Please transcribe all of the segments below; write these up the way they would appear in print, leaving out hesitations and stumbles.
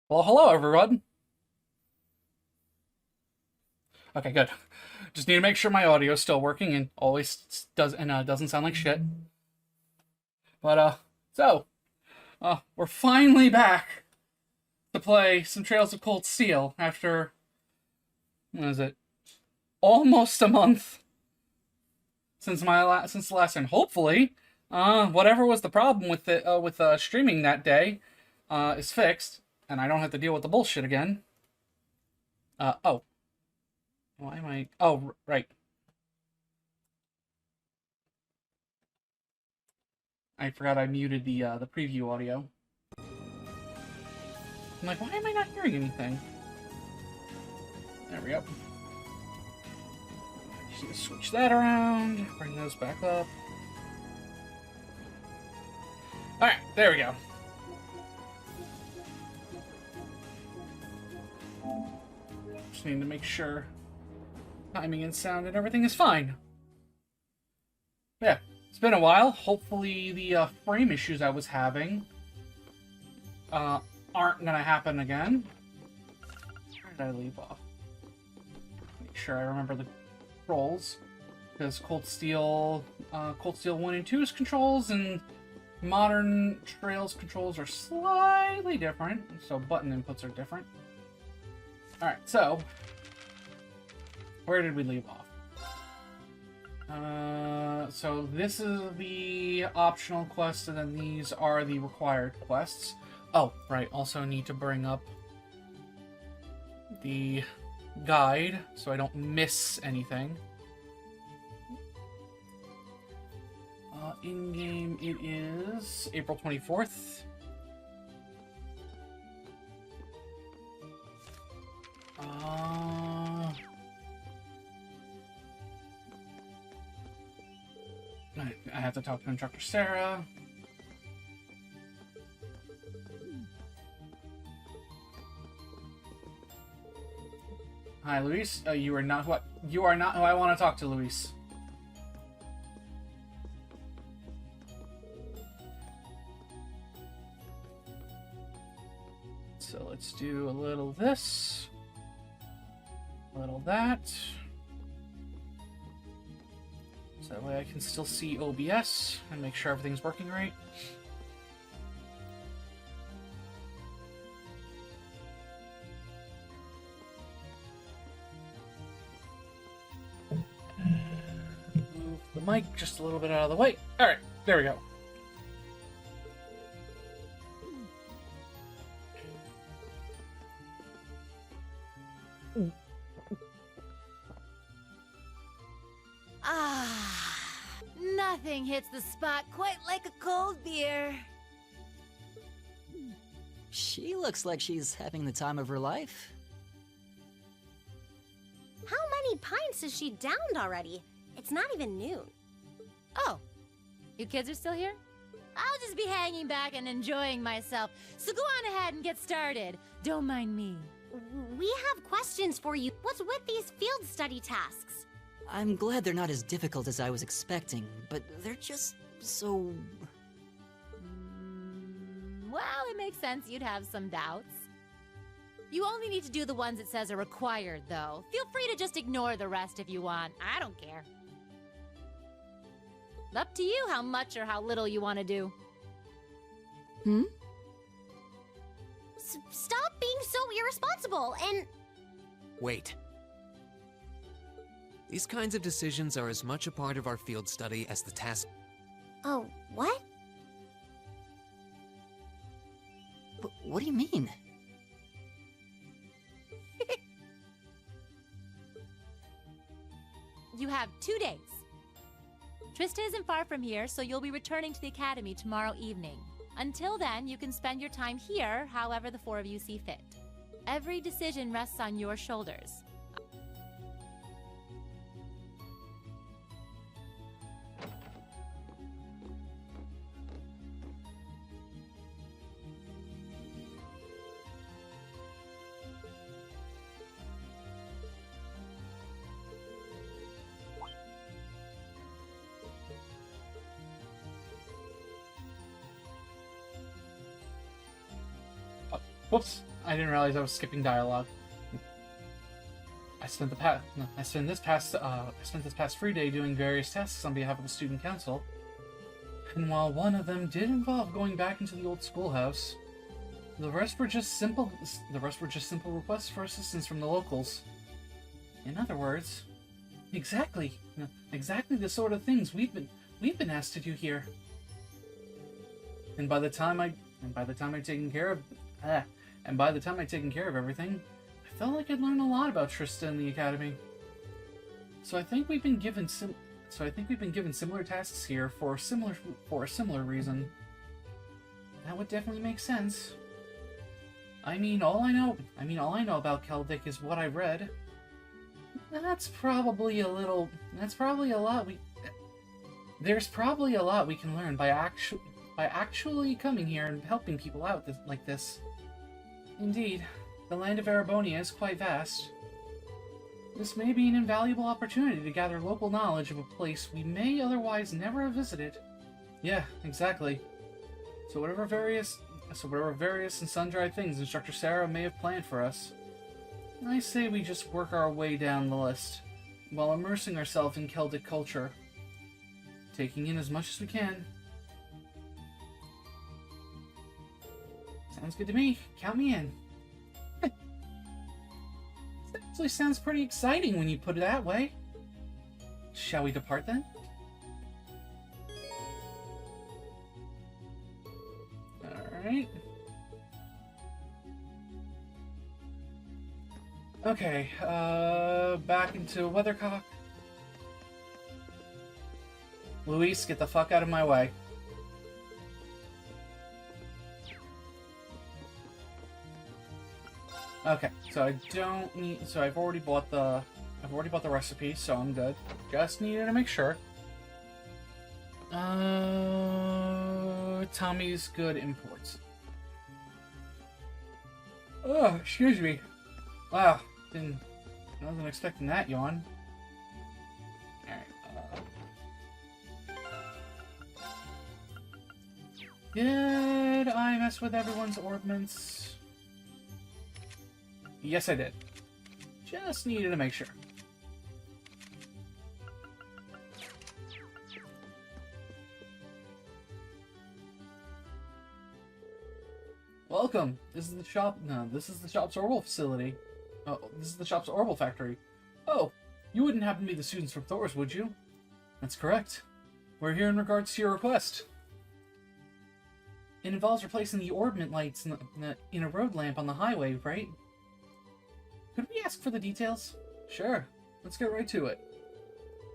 Well, hello everyone. Okay, good. Just need to make sure my audio is still working and always doesn't sound like shit. But we're finally back to play some Trails of Cold Steel after what is it? Almost a month since the last time. Hopefully, whatever was the problem with it with streaming that day is fixed, and I don't have to deal with the bullshit again. Oh, why am I? Oh, right. I forgot I muted the preview audio. I'm like, why am I not hearing anything? There we go. Just need to switch that around, bring those back up. Alright, there we go. Just need to make sure timing and sound and everything is fine. Yeah, it's been a while. Hopefully the frame issues I was having aren't gonna happen again. Where did I leave off? Make sure I remember the controls. Because Cold Steel 1 and 2's controls and modern Trails controls are slightly different, so button inputs are different. Alright, so where did we leave off? So this is the optional quest, and then these are the required quests. Oh, right, also need to bring up the guide so I don't miss anything. In-game, it is April 24th. I have to talk to Instructor Sarah. Hi, Luis. You are not who I want to talk to, Luis. So let's do a little this, a little that. So that way I can still see OBS and make sure everything's working right. Move the mic just a little bit out of the way. Alright, there we go. Nothing hits the spot quite like a cold beer. She looks like she's having the time of her life. How many pints has she downed already? It's not even noon. Oh, you kids are still here? I'll just be hanging back and enjoying myself. So go on ahead and get started. Don't mind me. We have questions for you. What's with these field study tasks? I'm glad they're not as difficult as I was expecting, but they're just so... Well, it makes sense you'd have some doubts. You only need to do the ones it says are required, though. Feel free to just ignore the rest if you want. I don't care. Up to you how much or how little you want to do. Stop being so irresponsible and... Wait. These kinds of decisions are as much a part of our field study as the task. Oh, what? What do you mean? You have 2 days. Trista isn't far from here, so you'll be returning to the academy tomorrow evening. Until then, you can spend your time here however the four of you see fit. Every decision rests on your shoulders. Whoops. I didn't realize I was skipping dialogue. I spent this past free day doing various tasks on behalf of the student council. And while one of them did involve going back into the old schoolhouse, the rest were just simple requests for assistance from the locals. In other words, exactly the sort of things we've been asked to do here. And by the time I'd taken care of everything, I felt like I'd learned a lot about Trista and the academy. So I think we've been given similar tasks here for a similar reason. That would definitely make sense. I mean, all I know about Celtic is what I read. There's probably a lot we can learn by actually coming here and helping people out like this. Indeed, the land of Erebonia is quite vast. This may be an invaluable opportunity to gather local knowledge of a place we may otherwise never have visited. Yeah, exactly. So whatever various and sundry things Instructor Sarah may have planned for us, I say we just work our way down the list, while immersing ourselves in Celtic culture, taking in as much as we can. Sounds good to me. Count me in. That actually sounds pretty exciting when you put it that way. Shall we depart then? Alright. Okay, back into Weathercock. Luis, get the fuck out of my way. Okay, so I don't need. So I've already bought the recipe, so I'm good. Just needed to make sure. Tommy's Good Imports. Oh, excuse me. Wow, I wasn't expecting that yawn. Alright, did I mess with everyone's ordnance? Yes, I did. Just needed to make sure. Welcome. This is the shop. No, this is the shop's Orbital facility. Oh, this is the shop's Orbital factory. Oh, you wouldn't happen to be the students from Thor's, would you? That's correct. We're here in regards to your request. It involves replacing the orbment lights in a road lamp on the highway, right? Could we ask for the details? Sure. Let's get right to it.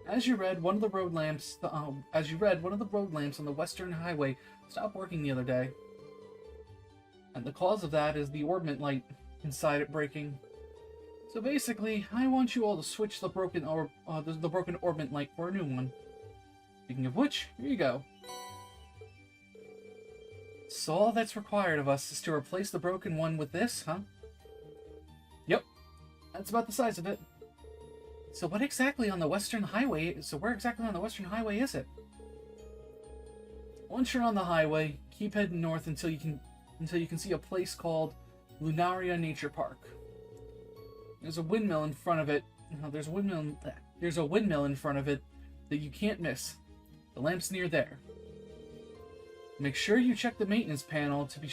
As you read, one of the road lamps on the western highway stopped working the other day. And the cause of that is the orbment light inside it breaking. So basically, I want you all to switch the broken orbment light for a new one. Speaking of which, here you go. So all that's required of us is to replace the broken one with this, huh? Yep. That's about the size of it. So where exactly on the western highway is it? Once you're on the highway, keep heading north until you can see a place called Lunaria Nature Park. There's a windmill in front of it. There's a windmill in front of it that you can't miss. The lamp's near there. Make sure you check the maintenance panel to be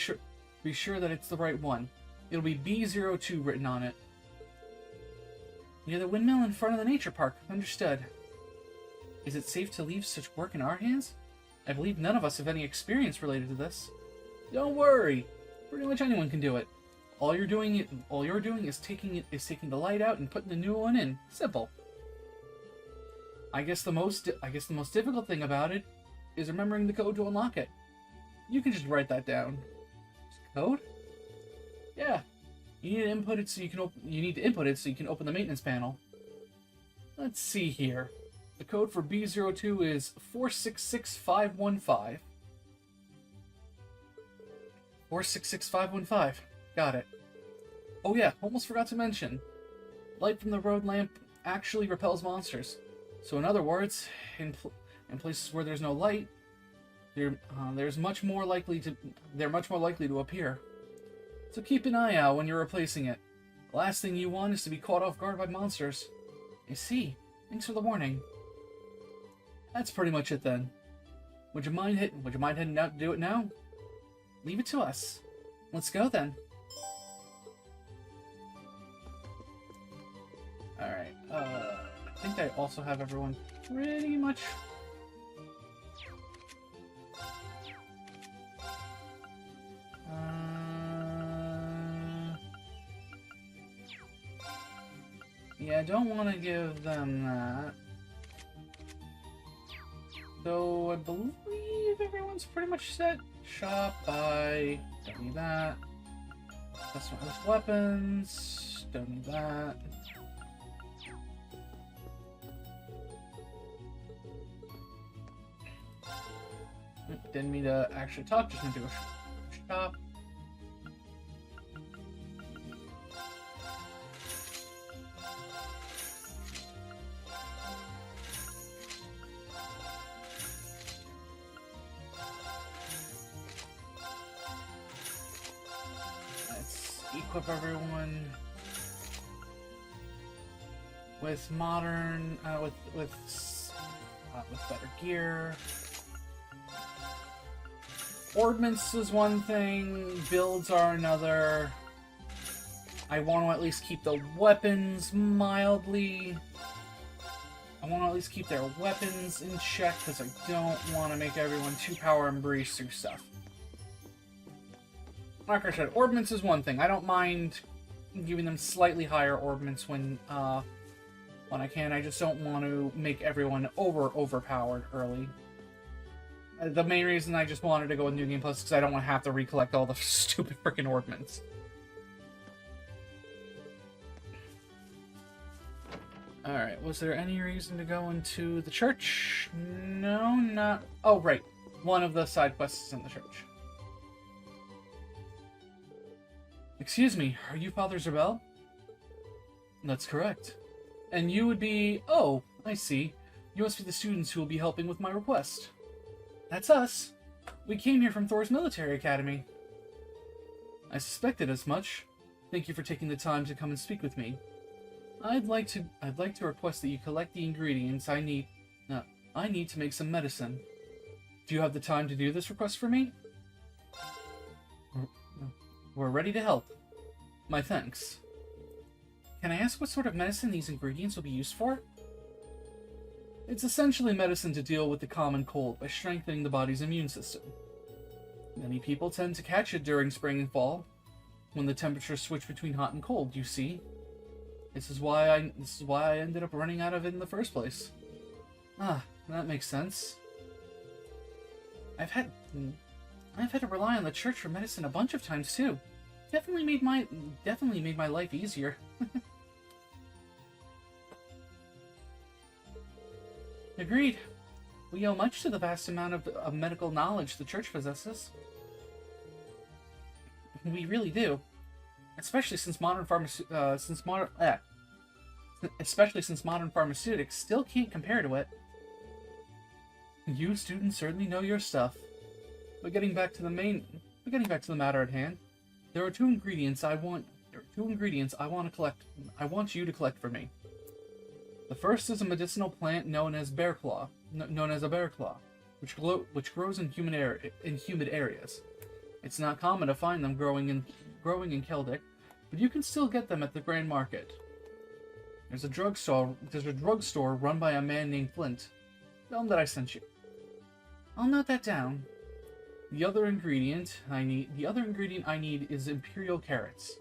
sure that it's the right one. It'll be B02 written on it. Near the windmill in front of the nature park. Understood. Is it safe to leave such work in our hands? I believe none of us have any experience related to this. Don't worry. Pretty much anyone can do it. All you're doing is taking the light out and putting the new one in. Simple. I guess the most difficult thing about it is remembering the code to unlock it. You can just write that down. Code? Yeah. You need to input it so you can open the maintenance panel. Let's see here. The code for B02 is 466515. 466515. Got it. Oh yeah, almost forgot to mention. Light from the road lamp actually repels monsters. So in other words, in places where there's no light, they're much more likely to appear. So keep an eye out when you're replacing it. The last thing you want is to be caught off guard by monsters. I see. Thanks for the warning. That's pretty much it then. Would you mind heading out to do it now? Leave it to us. Let's go then. Alright, I think I also have everyone pretty much... yeah, I don't want to give them that. So I believe everyone's pretty much set. Shop, buy, don't need that. Customized weapons, don't need that. Didn't mean to actually talk, just gonna do a shop. Let's equip everyone with modern, with better gear. Ordnance is one thing, builds are another. I want to at least keep the weapons mildly. I want to at least keep their weapons in check, because I don't want to make everyone too power embrace through stuff. Like I said, ordnance is one thing. I don't mind giving them slightly higher ordnance when I can. I just don't want to make everyone overpowered early. The main reason I just wanted to go with New Game Plus is because I don't want to have to recollect all the stupid freaking ordnance. Alright, was there any reason to go into the church? No, not... Oh, right. One of the side quests is in the church. Excuse me, are you Father Zabel? That's correct. And you would be... Oh, I see. You must be the students who will be helping with my request. That's us. We came here from Thor's military academy. I suspected as much. Thank you for taking the time to come and speak with me. I'd like to request that you collect the ingredients I need to make some medicine. Do you have the time to do this request for me? We're ready to help. My thanks. Can I ask what sort of medicine these ingredients will be used for? It's essentially medicine to deal with the common cold by strengthening the body's immune system. Many people tend to catch it during spring and fall, when the temperatures switch between hot and cold, you see. This is why I ended up running out of it in the first place. Ah, that makes sense. I've had to rely on the church for medicine a bunch of times too. Definitely made my life easier. Agreed. We owe much to the vast amount of medical knowledge the church possesses. We really do. Especially since modern pharmaceutics still can't compare to it. You students certainly know your stuff. But getting back to the matter at hand, there are two ingredients I want you to collect for me. The first is a medicinal plant known as bear claw, which grows in humid areas. It's not common to find them growing in Keldic, but you can still get them at the Grand Market. There's a drugstore run by a man named Flint. Tell him that I sent you. I'll note that down. The other ingredient I need is imperial carrots.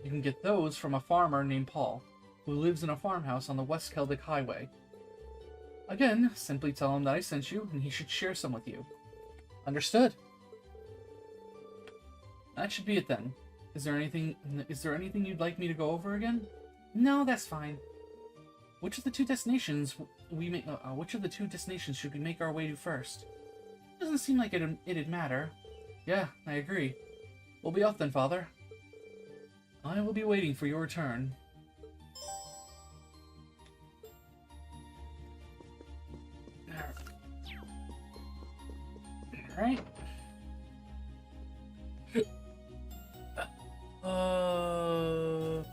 You can get those from a farmer named Paul, who lives in a farmhouse on the West Keldic Highway. Again, simply tell him that I sent you, and he should share some with you. Understood. That should be it then. Is there anything you'd like me to go over again? No, that's fine. Which of the two destinations should we make our way to first? Doesn't seem like it'd matter. Yeah, I agree. We'll be off then, Father. I will be waiting for your return. Alright. I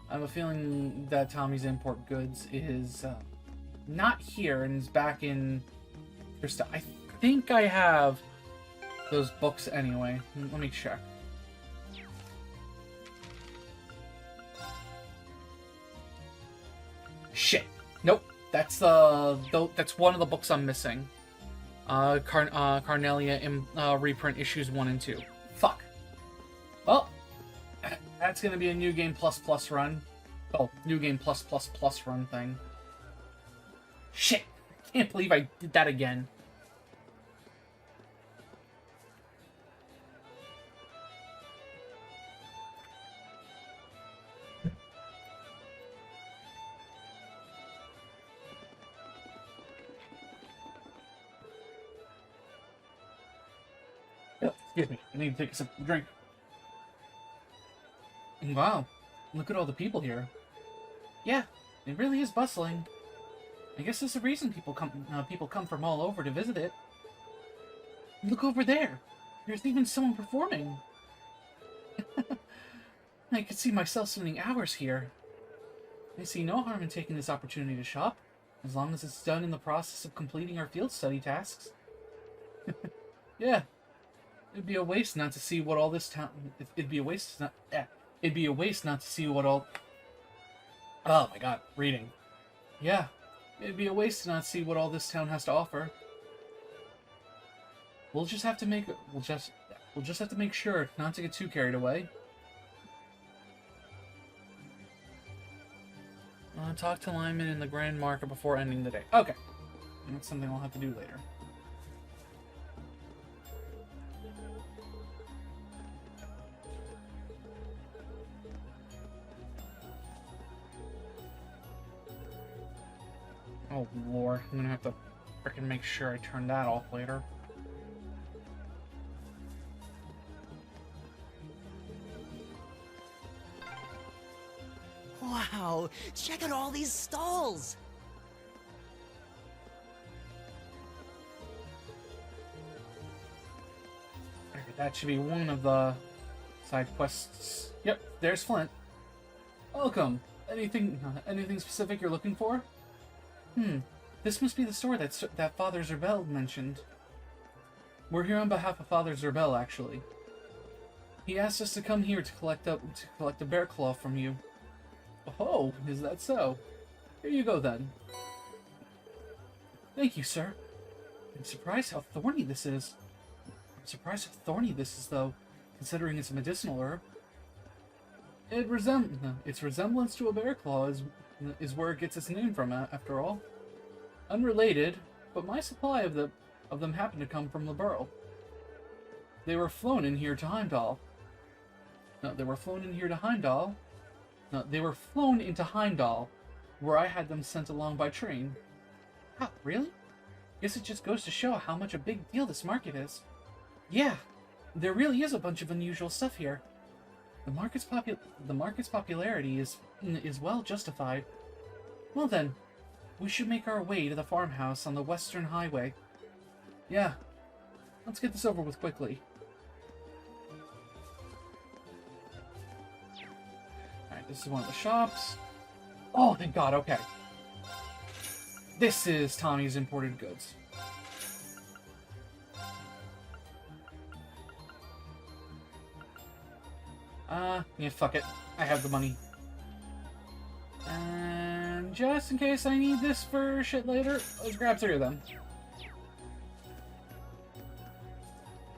have a feeling that Tommy's import goods is not here and is back in Krista. I think I have those books anyway. Let me check. Shit. Nope. That's that's one of the books I'm missing. Carnelia in reprint issues 1 and 2. Fuck. Well, that's gonna be a new game plus run. Oh, new game plus run thing. Shit. Can't believe I did that again. Excuse me, I need to take a sip of drink. Wow, look at all the people here. Yeah, it really is bustling. I guess there's a reason people come from all over to visit it. Look over there. There's even someone performing. I could see myself spending hours here. I see no harm in taking this opportunity to shop, as long as it's done in the process of completing our field study tasks. Yeah. It'd be a waste not to see what all this town. It'd be a waste not. It'd be a waste not to see what all. Oh my god, reading. Yeah, it'd be a waste to not see what all this town has to offer. We'll just have to make. We'll just have to make sure not to get too carried away. Talk to Lyman in the Grand Market before ending the day. Okay, that's something I'll have to do later. Oh lord, I'm gonna have to frickin' make sure I turn that off later. Wow, check out all these stalls! Okay, that should be one of the side quests. Yep, there's Flint. Welcome. Anything specific you're looking for? This must be the store that Father Zerbel mentioned. We're here on behalf of Father Zerbel, actually. He asked us to come here to collect a bear claw from you. Oh, is that so? Here you go, then. Thank you, sir. I'm surprised how thorny this is. Though, considering it's a medicinal herb. Its resemblance to a bear claw is where it gets its name from, after all. Unrelated, but my supply of them happened to come from the burrow. They were flown in here to Heimdall. They were flown into Heimdall, where I had them sent along by train. Wow, really? Guess it just goes to show how much a big deal this market is. Yeah, there really is a bunch of unusual stuff here. The market's popularity is well justified. Well then, we should make our way to the farmhouse on the Western Highway. Yeah, let's get this over with quickly. Alright, this is one of the shops. Oh, thank God, okay. This is Tommy's imported goods. Yeah, fuck it. I have the money. And just in case I need this for shit later, let's grab 3 of them.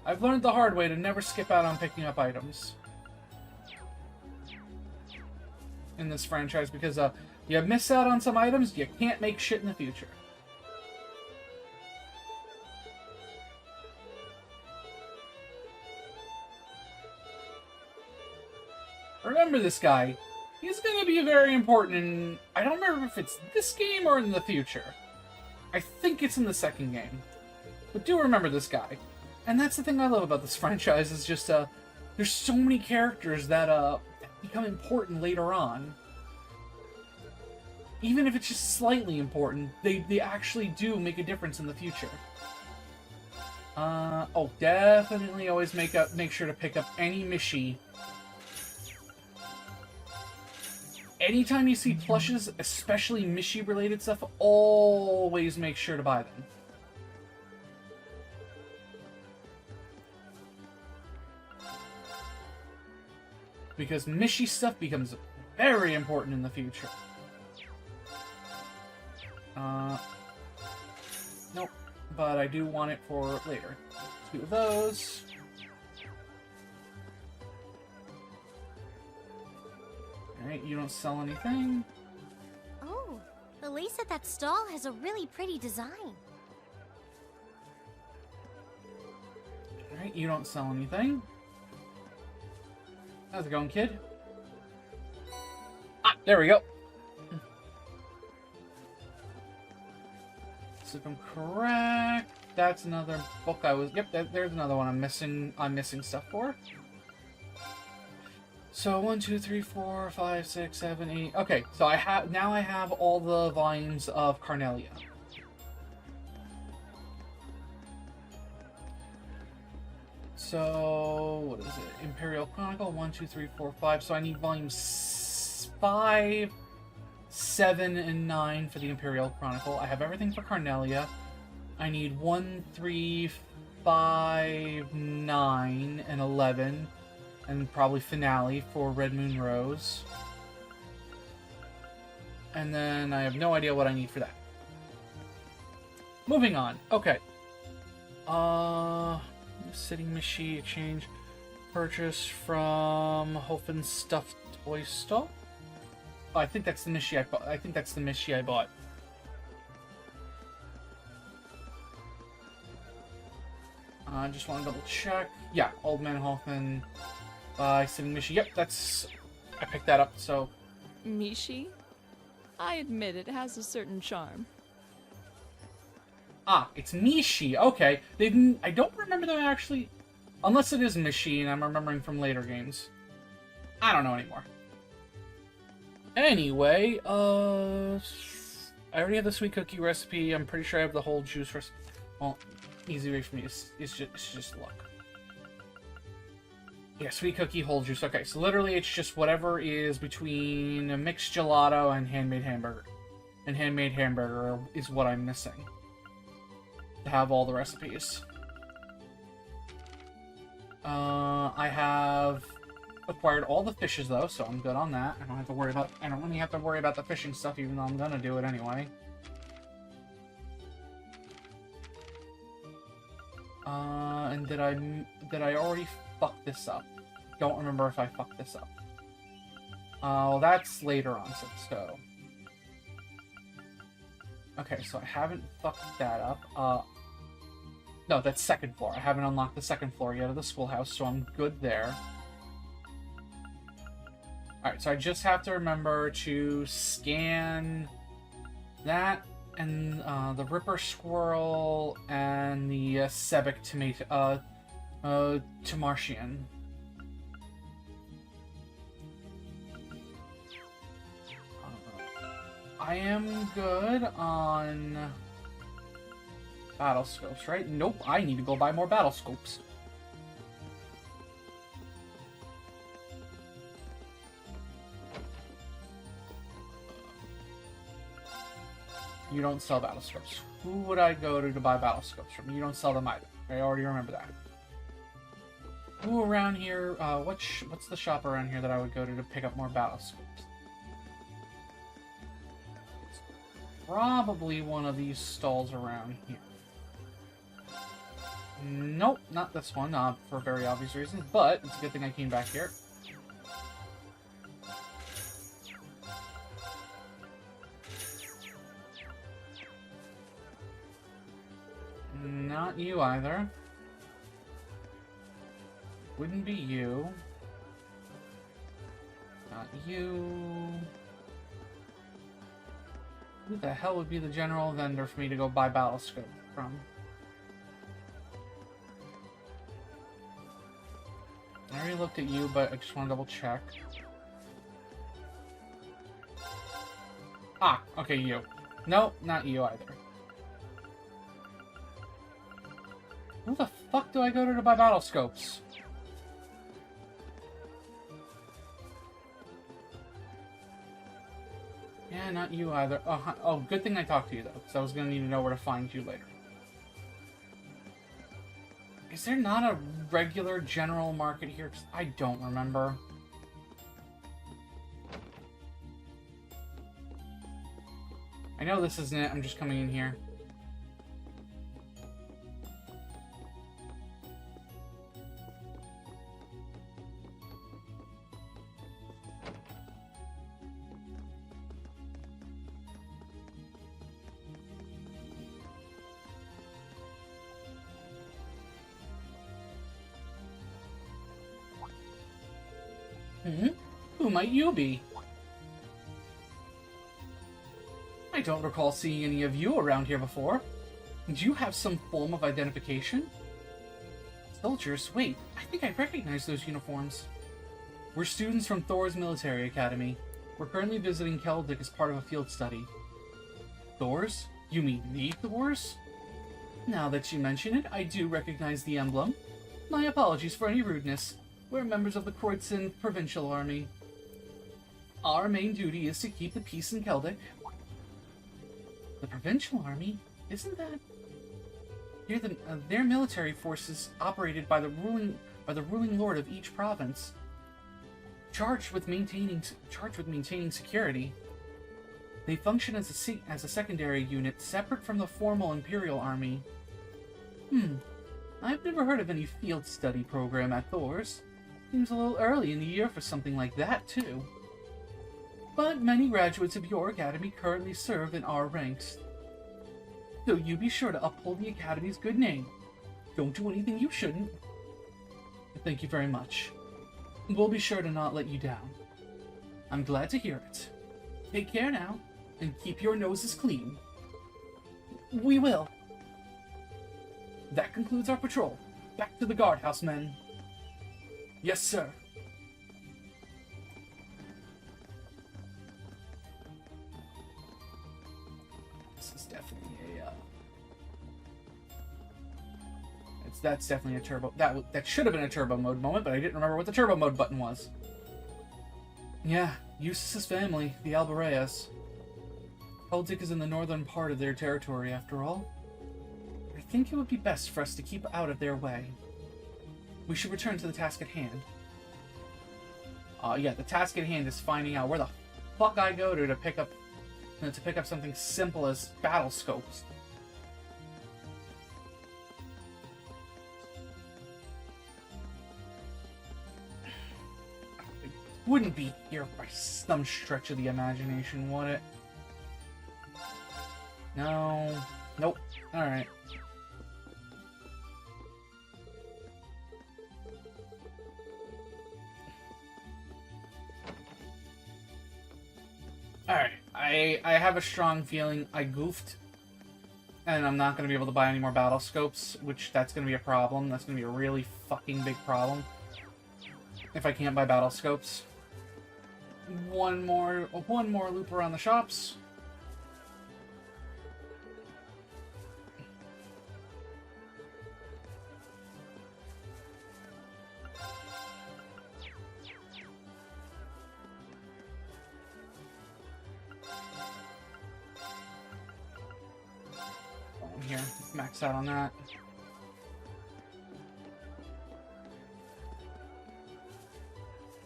I've learned the hard way to never skip out on picking up items in this franchise, because you miss out on some items, you can't make shit in the future. Remember this guy. He's going to be very important in... I don't remember if it's this game or in the future. I think it's in the second game. But do remember this guy. And that's the thing I love about this franchise, is just, there's so many characters that, become important later on. Even if it's just slightly important, they actually do make a difference in the future. Oh, definitely always make sure to pick up any Mishi. Anytime you see plushes, especially Mishi-related stuff, always make sure to buy them. Because Mishi stuff becomes very important in the future. Nope. But I do want it for later. 2 of those. Alright, you don't sell anything. Oh, the lace at that stall has a really pretty design. Alright, you don't sell anything. How's it going, kid? Ah, there we go. So if I'm correct, that's another book I was... Yep, there's another one I'm missing stuff for. So 1, 2, 3, 4, 5, 6, 7, 8... Okay, so I have all the volumes of Carnelia. So, what is it? Imperial Chronicle, 1, 2, 3, 4, 5. So I need volumes 5, 7, and 9 for the Imperial Chronicle. I have everything for Carnelia. I need 1, 3, 5, 9, and 11. And probably Finale for Red Moon Rose. And then I have no idea what I need for that. Moving on. Okay. City Mishi exchange. Purchase from Hofen Stuffed Toy Stall. Oh, I think that's the Mishi I bought. I just want to double check. Yeah, Old Man Hofen by City Mishi. Yep, I picked that up, so. Mishi? I admit it has a certain charm. Ah, it's Mishi. Okay. I don't remember them actually. Unless it is Mishi, and I'm remembering from later games. I don't know anymore. Anyway, I already have the sweet cookie recipe. I'm pretty sure I have the whole juice recipe. Well, easy way for me is just luck. Yeah, sweet cookie, whole juice. Okay, so literally it's just whatever is between a mixed gelato and handmade hamburger. And handmade hamburger is what I'm missing to have all the recipes. I have acquired all the fishes though, so I'm good on that. I don't really have to worry about the fishing stuff, even though I'm gonna do it anyway. And did I already fuck this up? Don't remember if I fucked this up. Well, that's later on, so. Okay, so I haven't fucked that up. No, that's second floor. I haven't unlocked the second floor yet of the schoolhouse, so I'm good there. Alright, so I just have to remember to scan that and the Ripper Squirrel and the Sebek tomato, Tamartian. I am good on battle scopes, right? Nope, I need to go buy more battle scopes. You don't sell battle scopes. Who would I go to buy battle scopes from? You don't sell them either. I already remember that. Who around here, what's the shop around here that I would go to pick up more battle scopes? Probably one of these stalls around here. Nope, not this one, for very obvious reasons, but it's a good thing I came back here. Not you either. Wouldn't be you. Not you. Who the hell would be the general vendor for me to go buy Battlescope from? I already looked at you, but I just want to double check. Ah, okay, you. No, not you either. Who the fuck do I go to buy battle scopes? Yeah, not you either. Oh, good thing I talked to you, though, because I was going to need to know where to find you later. Is there not a regular general market here? 'Cause I don't remember. I know this isn't it. I'm just coming in here. Who might you be? I don't recall seeing any of you around here before. Do you have some form of identification? Soldiers, wait, I think I recognize those uniforms. We're students from Thor's military academy. We're currently visiting Keldic as part of a field study. Thor's? You mean the Thor's? Now that you mention it, I do recognize the emblem. My apologies for any rudeness. We're members of the Kreuzin Provincial Army. Our main duty is to keep the peace in Keldic. The Provincial Army? Isn't that... Their military forces operated by the ruling lord of each province, charged with maintaining security. They function as a secondary unit separate from the formal Imperial Army. I've never heard of any field study program at Thor's. Seems a little early in the year for something like that, too. But many graduates of your academy currently serve in our ranks. So you be sure to uphold the academy's good name. Don't do anything you shouldn't. Thank you very much. We'll be sure to not let you down. I'm glad to hear it. Take care now, and keep your noses clean. We will. That concludes our patrol. Back to the guardhouse, men. Yes, sir. This is definitely a... That's definitely a turbo... That should have been a turbo mode moment, but I didn't remember what the turbo mode button was. Yeah, Eustace's family, the Albareas. Keldic is in the northern part of their territory, after all. I think it would be best for us to keep out of their way. We should return to the task at hand. Yeah, the task at hand is finding out where the fuck I go to pick up something simple as battle scopes. It wouldn't be here by some stretch of the imagination, would it? No. Nope. Alright. Alright, I have a strong feeling I goofed, and I'm not going to be able to buy any more battle scopes, which that's going to be a problem. That's going to be a really fucking big problem if I can't buy battle scopes. One more loop around the shops. Here, max out on that.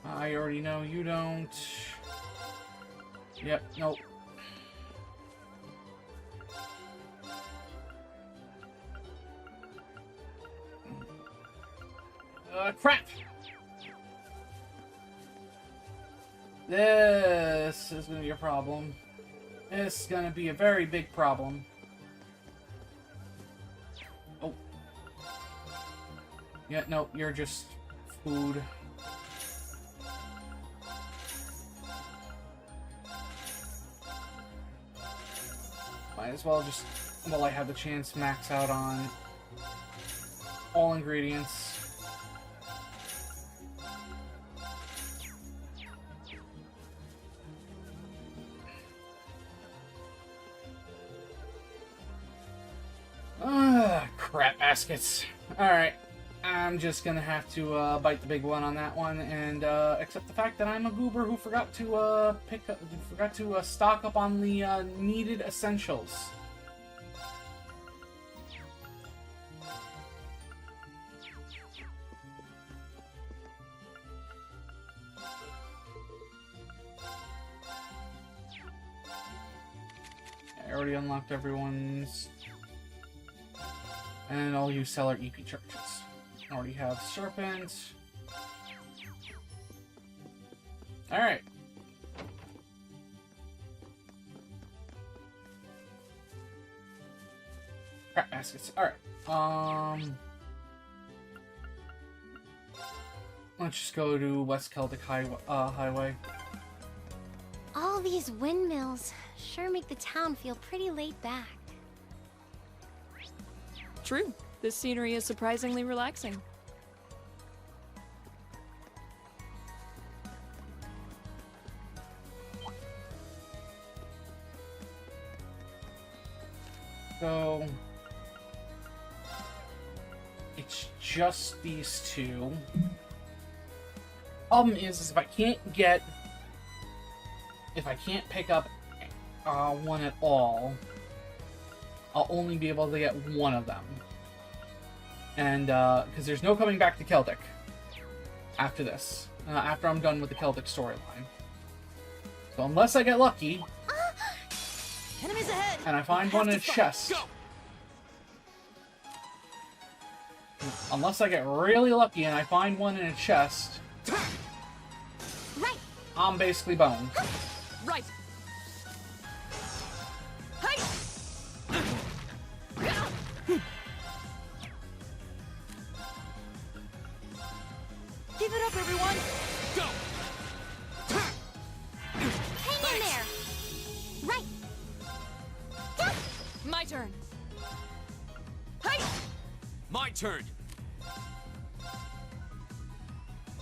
I already know you don't. Yep, nope. Crap! This is gonna be a problem. This is gonna be a very big problem. Oh. Yeah, no, you're just food. Might as well just, while I have the chance, max out on all ingredients. Crap baskets. Alright. I'm just gonna have to bite the big one on that one and accept the fact that I'm a goober who forgot to stock up on the needed essentials. I already unlocked everyone's, and I'll use seller EP charges. I already have Serpent. Alright. Crap baskets. Alright. Let's just go to West Celtic Highway. All these windmills sure make the town feel pretty laid back. True. This scenery is surprisingly relaxing. So it's just these two. Problem is if I can't pick up one at all, I'll only be able to get one of them. And, because there's no coming back to Celtic after this, after I'm done with the Celtic storyline. So unless I get lucky, Enemies ahead! and I find one in a chest, unless I get really lucky and I find one in a chest, Right! I'm basically boned. Right. Hey! Give it up, everyone! Go! Hang in there! Right! My turn. Hey! My turn.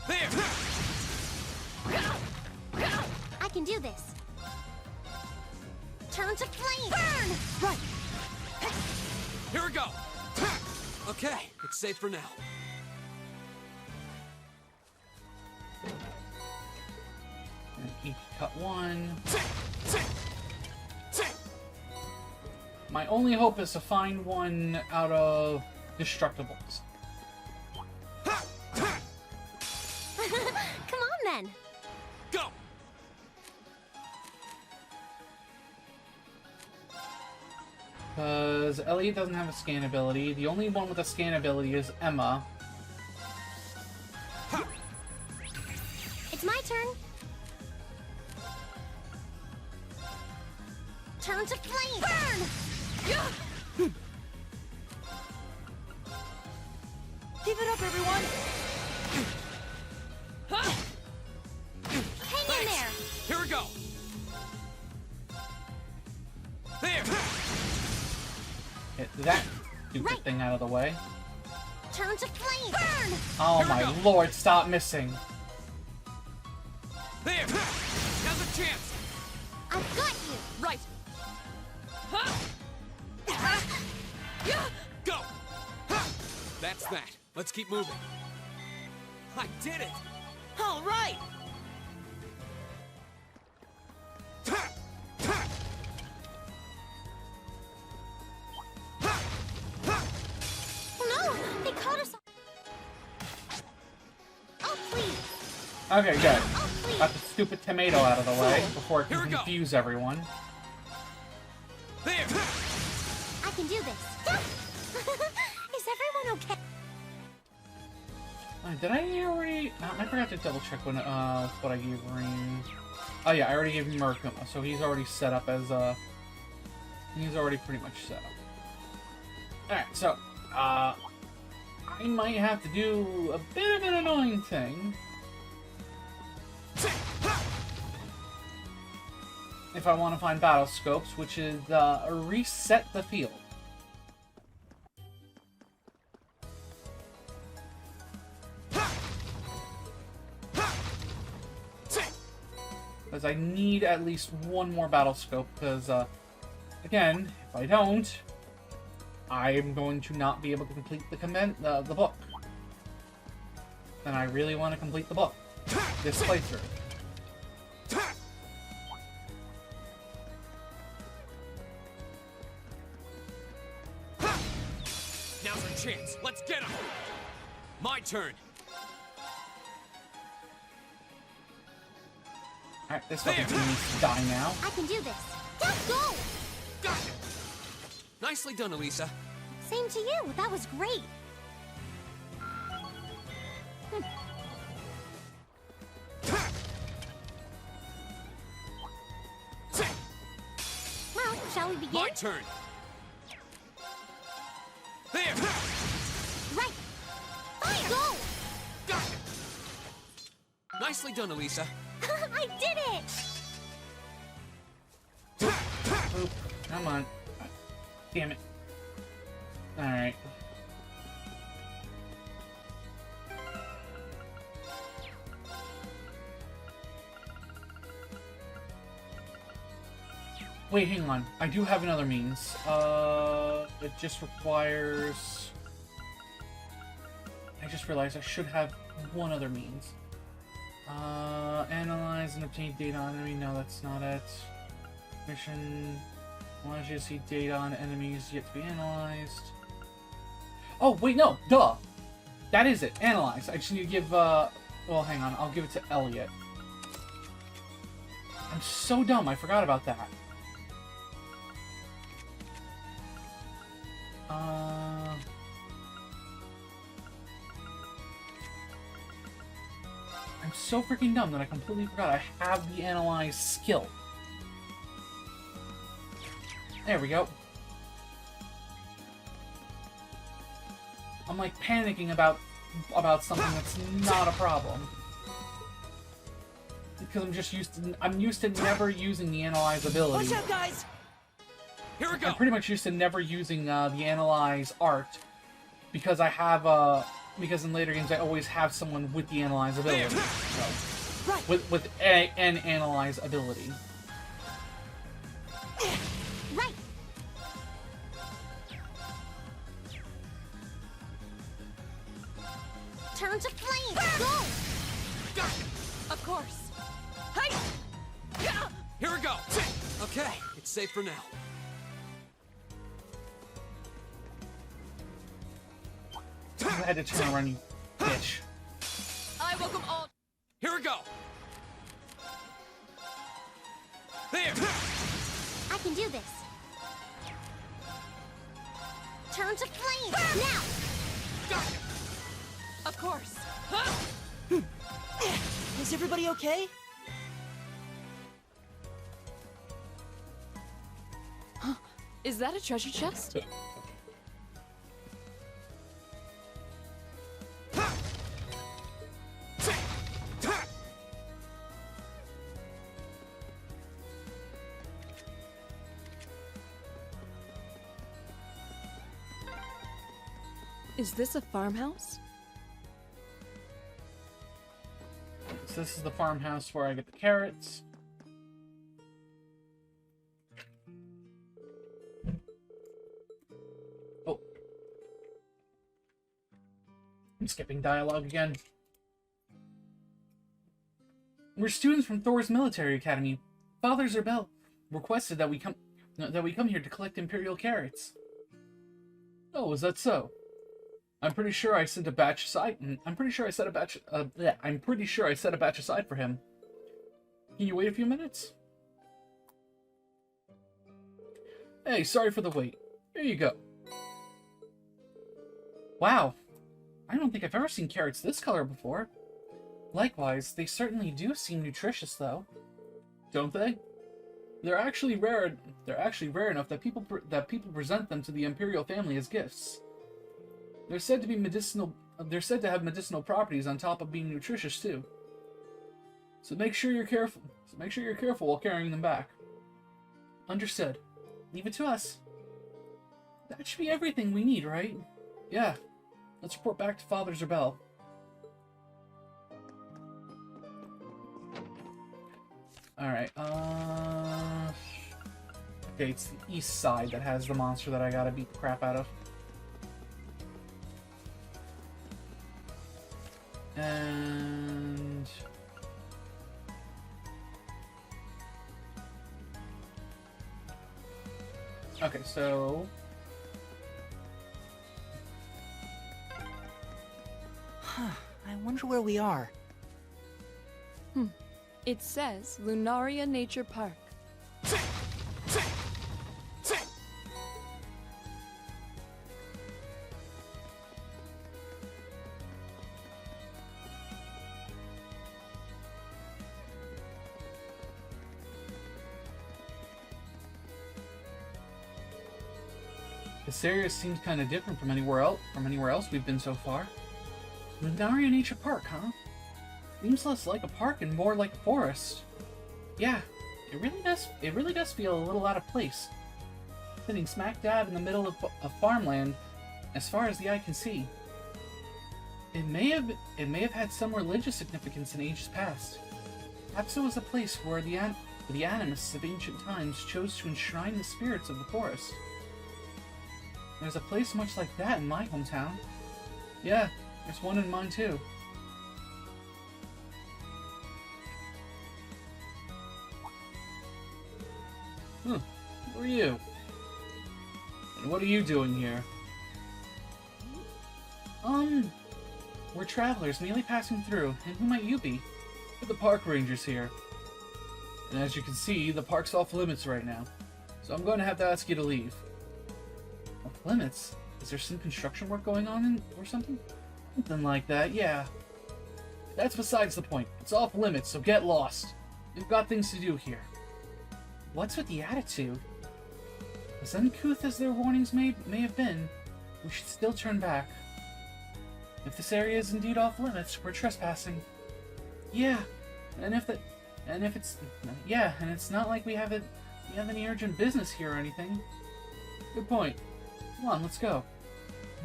There! I can do this. Turn to flame! Burn! Right. Here we go! Okay, it's safe for now. EP cut one. My only hope is to find one out of Destructibles. Come on then! Go! Because Elliot doesn't have a scan ability. The only one with a scan ability is Emma. It's my turn. Turn to flame! Burn! Give it up, everyone! Hang in there! Here we go! There! Get that stupid Right. thing out of the way. Turn to flame! Burn! Oh Here we my go. lord, stop missing. There! Now's a chance! I've got you! Right. Go! That's that. Let's keep moving. I did it! All right! No! They caught us! Oh, please! Okay, good. Oh, please! Got the stupid tomato out of the way before it Here can we go. confuse everyone. There! I can do this! Is everyone okay? Did I already... I forgot to double check when, what I gave Rain. Oh yeah, I already gave him Murkuma, so he's already set up as, he's already pretty much set up. Alright, so, I might have to do a bit of an annoying thing. If I want to find battle scopes, which is, reset the field. Because I need at least one more battle scope, because, again, if I don't, I'm going to not be able to complete the book. Then I really want to complete the book. This playthrough. Now's our chance. Let's get him. My turn. Alright, this fucking thing needs to die now. I can do this. Let's go! Got it. Nicely done, Elisa. Same to you. That was great. Well, shall we begin? My turn. There. Right. Fire! Go! Got it. Nicely done, Elisa. I did it! Oop, come on. Damn it. Alright. Wait, hang on. I do have another means. It just requires... I just realized I should have one other means. Analyze and obtain data on enemy. No, that's not it. Mission allows you to see data on enemies yet to be analyzed. Oh, wait, no, duh! That is it, analyze. I just need to give, well, hang on, I'll give it to Elliot. I'm so dumb, I forgot about that. I'm so freaking dumb that I completely forgot I have the analyze skill. There we go. I'm like panicking about something that's not a problem. Because I'm used to never using the analyze ability. Watch out, guys! Here we go. I'm pretty much used to never using the analyze art because I have because in later games I always have someone with the analyze ability. So, Right. with an analyze ability. Right. Turn to flame. Go! Got it. Of course. Here we go. Okay, it's safe for now. I had to turn around, you bitch. I welcome all. Here we go. There. I can do this. Turn to flame. Now! Got it. Of course. Is everybody okay? Is that a treasure chest? Is this a farmhouse? So this is the farmhouse where I get the carrots. Oh. I'm skipping dialogue again. We're students from Thor's military academy. Father Zerbel requested that we come here to collect Imperial carrots. Oh, is that so? I'm pretty sure I sent a batch aside. I'm pretty sure I set a batch aside for him. Can you wait a few minutes? Hey, sorry for the wait. Here you go. Wow. I don't think I've ever seen carrots this color before. Likewise, they certainly do seem nutritious, though. Don't they? They're actually rare enough that people present them to the Imperial family as gifts. They're said to be medicinal. They're said to have medicinal properties on top of being nutritious too. So make sure you're careful. While carrying them back. Understood. Leave it to us. That should be everything we need, right? Yeah. Let's report back to Father Zerbel. Alright, okay, it's the east side that has the monster that I gotta beat the crap out of. And... okay, so... I wonder where we are. It says Lunaria Nature Park. This area seems kind of different from anywhere else we've been so far. Lunaria Nature Park, huh? Seems less like a park and more like a forest. Yeah, it really does feel a little out of place. Sitting smack dab in the middle of farmland, as far as the eye can see. It may have had some religious significance in ages past. Perhaps it was a place where the animists of ancient times chose to enshrine the spirits of the forest. There's a place much like that in my hometown. Yeah, there's one in mine too. Who are you? And what are you doing here? We're travelers merely passing through, and who might you be? We're the park rangers here. And as you can see, the park's off limits right now. So I'm going to have to ask you to leave. Off limits? Is there some construction work going on or something? Something like that, yeah. That's besides the point. It's off limits, so get lost. We've got things to do here. What's with the attitude? As uncouth as their warnings may have been, we should still turn back. If this area is indeed off limits, we're trespassing. Yeah, and it's not like we have any urgent business here or anything. Good point. Come on, let's go.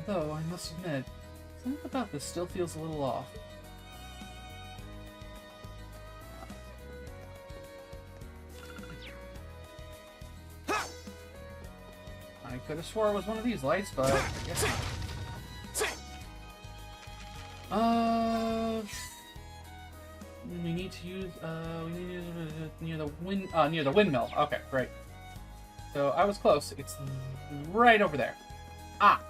Though I must admit, something about this still feels a little off. I could have swore it was one of these lights, but I guess not. We need to use near the windmill. Okay, great. So I was close. It's right over there. Ah,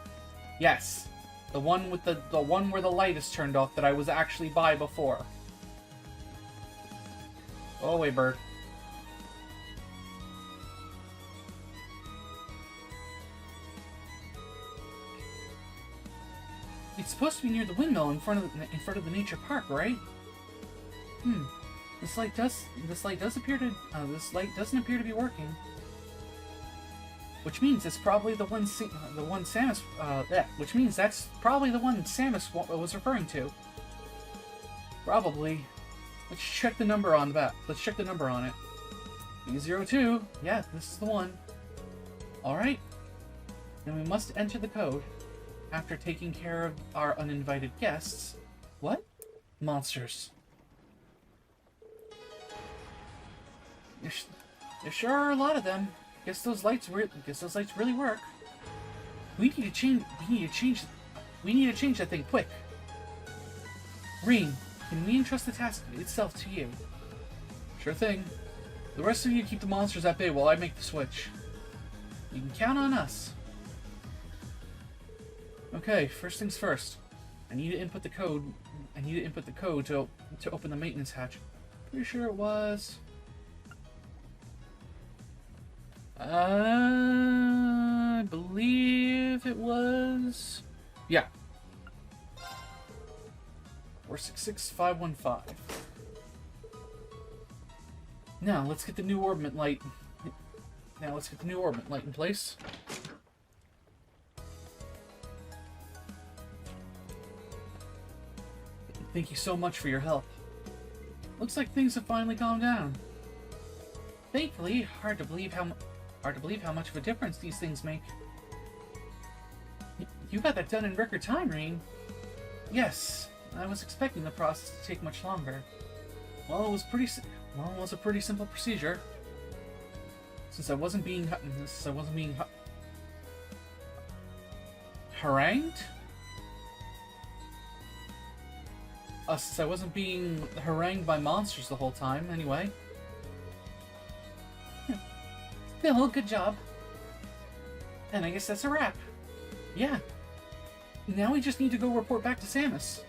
yes, the one with the one where the light is turned off that I was actually by before. Go away, bird. It's supposed to be near the windmill in front of the nature park, right? This light doesn't appear to be working. Which means it's probably the one Samus which means that's probably the one Samus was referring to. Probably. Let's check the number on the back. Let's check the number on it. B02. Yeah, this is the one. Alright. Then we must enter the code. After taking care of our uninvited guests. What? Monsters. There sure are a lot of them. Guess those lights really work. We need to change that thing quick. Rean, can we entrust the task itself to you? Sure thing. The rest of you keep the monsters at bay while I make the switch. You can count on us. Okay, first things first. I need to input the code. To open the maintenance hatch. Pretty sure it was. I believe it was. Yeah. 466515. Now let's get the new orbit light. In place. Thank you so much for your help. Looks like things have finally calmed down. Thankfully, hard to believe how much of a difference these things make. You got that done in record time, Rean. Yes, I was expecting the process to take much longer. Well, it was a pretty simple procedure. Since I wasn't being harangued. since I wasn't being harangued by monsters the whole time, anyway. Still, good job. And I guess that's a wrap. Yeah. Now we just need to go report back to Samus.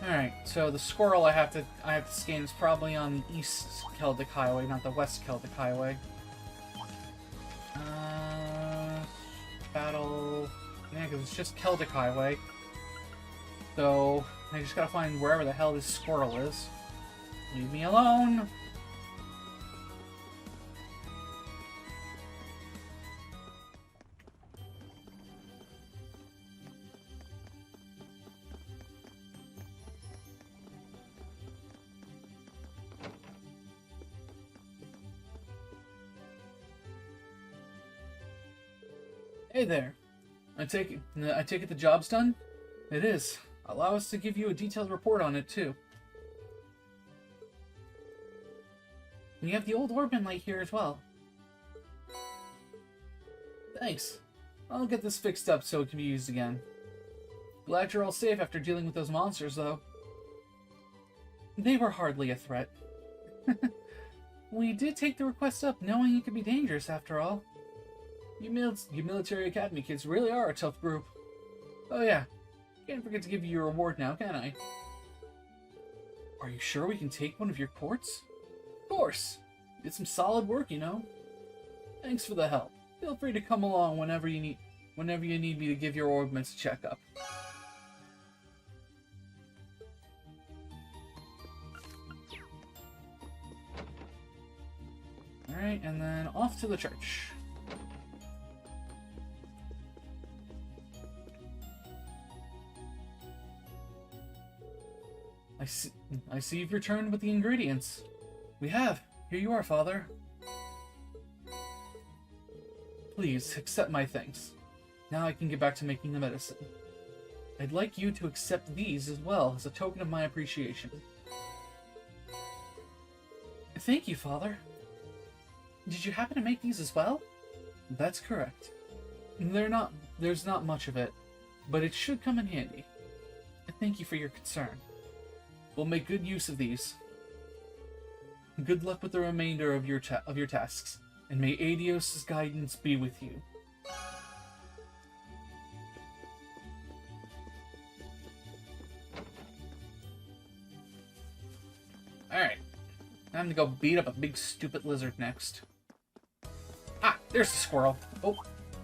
Alright, so the squirrel I have to scan is probably on the East Celtic Highway, not the West Celtic Highway. Battle... Yeah, because it's just Celtic Highway. So, I just gotta find wherever the hell this squirrel is. Leave me alone! Hey there. I take it the job's done? It is. Allow us to give you a detailed report on it, too. And you have the old Orban light here as well. Thanks. I'll get this fixed up so it can be used again. Glad you're all safe after dealing with those monsters, though. They were hardly a threat. We did take the request up, knowing it could be dangerous, after all. You military academy kids really are a tough group. Oh yeah, can't forget to give you your reward now, can I? Are you sure we can take one of your quartz? Of course. Did some solid work, you know. Thanks for the help. Feel free to come along whenever you need me to give your orbments a checkup. Alright, and then off to the church. I see you've returned with the ingredients. We have. Here you are, Father. Please, accept my thanks. Now I can get back to making the medicine. I'd like you to accept these as well, as a token of my appreciation. Thank you, Father. Did you happen to make these as well? That's correct. There's not much of it, but it should come in handy. Thank you for your concern. We'll make good use of these. Good luck with the remainder of your tasks, and may Adios' guidance be with you. Alright. Time to go beat up a big stupid lizard next. Ah, there's the squirrel. Oh.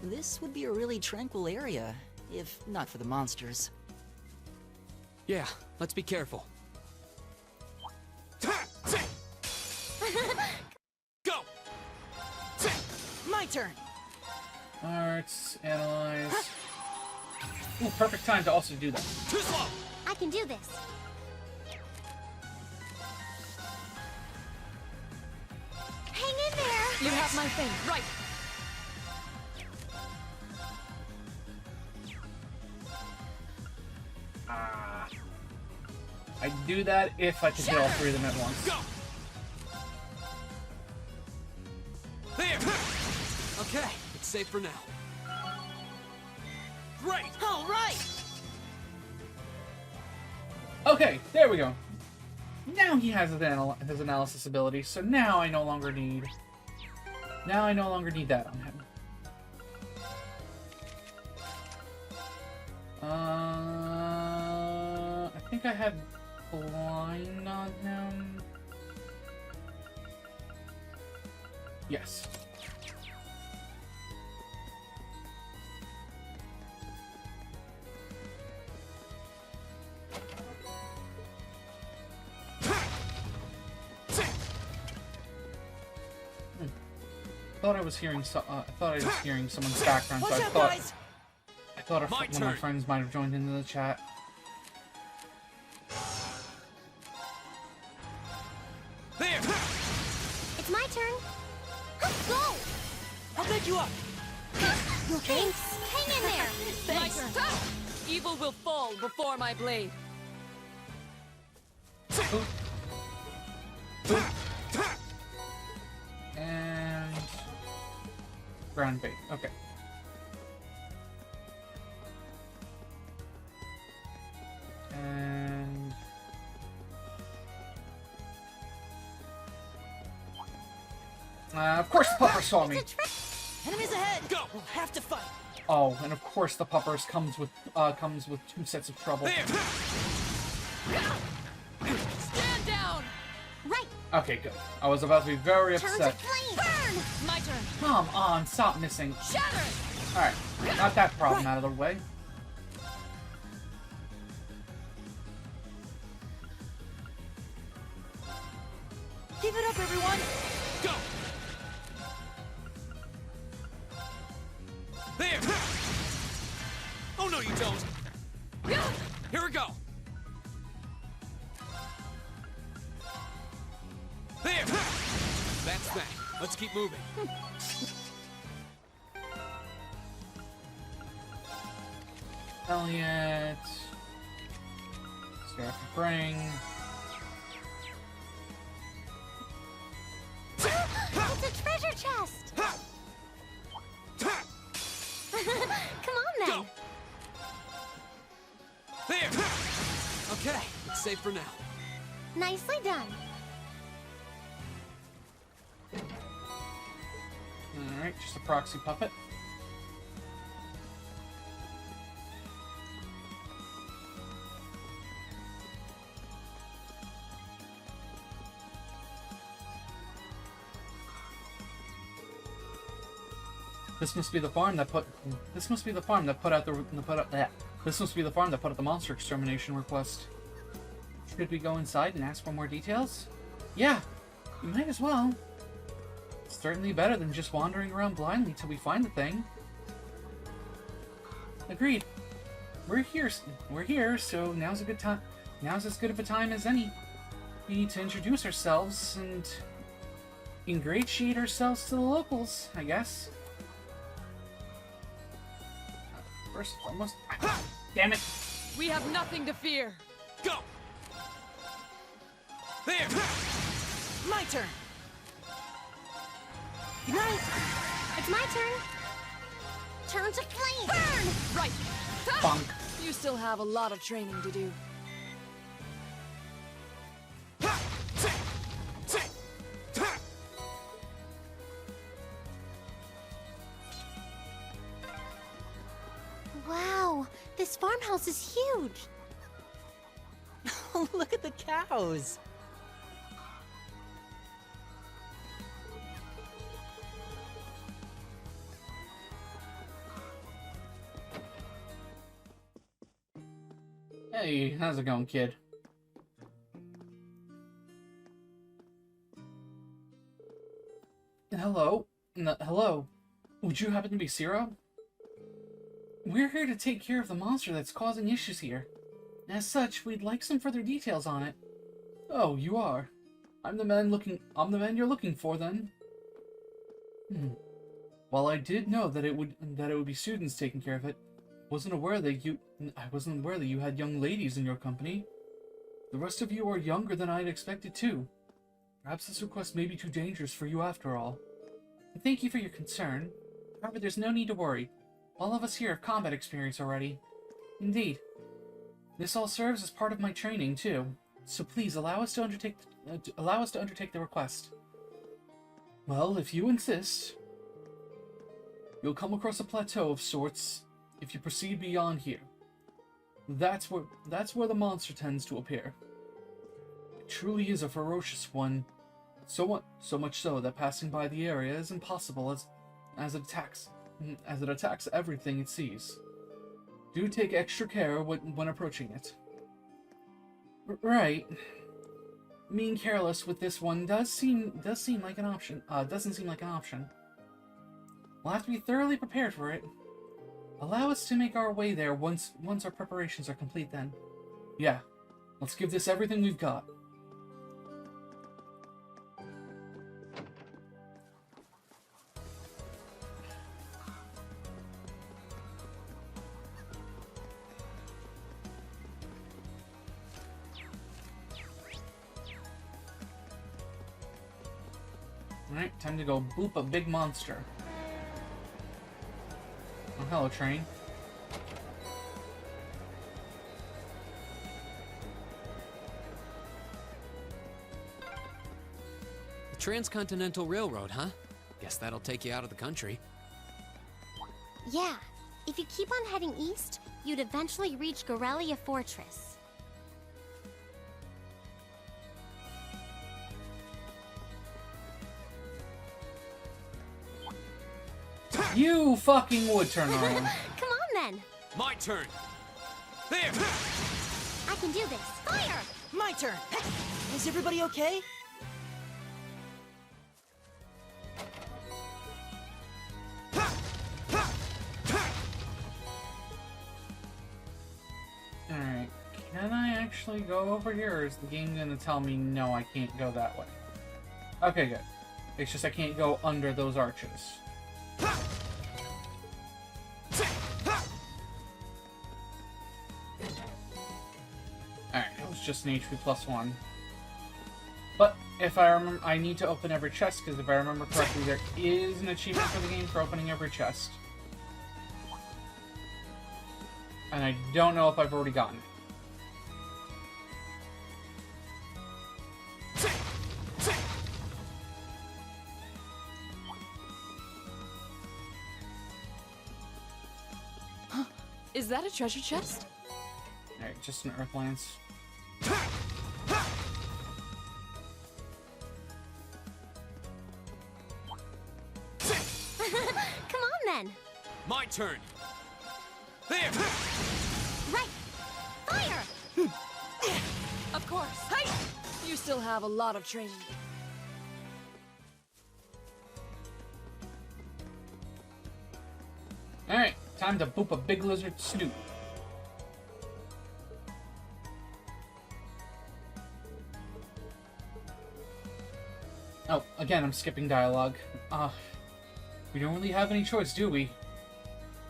This would be a really tranquil area, if not for the monsters. Yeah, let's be careful. Go! My turn! Arts, analyze. Ooh, perfect time to also do that. Too slow! I can do this. Hang in there! You have my thing, right? I'd do that if I could hit all three of them at once. Go! There! Okay, it's safe for now. Great! All right! Okay, there we go. Now he has his analysis ability, so now I no longer need that on him. I think I had blind on him. Yes. I was hearing someone's background, so I thought one of my friends might have joined into the chat. There! It's my turn. Go! I'll pick you up! Thanks. Hang in there. My turn. Evil will fall before my blade. Boop. Boop. And ground bait. Okay. And of course the puppers saw me. Enemies ahead! Go! We'll have to fight! Oh, and of course the puppers comes with 2 sets of trouble. There! Stand down! Right. Okay, good. I was about to be very Turn upset. to flame. Burn. My turn. Come on, stop missing. Shatter! Alright, got that problem out of the way. Give it up, everyone! Go! There! Oh, no, you don't! Here we go! There! That's that. Let's keep moving. Elliot. Scarif Bring. It's a treasure chest. Come on then. Go! There! Okay, it's safe for now. Nicely done. Alright, just a proxy puppet. This must be the farm that put. This must be the farm that put out the. This must be the farm that put out the monster extermination request. Should we go inside and ask for more details? Yeah, you might as well. It's certainly better than just wandering around blindly till we find the thing. Agreed. We're here. So now's a good time. Now's as good of a time as any. We need to introduce ourselves and ingratiate ourselves to the locals, I guess. First and foremost. Damn it! We have nothing to fear. Go! There! My turn! Good night. It's my turn. Turn to flame. Burn. Right. Bonk. You still have a lot of training to do. Wow, this farmhouse is huge. Oh, look at the cows! Hey, how's it going, kid? Hello? Hello? Would you happen to be Zero? We're here to take care of the monster that's causing issues here. As such, we'd like some further details on it. Oh, you are. I'm the man you're looking for, then. While I did know that it would be students taking care of it, I wasn't aware that you had young ladies in your company. The rest of you are younger than I'd expected too. Perhaps this request may be too dangerous for you after all. Thank you for your concern. However, there's no need to worry. All of us here have combat experience already. Indeed. This all serves as part of my training too. So please allow us to undertake the request. Well, if you insist, you'll come across a plateau of sorts if you proceed beyond here. That's where the monster tends to appear. It truly is a ferocious one, so much so that passing by the area is impossible as it attacks everything it sees. Do take extra care when approaching it. Right. Being careless with this one does seem like an option. Doesn't seem like an option. We'll have to be thoroughly prepared for it. Allow us to make our way there once our preparations are complete then. Yeah. Let's give this everything we've got. Alright, time to go boop a big monster. Oh, hello, train. The Transcontinental Railroad, huh? Guess that'll take you out of the country. Yeah, if you keep on heading east, you'd eventually reach Gorelia Fortress. You fucking would turn around. Come on then! My turn! There! I can do this! Fire! My turn! Is everybody okay? Alright, can I actually go over here, or is the game gonna tell me no, I can't go that way? Okay, good. It's just I can't go under those arches. Alright, it was just an HP +1. But if I remember, I need to open every chest, because if I remember correctly, there is an achievement for the game for opening every chest. And I don't know if I've already gotten it. Is that a treasure chest? Alright, just an Earth Lance. Come on then! My turn! There! Right! Fire! Of course. Hey! You still have a lot of training. Alright, time to boop a big lizard snoot. Oh, again, I'm skipping dialogue. We don't really have any choice, do we?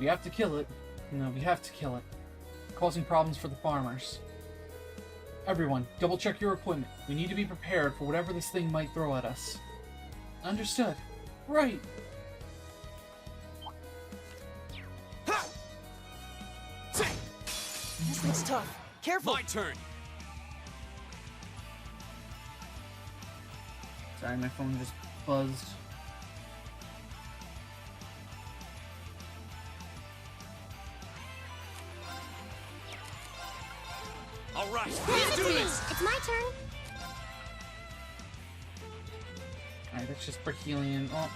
We have to kill it. No, we have to kill it. Causing problems for the farmers. Everyone, double check your equipment. We need to be prepared for whatever this thing might throw at us. Understood. Right. This looks tough. Careful! My turn! Sorry, my phone just buzzed. All right, let's do this! It's my turn! Alright, that's just for healing. Oh,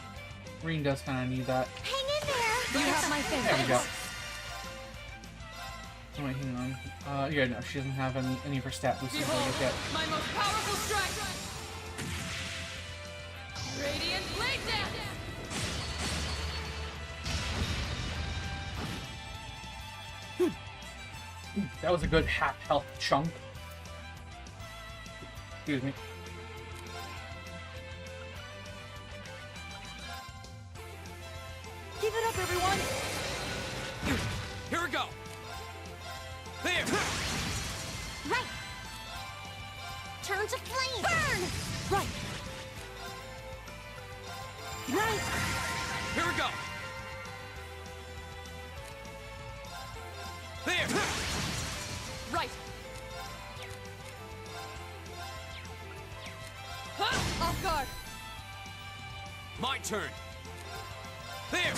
Green does kind of need that. Hang in there! You have my faith. There we go. Oh, wait, hang on. Yeah, no, she doesn't have any of her stat boosters Behold, yet. my most powerful strike! Radiant Blade Dance! That was a good half health chunk. Excuse me. Give it up, everyone! Here we go! There! Right! Turn to flame! Burn! Right! Right! Here we go! There! Right! Huh? Off guard! My turn! There!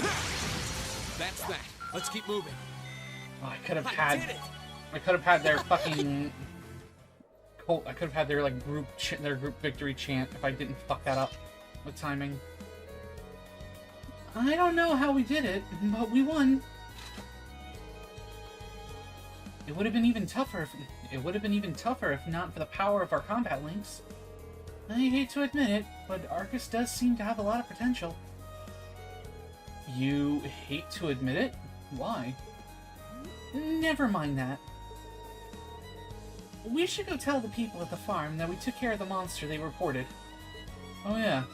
That's that. Let's keep moving. Oh, I could have I had. did it! I could have had their fucking. I could have had their like group victory chant if I didn't fuck that up with timing. I don't know how we did it, but we won. It would have been even tougher if not for the power of our combat links. I hate to admit it, but Arcus does seem to have a lot of potential. You hate to admit it? Why? Never mind that. We should go tell the people at the farm that we took care of the monster they reported. Oh yeah.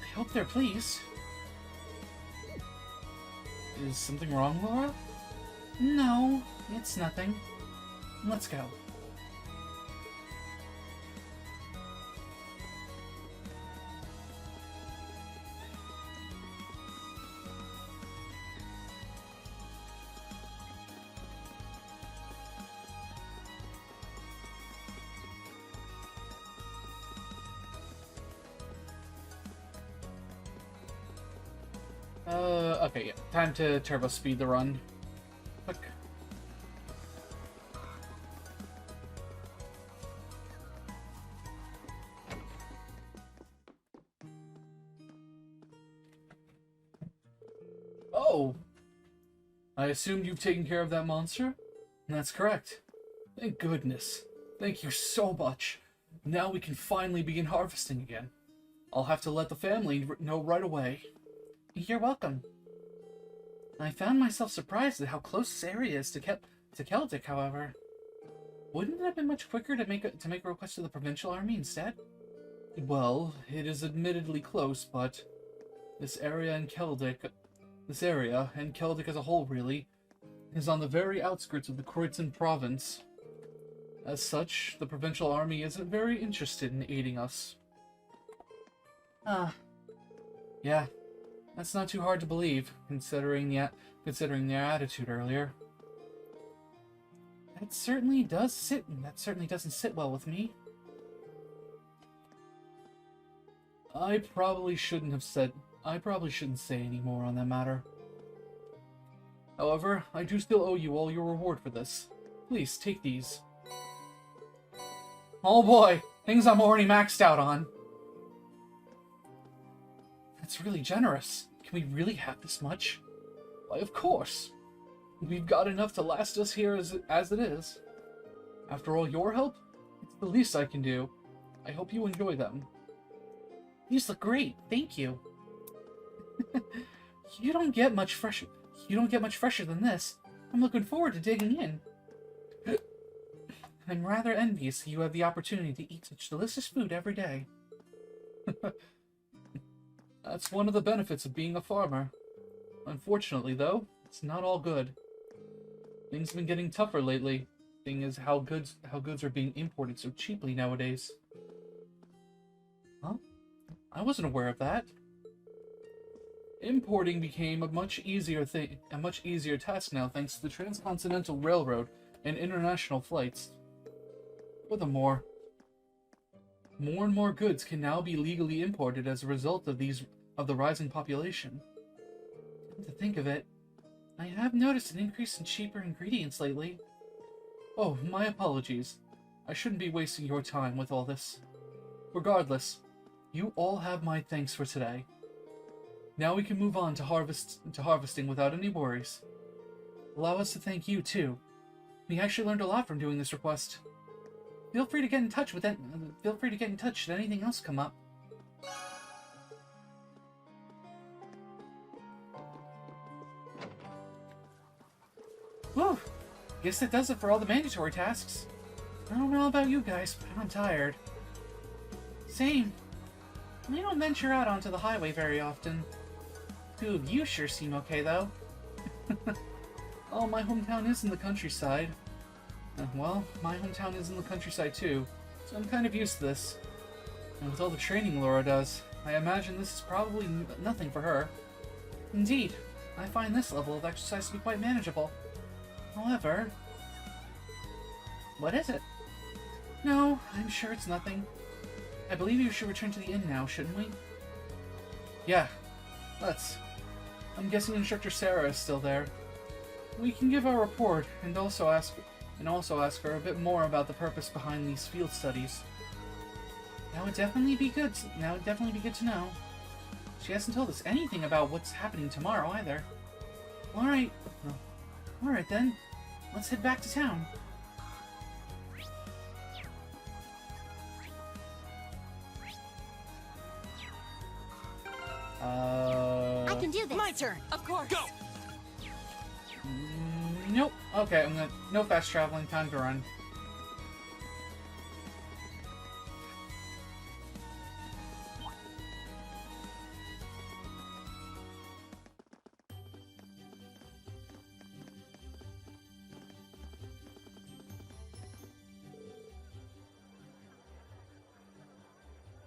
I hope they're pleased. Is something wrong, Laura? No, it's nothing. Let's go. Okay, yeah. Time to turbo speed the run. Click. Oh! I assumed you've taken care of that monster? That's correct. Thank goodness. Thank you so much. Now we can finally begin harvesting again. I'll have to let the family know right away. You're welcome. I found myself surprised at how close this area is to Celtic, however. Wouldn't it have been much quicker to make a request to the provincial army instead? Well, it is admittedly close, but this area and Celtic as a whole really, is on the very outskirts of the Croydon province. As such, the provincial army isn't very interested in aiding us. Yeah, that's not too hard to believe, considering their attitude earlier. That certainly doesn't sit well with me. I probably shouldn't say any more on that matter. However, I do still owe you all your reward for this. Please, take these. Oh boy, things I'm already maxed out on. That's really generous. Can we really have this much? Why, of course. We've got enough to last us here as it is. After all your help, it's the least I can do. I hope you enjoy them. These look great, thank you. You don't get much fresher than this. I'm looking forward to digging in. I'm rather envious that you have the opportunity to eat such delicious food every day. That's one of the benefits of being a farmer. Unfortunately, though, it's not all good. Things have been getting tougher lately, seeing as how goods are being imported so cheaply nowadays. Huh? I wasn't aware of that. Importing became a much easier task now thanks to the transcontinental railroad and international flights. Furthermore, more and more goods can now be legally imported as a result of the rising population. Come to think of it, I have noticed an increase in cheaper ingredients lately. Oh, my apologies. I shouldn't be wasting your time with all this. Regardless, you all have my thanks for today. Now we can move on to harvesting without any worries. Allow us to thank you too. We actually learned a lot from doing this request. Feel free to get in touch should anything else come up. Whew. Guess that does it for all the mandatory tasks. I don't know about you guys, but I'm tired. Same. I don't venture out onto the highway very often. Two of you sure seem okay, though. Oh, my hometown is in the countryside. Well, my hometown is in the countryside too, so I'm kind of used to this. And with all the training Laura does, I imagine this is probably nothing for her. Indeed, I find this level of exercise to be quite manageable. However... What is it? No, I'm sure it's nothing. I believe you should return to the inn now, shouldn't we? Yeah, let's. I'm guessing Instructor Sarah is still there. We can give our report and also ask her a bit more about the purpose behind these field studies. That would definitely be good to know. She hasn't told us anything about what's happening tomorrow either. Alright then. Let's head back to town. I can do this. My turn. Of course. Go! Nope. Okay, no fast traveling, time to run.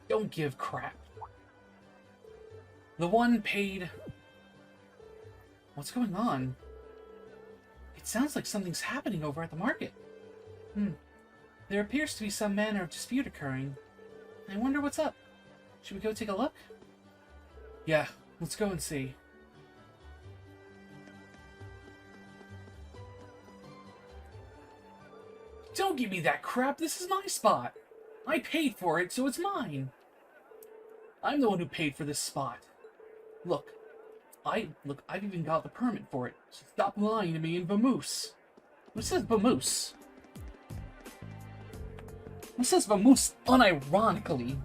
Don't give crap. The one paid... What's going on? It sounds like something's happening over at the market. There appears to be some manner of dispute occurring. I wonder what's up. Should we go take a look? Yeah, let's go and see. Don't give me that crap, this is my spot. I paid for it, so it's mine. I'm the one who paid for this spot. Look, I've even got the permit for it, so stop lying to me in Vamoose. Who says Vamoose? Who says Vamoose unironically?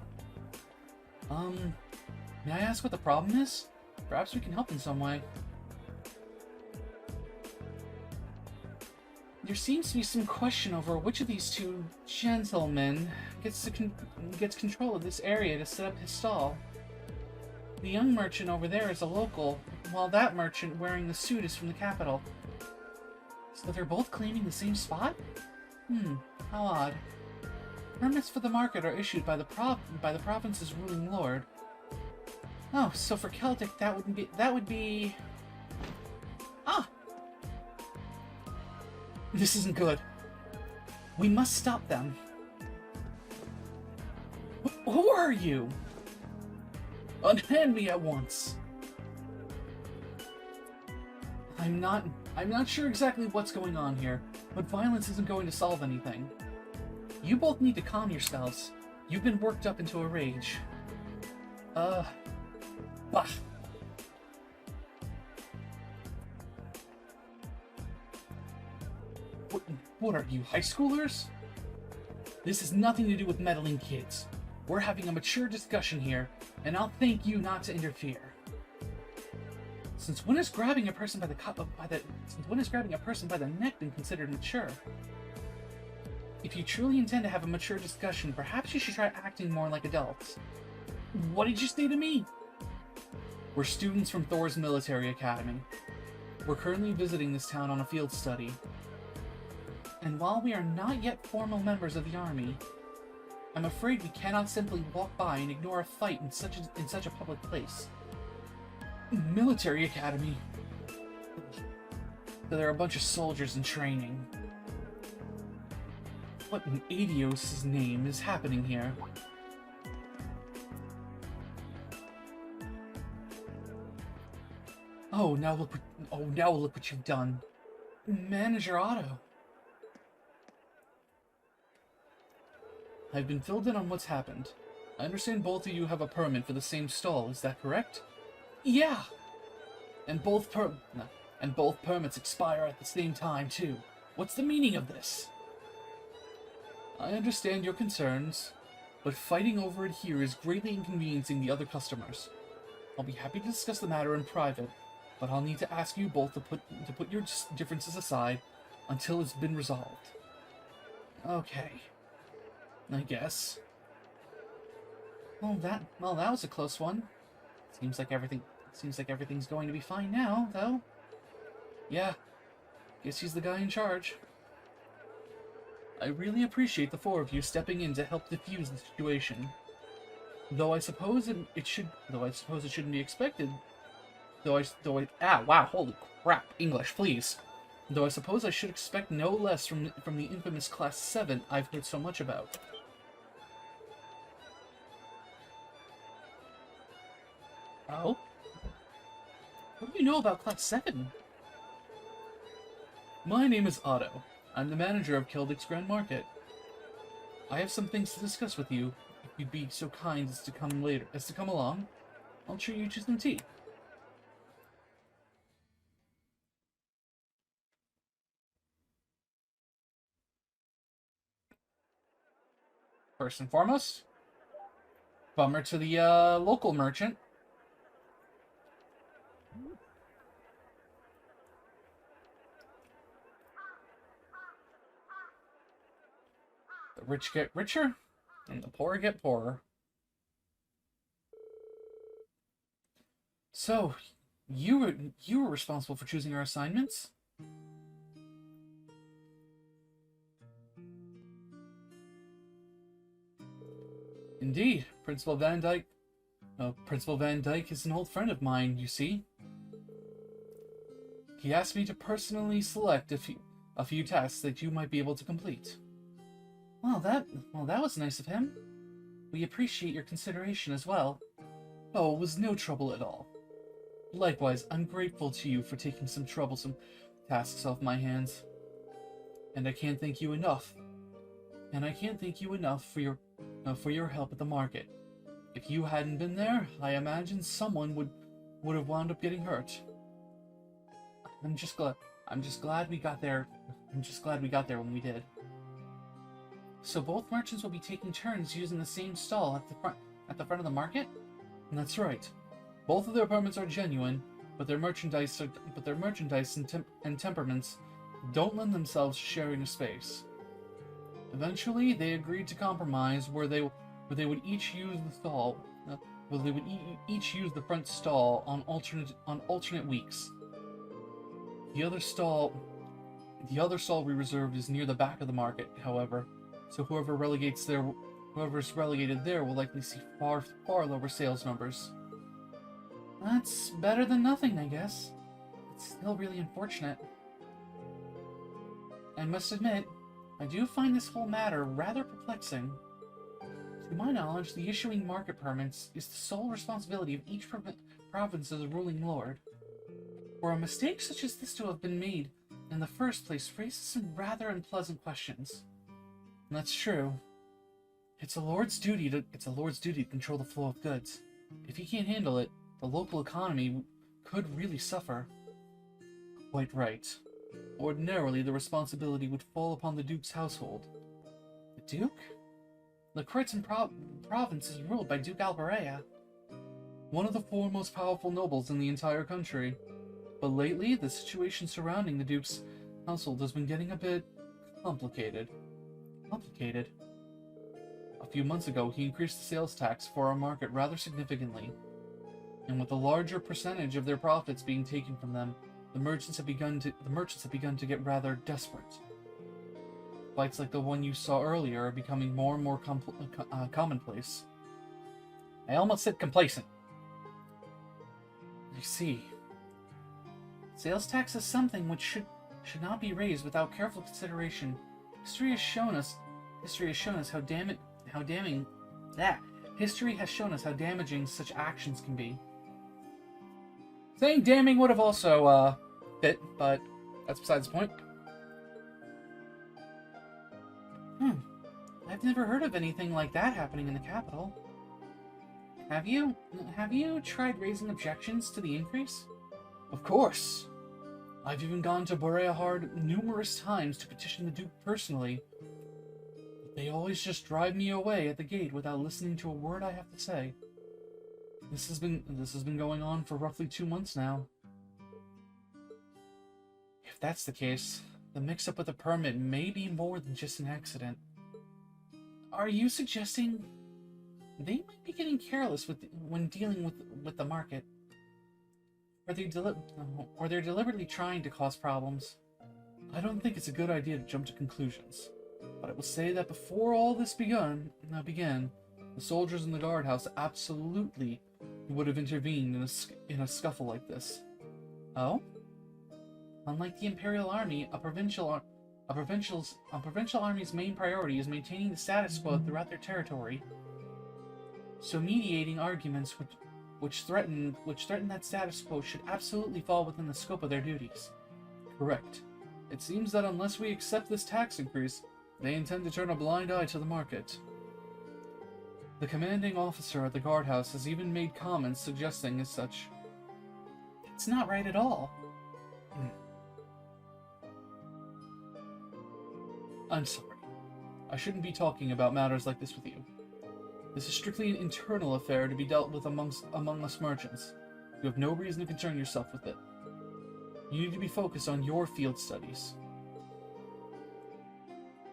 May I ask what the problem is? Perhaps we can help in some way. There seems to be some question over which of these two gentlemen gets control of this area to set up his stall. The young merchant over there is a local, while that merchant wearing the suit is from the capital. So they're both claiming the same spot? How odd. Permits for the market are issued by the province's ruling lord. Oh, so for Celtic that would be... Ah! This isn't good. We must stop them. Who are you? Unhand me at once. I'm not sure exactly what's going on here, but violence isn't going to solve anything. You both need to calm yourselves. You've been worked up into a rage. Bah. What are you, high schoolers? This has nothing to do with meddling kids. We're having a mature discussion here, and I'll thank you not to interfere. Since when is grabbing a person by the neck been considered mature? If you truly intend to have a mature discussion, perhaps you should try acting more like adults. What did you say to me? We're students from Thor's military academy. We're currently visiting this town on a field study. And while we are not yet formal members of the army, I'm afraid we cannot simply walk by and ignore a fight in such a public place. Military academy. So there are a bunch of soldiers in training. What in Adios' name is happening here? Now look what you've done. Manager Otto. I've been filled in on what's happened. I understand both of you have a permit for the same stall, is that correct? Yeah! And both permits expire at the same time, too. What's the meaning of this? I understand your concerns, but fighting over it here is greatly inconveniencing the other customers. I'll be happy to discuss the matter in private, but I'll need to ask you both to put your differences aside until it's been resolved. Okay. I guess. Well, that was a close one. Seems like everything's going to be fine now, though. Yeah. Guess he's the guy in charge. I really appreciate the four of you stepping in to help defuse the situation. Though I suppose it shouldn't be expected. Wow, holy crap, English, please. Though I suppose I should expect no less from the infamous Class 7 I've heard so much about. Oh? What do you know about Class 7? My name is Otto. I'm the manager of Keldik's Grand Market. I have some things to discuss with you. If you'd be so kind as to come along, I'll treat you to some tea. First and foremost, bummer to the local merchant. The rich get richer, and the poor get poorer. So, you were responsible for choosing our assignments? Indeed, Principal Van Dyke is an old friend of mine, you see. He asked me to personally select a few tasks that you might be able to complete. Well, that was nice of him. We appreciate your consideration as well. Oh, it was no trouble at all. Likewise, I'm grateful to you for taking some troublesome tasks off my hands. And I can't thank you enough and I can't thank you enough for your help at the market. If you hadn't been there, I imagine someone would have wound up getting hurt. I'm just glad we got there. I'm just glad we got there when we did. So both merchants will be taking turns using the same stall at the front of the market? And that's right. Both of their permits are genuine, but their merchandise and temperaments don't lend themselves to sharing a space. Eventually, they agreed to compromise where they would each use the stall. They would each use the front stall on alternate weeks. The other stall we reserved is near the back of the market, however, so whoever's relegated there will likely see far lower sales numbers. That's better than nothing, I guess. It's still really unfortunate. I must admit, I do find this whole matter rather perplexing. To my knowledge, the issuing market permits is the sole responsibility of each province's ruling lord. For a mistake such as this to have been made in the first place raises some rather unpleasant questions. And that's true. It's a lord's duty to control the flow of goods. If he can't handle it, the local economy could really suffer. Quite right. Ordinarily, the responsibility would fall upon the Duke's household. The Duke? The Kreutz province is ruled by Duke Alberea, one of the four most powerful nobles in the entire country. But lately, the situation surrounding the Duke's household has been getting a bit complicated. A few months ago, he increased the sales tax for our market rather significantly, and with a larger percentage of their profits being taken from them, the merchants have begun to get rather desperate. Fights like the one you saw earlier are becoming more and more commonplace. I almost said complacent. You see, sales tax is something which should not be raised without careful consideration. History has shown us how damaging such actions can be. Saying damning would have also fit, but that's besides the point. I've never heard of anything like that happening in the capital. Have you tried raising objections to the increase? Of course. I've even gone to Boreahard numerous times to petition the Duke personally. But they always just drive me away at the gate without listening to a word I have to say. This has been going on for roughly 2 months now. If that's the case, the mix-up with the permit may be more than just an accident. Are you suggesting they might be getting careless when dealing with the market? Or they're deliberately trying to cause problems? I don't think it's a good idea to jump to conclusions, but I will say that before all this began, the soldiers in the guardhouse absolutely would have intervened in a scuffle like this. Oh? Unlike the Imperial Army, a provincial army's main priority is maintaining the status quo throughout their territory. So mediating arguments which threaten that status quo should absolutely fall within the scope of their duties. Correct. It seems that unless we accept this tax increase, they intend to turn a blind eye to the market. The commanding officer at the guardhouse has even made comments suggesting as such. It's not right at all. I'm sorry. I shouldn't be talking about matters like this with you. This is strictly an internal affair to be dealt with among us merchants. You have no reason to concern yourself with it. You need to be focused on your field studies.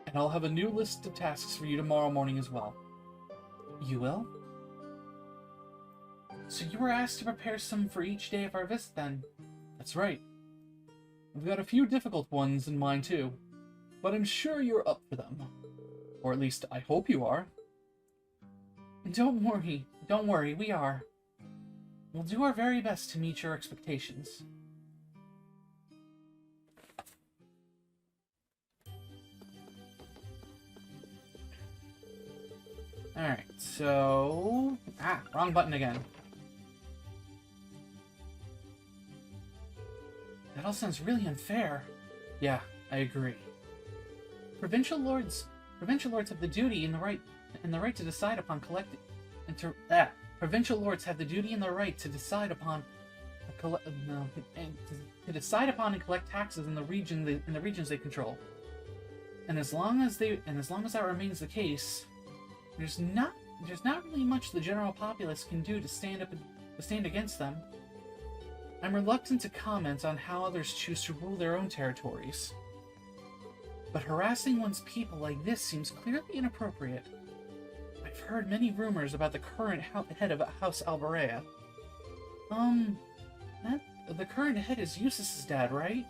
And I'll have a new list of tasks for you tomorrow morning as well. You will? So you were asked to prepare some for each day of our visit, then? That's right. We've got a few difficult ones in mind, too. But I'm sure you're up for them. Or at least, I hope you are. Don't worry, we are. We'll do our very best to meet your expectations. Alright, so... wrong button again. That all sounds really unfair. Yeah, I agree. Provincial lords Provincial lords have the duty and the right to decide upon collecting. Provincial lords have the duty and the right to decide upon to decide upon and collect taxes in the regions they control. And as long as that remains the case, there's not really much the general populace can do to stand against them. I'm reluctant to comment on how others choose to rule their own territories. But harassing one's people like this seems clearly inappropriate. I've heard many rumors about the current head of House Alberea. The current head is Eustace's dad, right?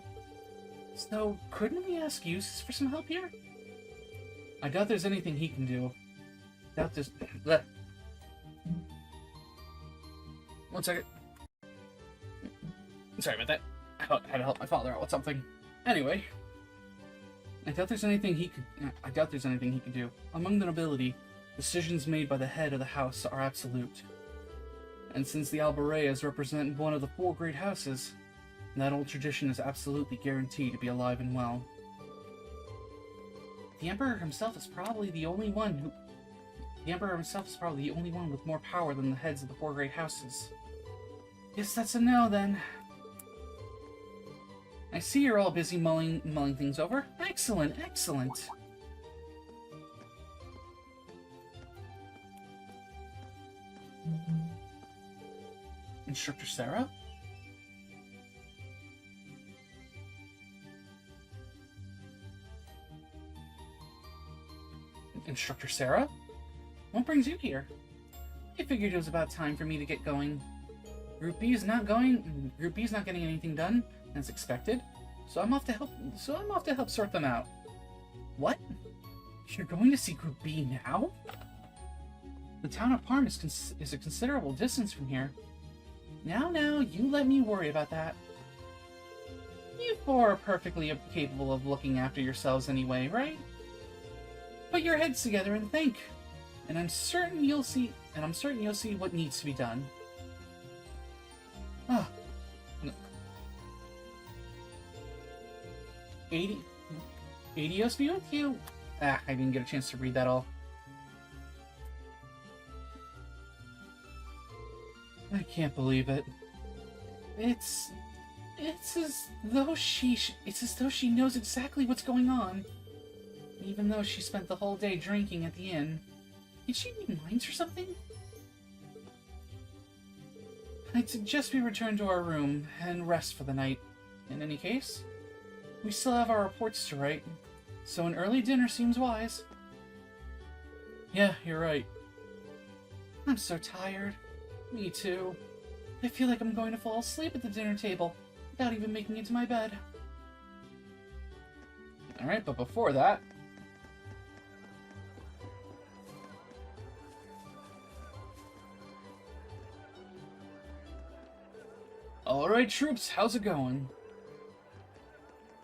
So, couldn't we ask Eustace for some help here? I doubt there's anything he can do. Doubt there's... One second. Sorry about that. I had to help my father out with something. Anyway, I doubt there's anything he could do. Among the nobility, decisions made by the head of the house are absolute. And since the Albereas represent one of the 4 great houses, that old tradition is absolutely guaranteed to be alive and well. The Emperor himself is probably the only one with more power than the heads of the 4 great houses. Guess that's a no, then. I see you're all busy mulling things over. Excellent, excellent. Instructor Sarah? Instructor Sarah? What brings you here? I figured it was about time for me to get going. Group B is not getting anything done, as expected, so I'm off to help sort them out. What? You're going to see Group B now? The town of Parn is a considerable distance from here. Now, you let me worry about that. You 4 are perfectly capable of looking after yourselves anyway, right? Put your heads together and think, and I'm certain you'll see what needs to be done. Ah. 80 be with you? I didn't get a chance to read that all. I can't believe it. It's as though she knows exactly what's going on. Even though she spent the whole day drinking at the inn. Did she read minds or something? I'd suggest we return to our room and rest for the night. In any case, we still have our reports to write, so an early dinner seems wise. Yeah, you're right. I'm so tired. Me too. I feel like I'm going to fall asleep at the dinner table without even making it to my bed. Alright, but before that... Alright, troops, how's it going?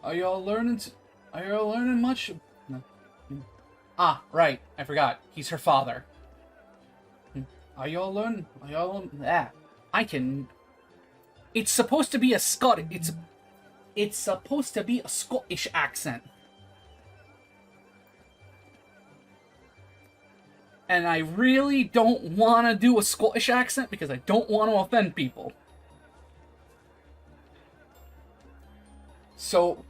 Are y'all learning much? No. Ah, right, I forgot. He's her father. It's supposed to be a it's supposed to be a Scottish accent. And I really don't want to do a Scottish accent because I don't want to offend people. So,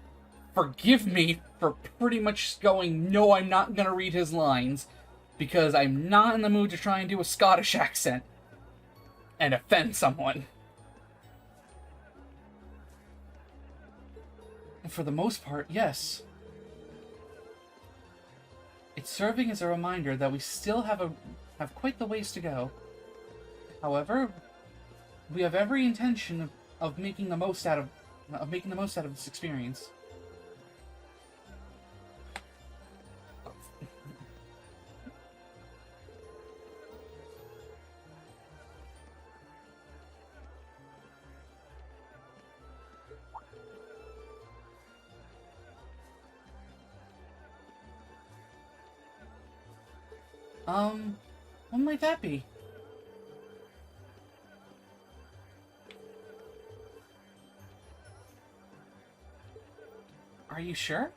forgive me for pretty much going, no, I'm not going to read his lines, because I'm not in the mood to try and do a Scottish accent and offend someone. And for the most part, yes. It's serving as a reminder that we still have quite the ways to go. However, we have every intention of making the most out of this experience. What might that be? Are you sure?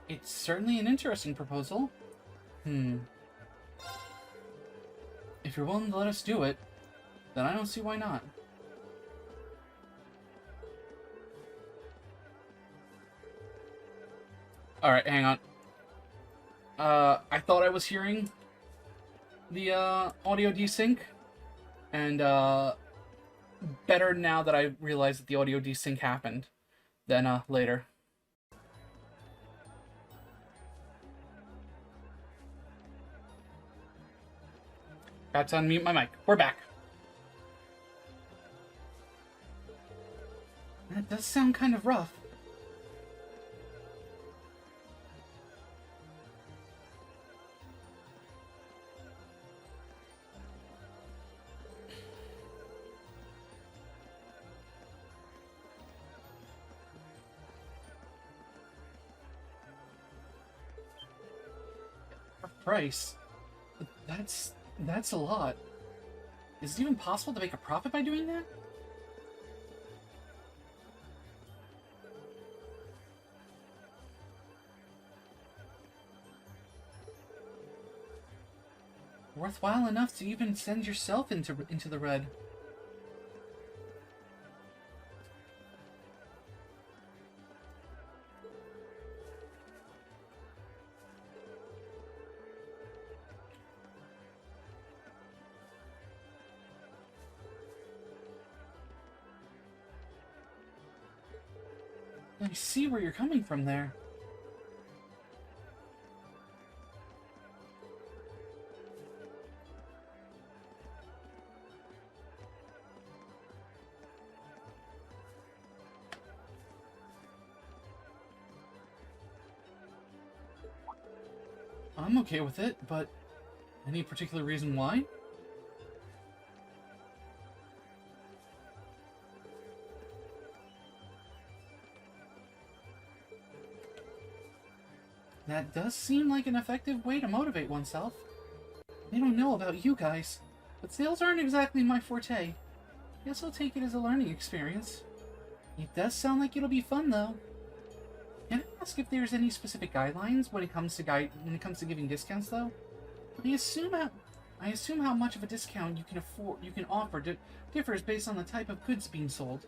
It's certainly an interesting proposal. If you're willing to let us do it, then I don't see why not. Alright, hang on. I thought I was hearing the audio desync, and better now that I realize that the audio desync happened than later. Got to unmute my mic. We're back. That does sound kind of rough. Price. That's a lot. Is it even possible to make a profit by doing that? Worthwhile enough to even send yourself into the red. I see where you're coming from there. I'm okay with it, but any particular reason why? That does seem like an effective way to motivate oneself. I don't know about you guys, but sales aren't exactly my forte. Guess I'll take it as a learning experience. It does sound like it'll be fun, though. Can I ask if there's any specific guidelines when it comes to giving discounts, though? I assume how much of a discount you can offer differs based on the type of goods being sold.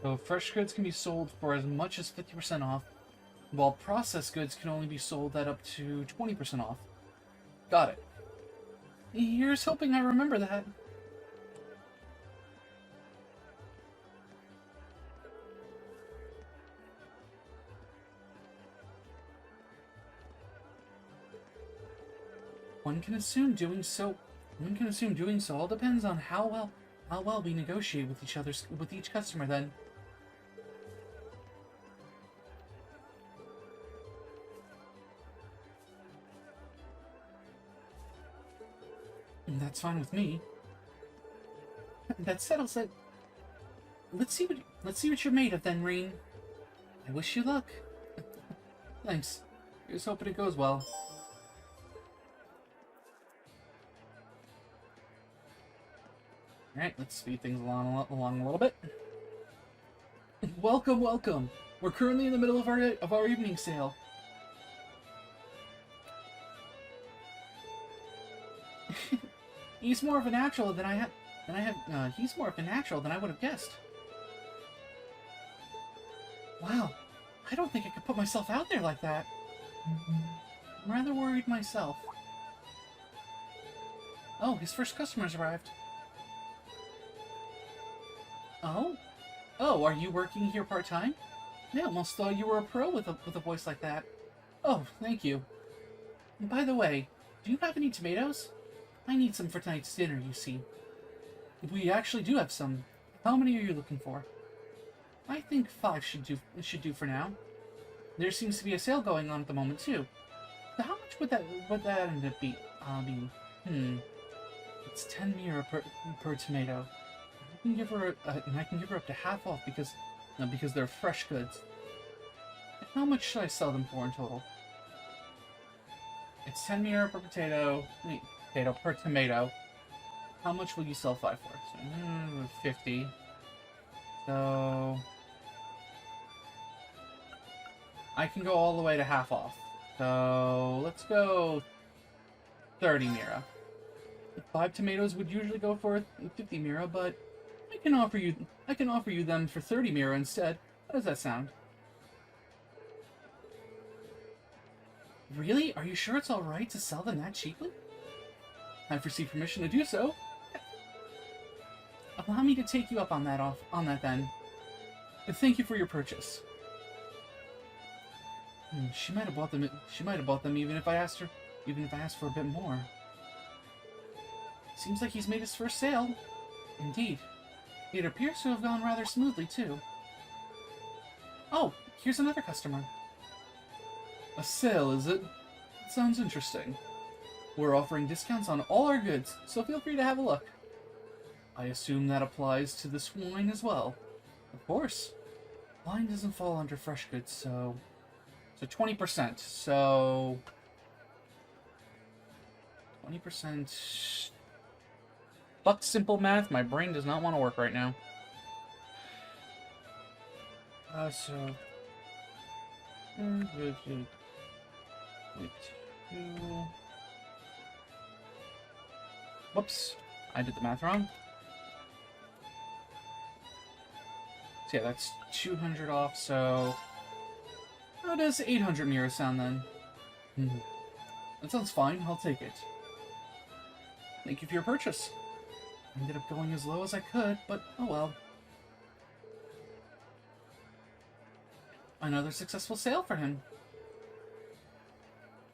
So fresh goods can be sold for as much as 50% off, while processed goods can only be sold at up to 20% off. Got it. Here's hoping I remember that. One can assume doing so all depends on how well we negotiate with each customer then. That's fine with me. That settles it. Let's see what you're made of then, Reen. I wish you luck. Thanks. Here's hoping it goes well. Alright, let's speed things along a little bit. Welcome, welcome! We're currently in the middle of our evening sale. He's more of a natural than he's more of a natural than I would have guessed. Wow, I don't think I could put myself out there like that. I'm rather worried myself. Oh, his first customer's arrived. Oh? Oh, are you working here part-time? I almost thought you were a pro with a voice like that. Oh, thank you. And by the way, do you have any tomatoes? I need some for tonight's dinner, you see. We actually do have some. How many are you looking for? I think 5 should do for now. There seems to be a sale going on at the moment too. So how much would that end up be? It's 10 mira per tomato. I can give her up to half off because they're fresh goods. How much should I sell them for in total? It's 10 mira per potato per tomato. How much will you sell 5 for? So, 50. So I can go all the way to half off. So let's go 30 mira. 5 tomatoes would usually go for 50 mira, but I can offer you them for 30 mira instead. How does that sound? Really? Are you sure it's alright to sell them that cheaply? I've received permission to do so. Allow me to take you up on that then. Thank you for your purchase. She might have bought them even if I asked for a bit more. Seems like he's made his first sale. Indeed. It appears to have gone rather smoothly too. Oh, here's another customer. A sale, is it? That sounds interesting. We're offering discounts on all our goods, so feel free to have a look. I assume that applies to this wine as well. Of course. Wine doesn't fall under fresh goods, so 20%. So 20%. But simple math, my brain does not want to work right now. Whoops, I did the math wrong. So yeah, that's 200 off, so how does 800 mira sound then? That sounds fine, I'll take it. Thank you for your purchase. I ended up going as low as I could, but oh well. Another successful sale for him.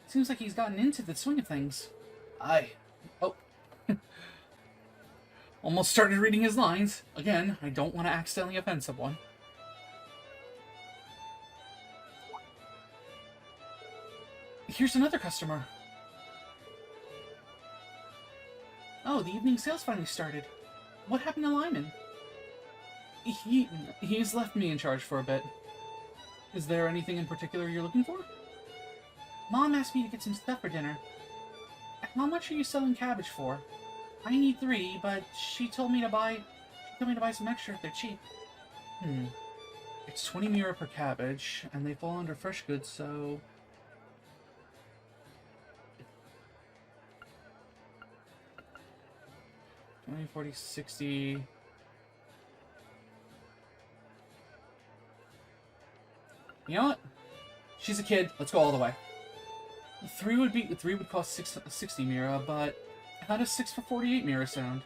Seems like he's gotten into the swing of things. Oh. Almost started reading his lines. Again, I don't want to accidentally offend someone. Here's another customer. Oh, the evening sales finally started. What happened to Lyman? He's left me in charge for a bit. Is there anything in particular you're looking for? Mom asked me to get some stuff for dinner. How much are you selling cabbage for? I need 3, but she told me to buy some extra if they're cheap. It's 20 mira per cabbage, and they fall under fresh goods, so 20, 40, 60. You know what? She's a kid. Let's go all the way. 3 would cost 60 mira, but how does 6 for 48 mira sound?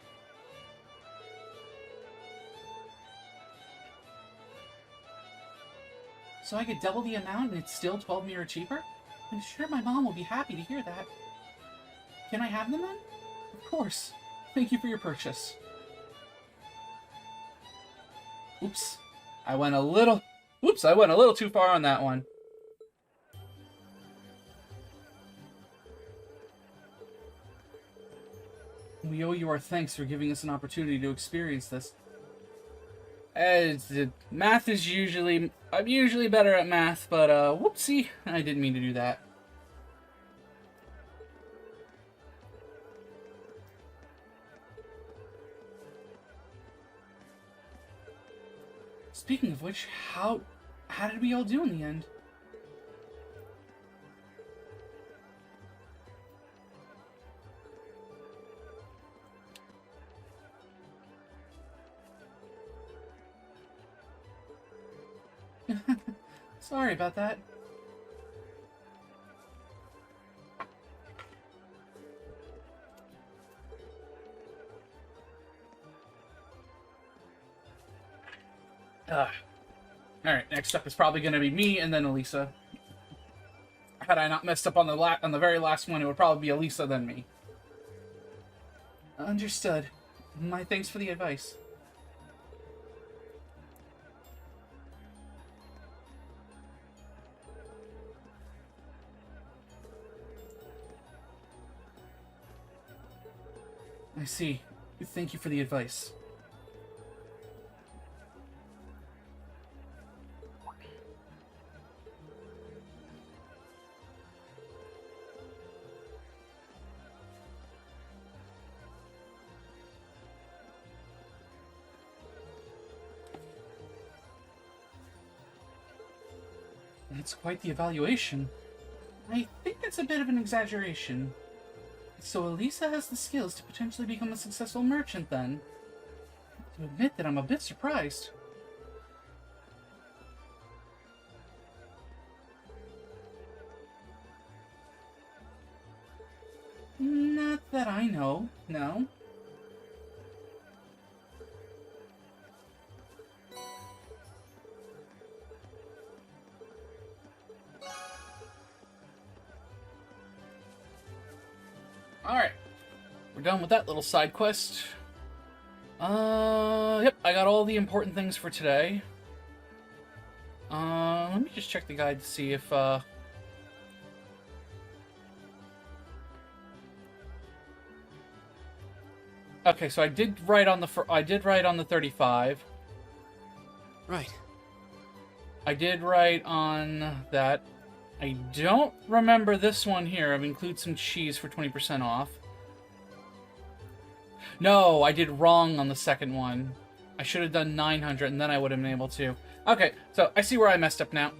So I could double the amount and it's still 12 mira cheaper? I'm sure my mom will be happy to hear that. Can I have them then? Of course. Thank you for your purchase. Oops. I went a little too far on that one. We owe you our thanks for giving us an opportunity to experience this. Math is I'm usually better at math, but whoopsie, I didn't mean to do that. Speaking of which, how did we all do in the end? Sorry about that. Alright, next up is probably going to be me and then Elisa. Had I not messed up on the very last one, it would probably be Elisa then me. Understood. My thanks for the advice. I see. Thank you for the advice. That's quite the evaluation. I think that's a bit of an exaggeration. So Elisa has the skills to potentially become a successful merchant, then. I have to admit that I'm a bit surprised. Not that I know, no. Alright. We're done with that little side quest. Yep, I got all the important things for today. Let me just check the guide to see if, okay, so I did write on the 35. Right. I did write on that. I don't remember this one here. I've included some cheese for 20% off. No, I did wrong on the second one. I should have done 900 and then I would have been able to. Okay, so I see where I messed up now.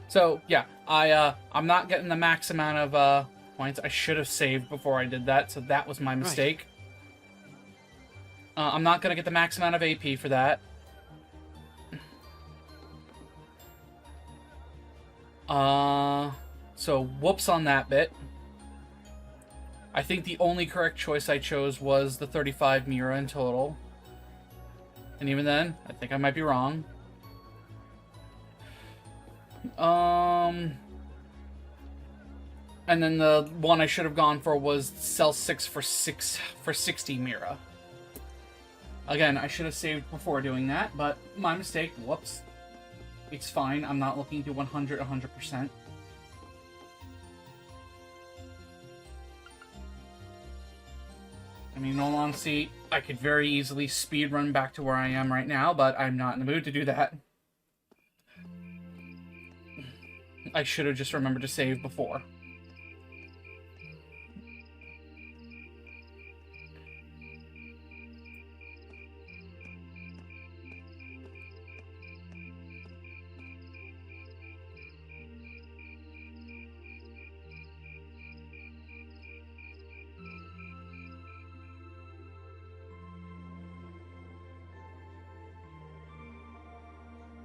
So, yeah, I'm not getting the max amount of points. I should have saved before I did that, so that was my mistake. Right. I'm not going to get the max amount of AP for that. So whoops on that bit. I think the only correct choice I chose was the 35 Mira in total. And even then, I think I might be wrong. And then the one I should have gone for was sell 6 for 60 Mira. Again, I should have saved before doing that, but my mistake. Whoops. It's fine. I'm not looking to 100%. I mean, in all honesty, I could very easily speed run back to where I am right now, but I'm not in the mood to do that. I should have just remembered to save before.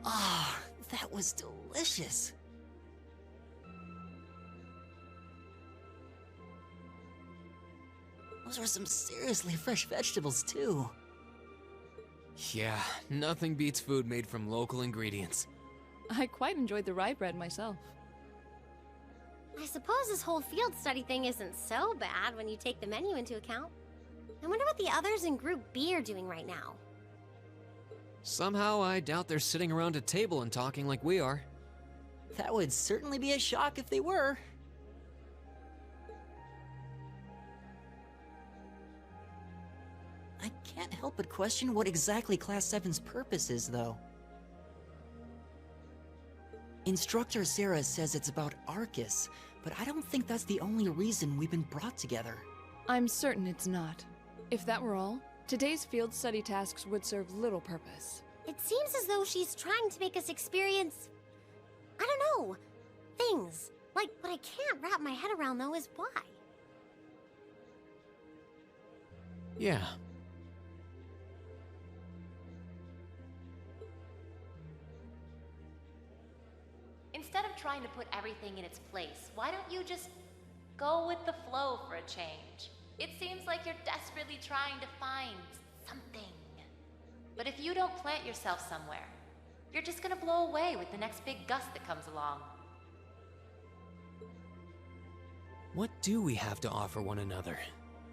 Ah, that was delicious. Those are some seriously fresh vegetables, too. Yeah, nothing beats food made from local ingredients. I quite enjoyed the rye bread myself. I suppose this whole field study thing isn't so bad when you take the menu into account. I wonder what the others in Group B are doing right now. Somehow, I doubt they're sitting around a table and talking like we are. That would certainly be a shock if they were. I can't help but question what exactly Class 7's purpose is, though. Instructor Sarah says it's about Arcus, but I don't think that's the only reason we've been brought together. I'm certain it's not. If that were all, today's field study tasks would serve little purpose. It seems as though she's trying to make us experience, I don't know, things. Like, what I can't wrap my head around, though, is why. Yeah. Instead of trying to put everything in its place, why don't you just go with the flow for a change? It seems like you're desperately trying to find something. But if you don't plant yourself somewhere, you're just gonna blow away with the next big gust that comes along. What do we have to offer one another?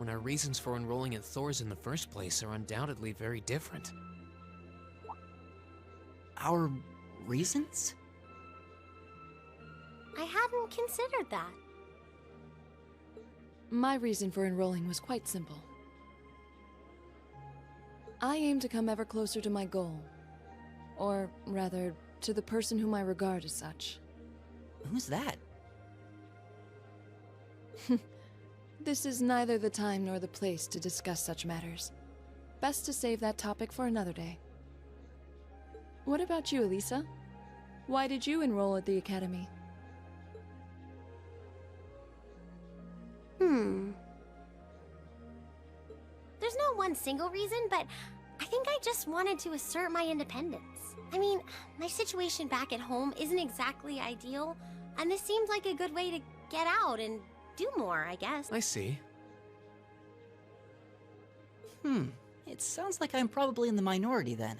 when our reasons for enrolling at Thor's in the first place are undoubtedly very different. Our reasons? I hadn't considered that. My reason for enrolling was quite simple. I aim to come ever closer to my goal. Or, rather, to the person whom I regard as such. Who's that? This is neither the time nor the place to discuss such matters. Best to save that topic for another day. What about you, Elisa? Why did you enroll at the Academy? There's no one single reason, but I think I just wanted to assert my independence. I mean, my situation back at home isn't exactly ideal, and this seemed like a good way to get out and do more, I guess. I see. It sounds like I'm probably in the minority then.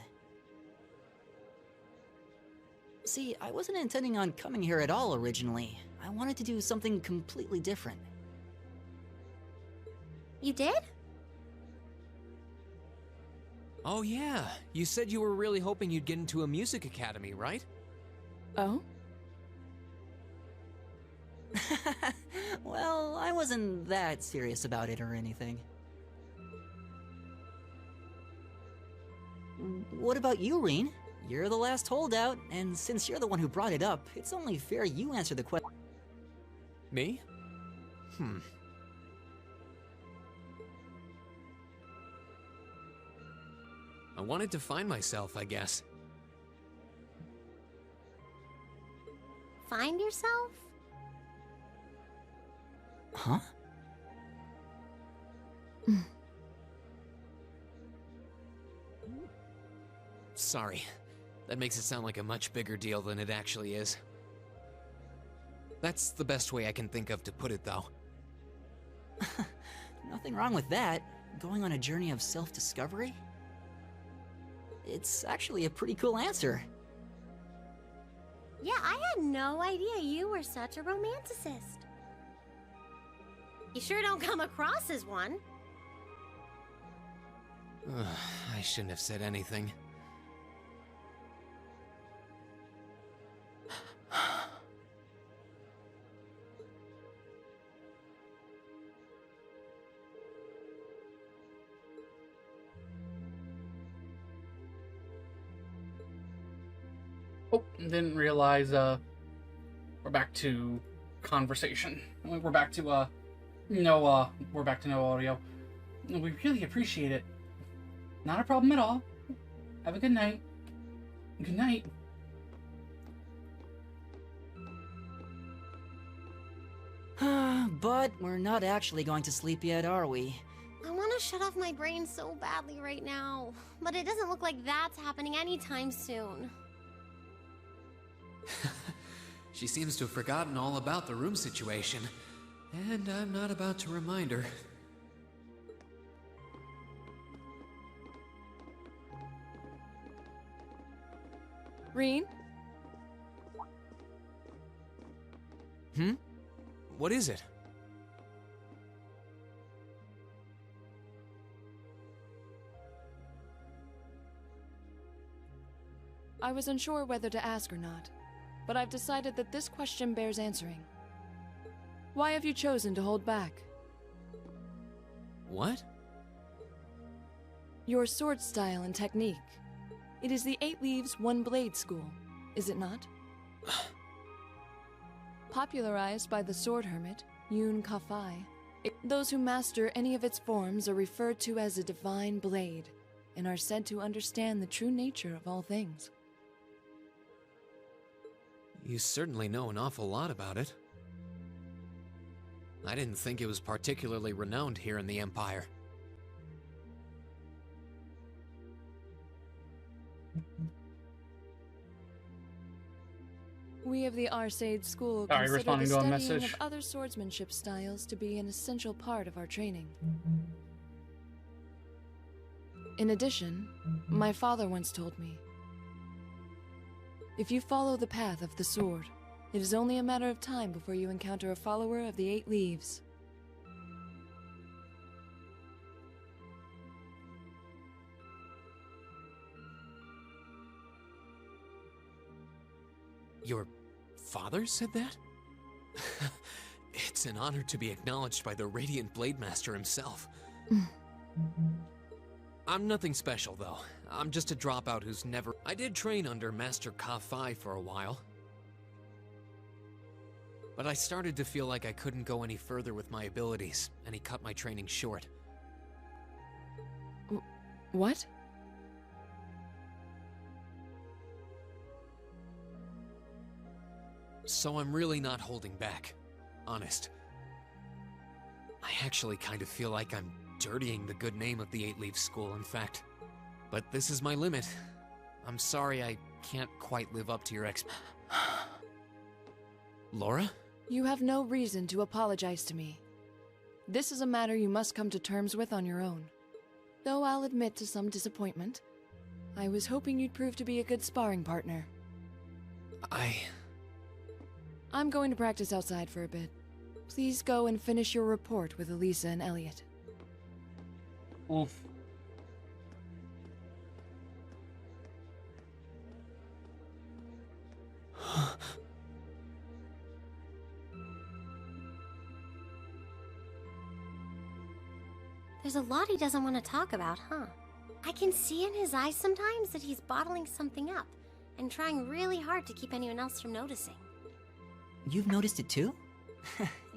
See, I wasn't intending on coming here at all originally. I wanted to do something completely different. You did? Oh yeah, you said you were really hoping you'd get into a music academy, right? Oh? Well, I wasn't that serious about it or anything. What about you, Reen? You're the last holdout, and since you're the one who brought it up, it's only fair you answer the question. Me? I wanted to find myself, I guess. Find yourself? Huh? Sorry. That makes it sound like a much bigger deal than it actually is. That's the best way I can think of to put it, though. Nothing wrong with that. Going on a journey of self-discovery? It's actually a pretty cool answer. Yeah, I had no idea you were such a romanticist. You sure don't come across as one. I shouldn't have said anything. Oh, didn't realize, we're back to conversation. We're back to, we're back to no audio. We really appreciate it. Not a problem at all. Have a good night. Good night. But we're not actually going to sleep yet, are we? I want to shut off my brain so badly right now, but it doesn't look like that's happening anytime soon. She seems to have forgotten all about the room situation, and I'm not about to remind her. Reen? What is it? I was unsure whether to ask or not, but I've decided that this question bears answering. Why have you chosen to hold back? What? Your sword style and technique. It is the 8 Leaves, 1 Blade school, is it not? Popularized by the sword hermit, Yun Ka-Fai, those who master any of its forms are referred to as a divine blade, and are said to understand the true nature of all things. You certainly know an awful lot about it. I didn't think it was particularly renowned here in the Empire. We of the Arcade School Sorry, consider the responding to a studying message. of other swordsmanship styles to be an essential part of our training. In addition, my father once told me, if you follow the path of the sword, it is only a matter of time before you encounter a follower of the 8 Leaves. Your father said that? It's an honor to be acknowledged by the Radiant Blade Master himself. I'm nothing special, though. I'm just a dropout who's never... I did train under Master Ka-Fi for a while. But I started to feel like I couldn't go any further with my abilities, and he cut my training short. What? So I'm really not holding back. Honest. I actually kind of feel like I'm dirtying the good name of the Eight Leaf School, in fact. But this is my limit. I'm sorry I can't quite live up to your Laura? You have no reason to apologize to me. This is a matter you must come to terms with on your own. Though I'll admit to some disappointment. I was hoping you'd prove to be a good sparring partner. I'm going to practice outside for a bit. Please go and finish your report with Elisa and Elliot. Oof. There's a lot he doesn't want to talk about, huh? I can see in his eyes sometimes that he's bottling something up and trying really hard to keep anyone else from noticing. You've noticed it too?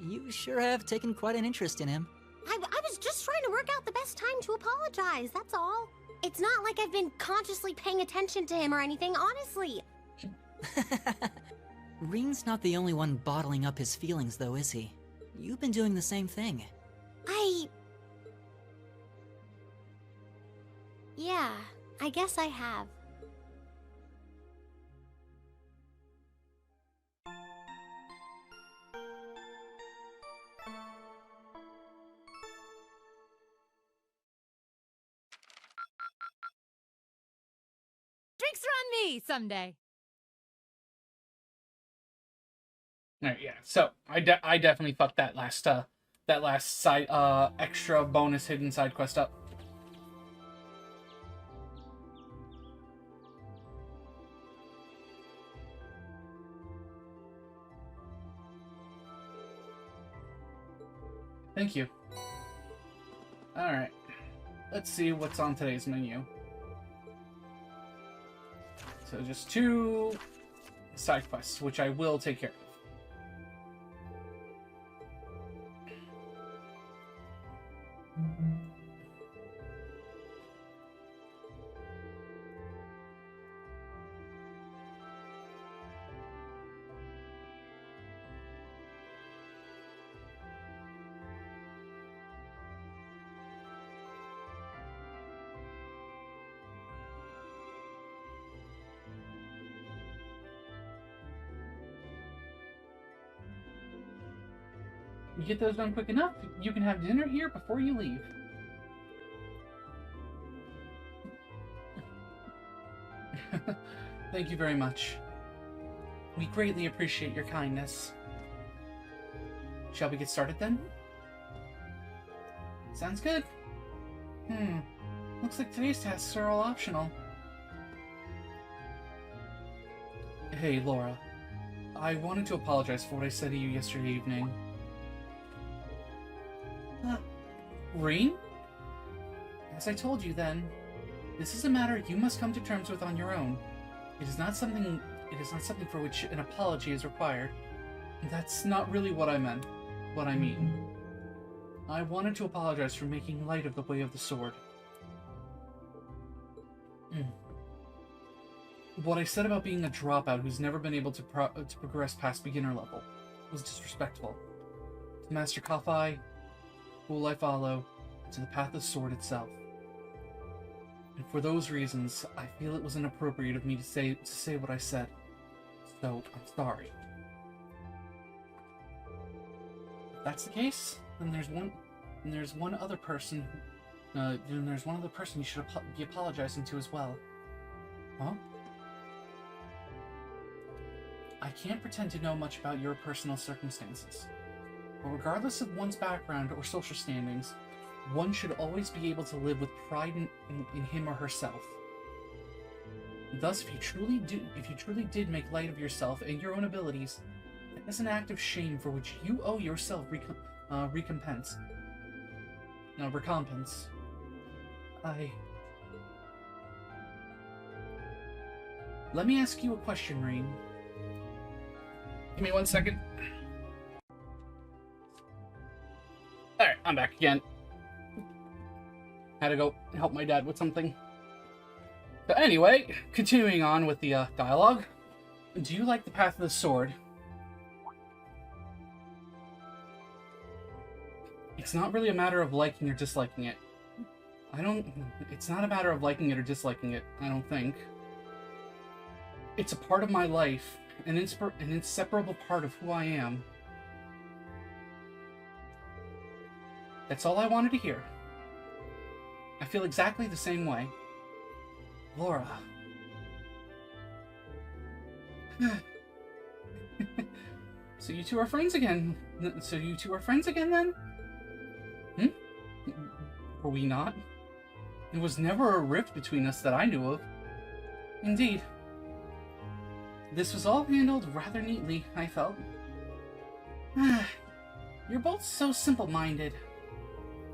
You sure have taken quite an interest in him. I was just trying to work out the best time to apologize, that's all. It's not like I've been consciously paying attention to him or anything, honestly. Ring's not the only one bottling up his feelings, though, is he? You've been doing the same thing. Yeah, I guess I have. Drinks are on me someday. Alright, yeah. So I definitely fucked that last side extra bonus hidden side quest up. Thank you. Alright. Let's see what's on today's menu. So just 2 side quests, which I will take care of. You get those done quick enough, you can have dinner here before you leave. Thank you very much. We greatly appreciate your kindness. Shall we get started then? Sounds good. Looks like today's tasks are all optional. Hey, Laura. I wanted to apologize for what I said to you yesterday evening. Reen? As I told you then, this is a matter you must come to terms with on your own. It is not something for which an apology is required. That's not really what I mean. I wanted to apologize for making light of the way of the sword. What I said about being a dropout who's never been able to progress past beginner level was disrespectful. To Master Ka-Fi, who will I follow, to the path of sword itself. And for those reasons, I feel it was inappropriate of me to say what I said. So, I'm sorry. If that's the case, then there's one other person you should be apologizing to as well. Huh? I can't pretend to know much about your personal circumstances, but regardless of one's background or social standings, one should always be able to live with pride in him or herself. Thus, if you truly did make light of yourself and your own abilities, that is an act of shame for which you owe yourself recompense. No, recompense. Let me ask you a question, Rain. Give me 1 second. Alright, I'm back again. Had to go help my dad with something. But anyway, continuing on with the dialogue. Do you like the path of the sword? It's not really a matter of liking or disliking it. It's not a matter of liking it or disliking it, I don't think. It's a part of my life, an inseparable part of who I am. That's all I wanted to hear. I feel exactly the same way. Laura. So you two are friends again? Then? Were we not? There was never a rift between us that I knew of. Indeed. This was all handled rather neatly, I felt. You're both so simple-minded.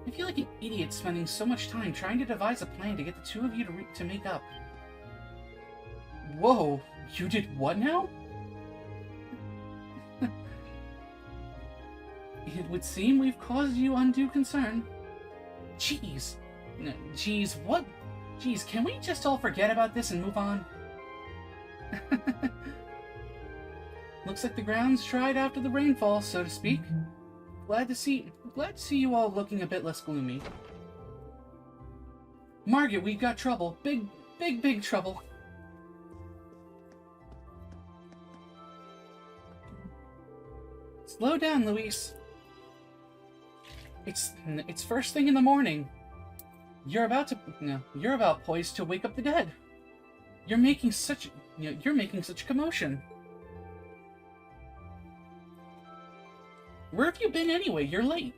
I feel like an idiot spending so much time trying to devise a plan to get the two of you to make up. Whoa, you did what now? It would seem we've caused you undue concern. Jeez. Jeez, what? Jeez, can we just all forget about this and move on? Looks like the ground's dried after the rainfall, so to speak. Glad to see you all looking a bit less gloomy. Margaret, we've got trouble. Big trouble. Slow down, Luis. It's first thing in the morning. You're about poised to wake up the dead. You're making such a commotion. Where have you been anyway? You're late.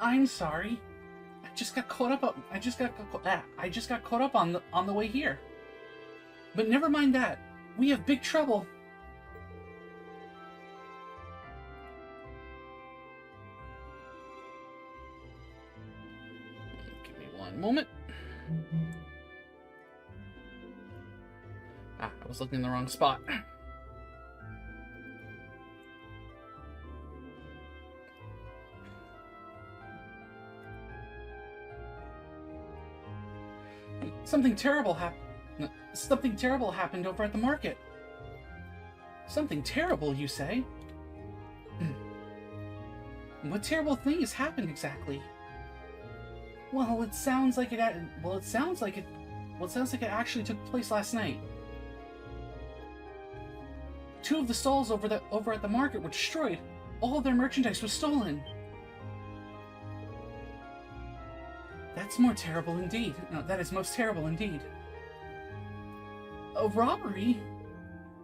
I'm sorry. I just got caught up on the way here. But never mind that. We have big trouble. Give me 1 moment. I was looking in the wrong spot. Something terrible happened over at the market. Something terrible, you say? What terrible thing has happened exactly? Well, it sounds like it actually took place last night. 2 of the stalls over at the market were destroyed. All of their merchandise was stolen. That's more terrible indeed. No, that is most terrible indeed. A robbery?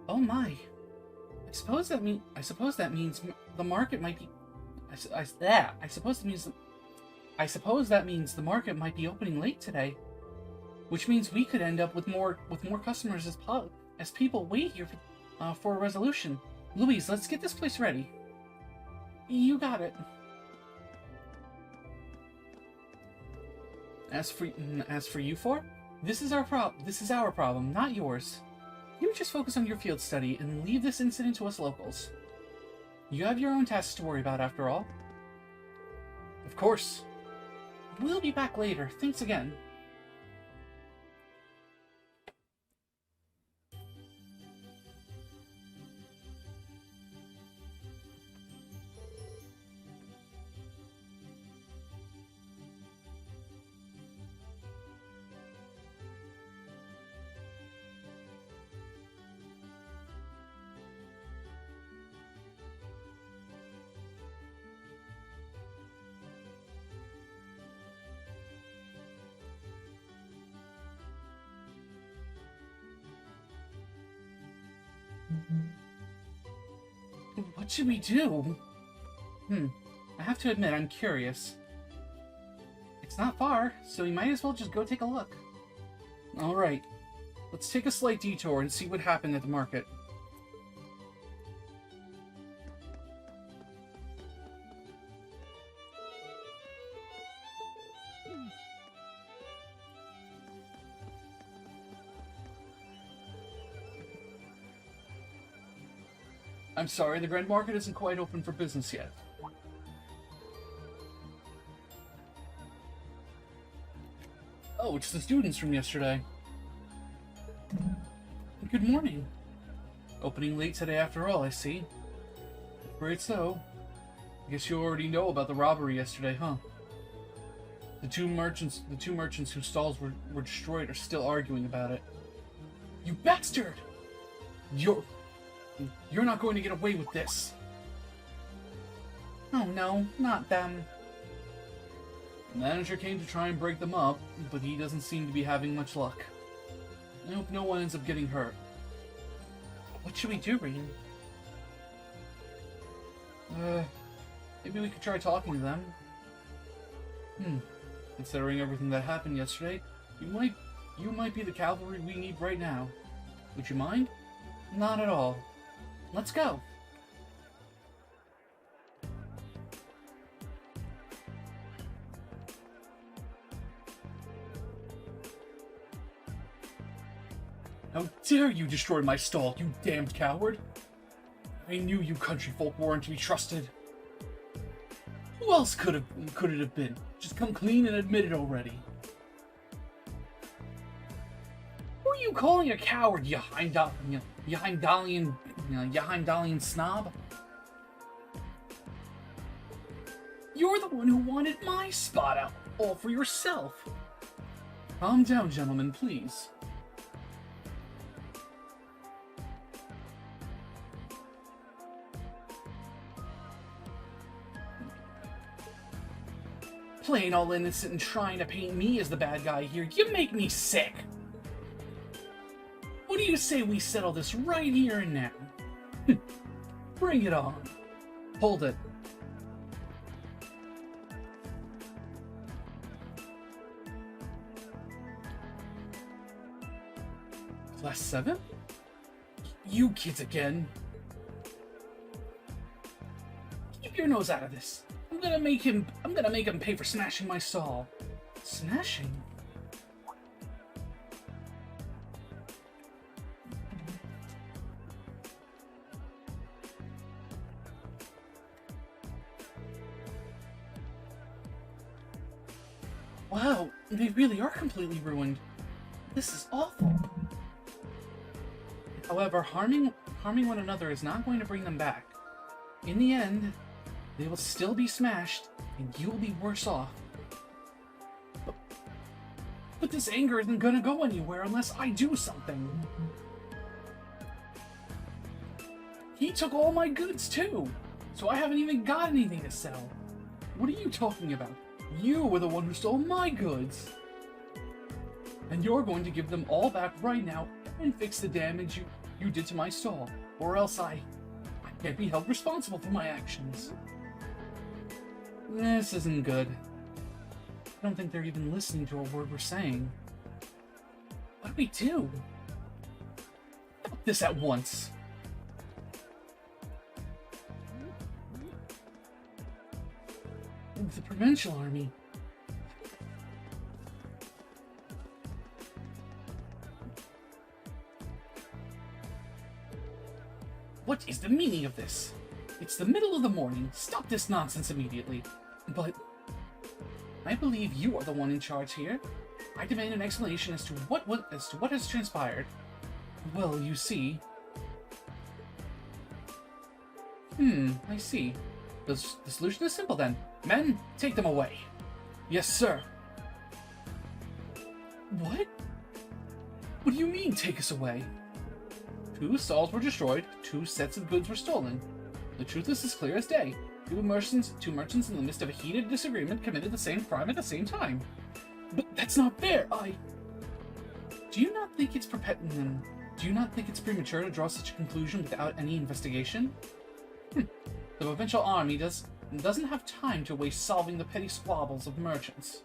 Oh my. I suppose that means the market might be. I suppose that means the market might be opening late today, which means we could end up with more customers as people wait here for a resolution. Louise, let's get this place ready. You got it. As for you four, this is our problem, not yours. You just focus on your field study and leave this incident to us locals. You have your own tasks to worry about, after all. Of course. We'll be back later. Thanks again. What should we do? I have to admit, I'm curious. It's not far, so you might as well just go take a look. Alright, let's take a slight detour and see what happened at the market. I'm sorry, the Grand Market isn't quite open for business yet. Oh, it's the students from yesterday. Good morning. Opening late today after all, I see. Great so. I guess you already know about the robbery yesterday, huh? The two merchants whose stalls were destroyed are still arguing about it. You bastard! You're not going to get away with this. Oh no, not them. The manager came to try and break them up, but he doesn't seem to be having much luck. I hope no one ends up getting hurt. What should we do, Rean? Maybe we could try talking to them. Considering everything that happened yesterday, you might be the cavalry we need right now. Would you mind? Not at all. Let's go. How dare you destroy my stall, you damned coward! I knew you country folk weren't to be trusted. Who else could it have been? Just come clean and admit it already. Who are you calling a coward, you Heimdallian snob? You're the one who wanted my spot out, all for yourself. Calm down, gentlemen, please. Playing all innocent and trying to paint me as the bad guy here, you make me sick! What do you say we settle this right here and now? Bring it on. Hold it. Class 7? You kids again. Keep your nose out of this. I'm gonna make him pay for smashing my stall. Smashing? Wow, they really are completely ruined. This is awful. However, harming one another is not going to bring them back. In the end, they will still be smashed, and you will be worse off. But this anger isn't gonna go anywhere unless I do something. He took all my goods too, so I haven't even got anything to sell. What are you talking about? You were the one who stole my goods. And you're going to give them all back right now and fix the damage you did to my stall, or else I can't be held responsible for my actions. This isn't good. I don't think they're even listening to a word we're saying. What do we do? Stop this at once. The provincial army. What is the meaning of this? It's the middle of the morning. Stop this nonsense immediately. But I believe you are the one in charge here. I demand an explanation as to what has transpired. Well, you see. I see. The solution is simple then. Men, take them away. Yes, sir. What? What do you mean, take us away? 2 stalls were destroyed, 2 sets of goods were stolen. The truth is as clear as day. Two merchants in the midst of a heated disagreement committed the same crime at the same time. But that's not fair. Do you not think it's premature to draw such a conclusion without any investigation? The provincial army doesn't have time to waste solving the petty squabbles of merchants.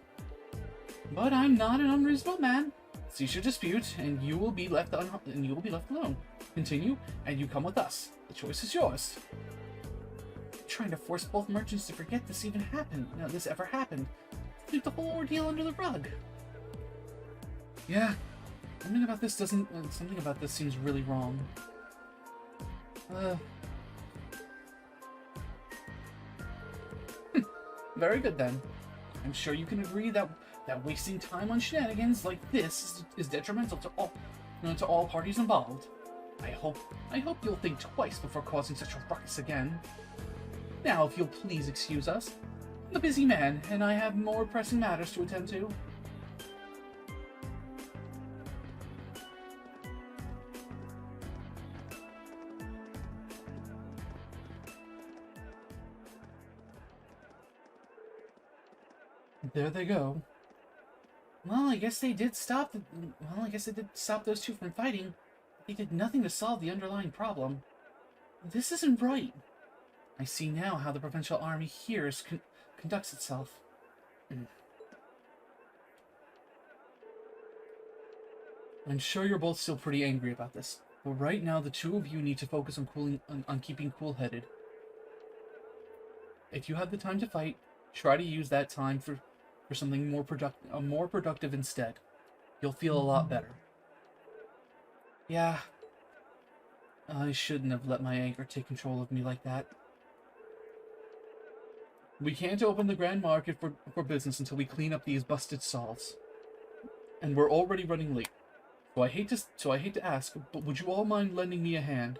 But I'm not an unreasonable man. Cease your dispute, and you will be left alone. Continue, and you come with us. The choice is yours. Trying to force both merchants to forget this even happened. No, this ever happened. Sweep the whole ordeal under the rug. Yeah, something about this seems really wrong. Very good then. I'm sure you can agree that wasting time on shenanigans like this is detrimental to all parties involved. I hope you'll think twice before causing such a ruckus again. Now, if you'll please excuse us. I'm a busy man, and I have more pressing matters to attend to. There they go. Well, I guess they did stop those two from fighting. They did nothing to solve the underlying problem. This isn't right. I see now how the provincial army here conducts itself. I'm sure you're both still pretty angry about this, but right now the two of you need to focus on keeping cool-headed. If you have the time to fight, try to use that time for something more productive instead. You'll feel a lot better. Yeah, I shouldn't have let my anger take control of me like that. We can't open the Grand Market for business until we clean up these busted stalls. And we're already running late. So I hate to ask, but would you all mind lending me a hand?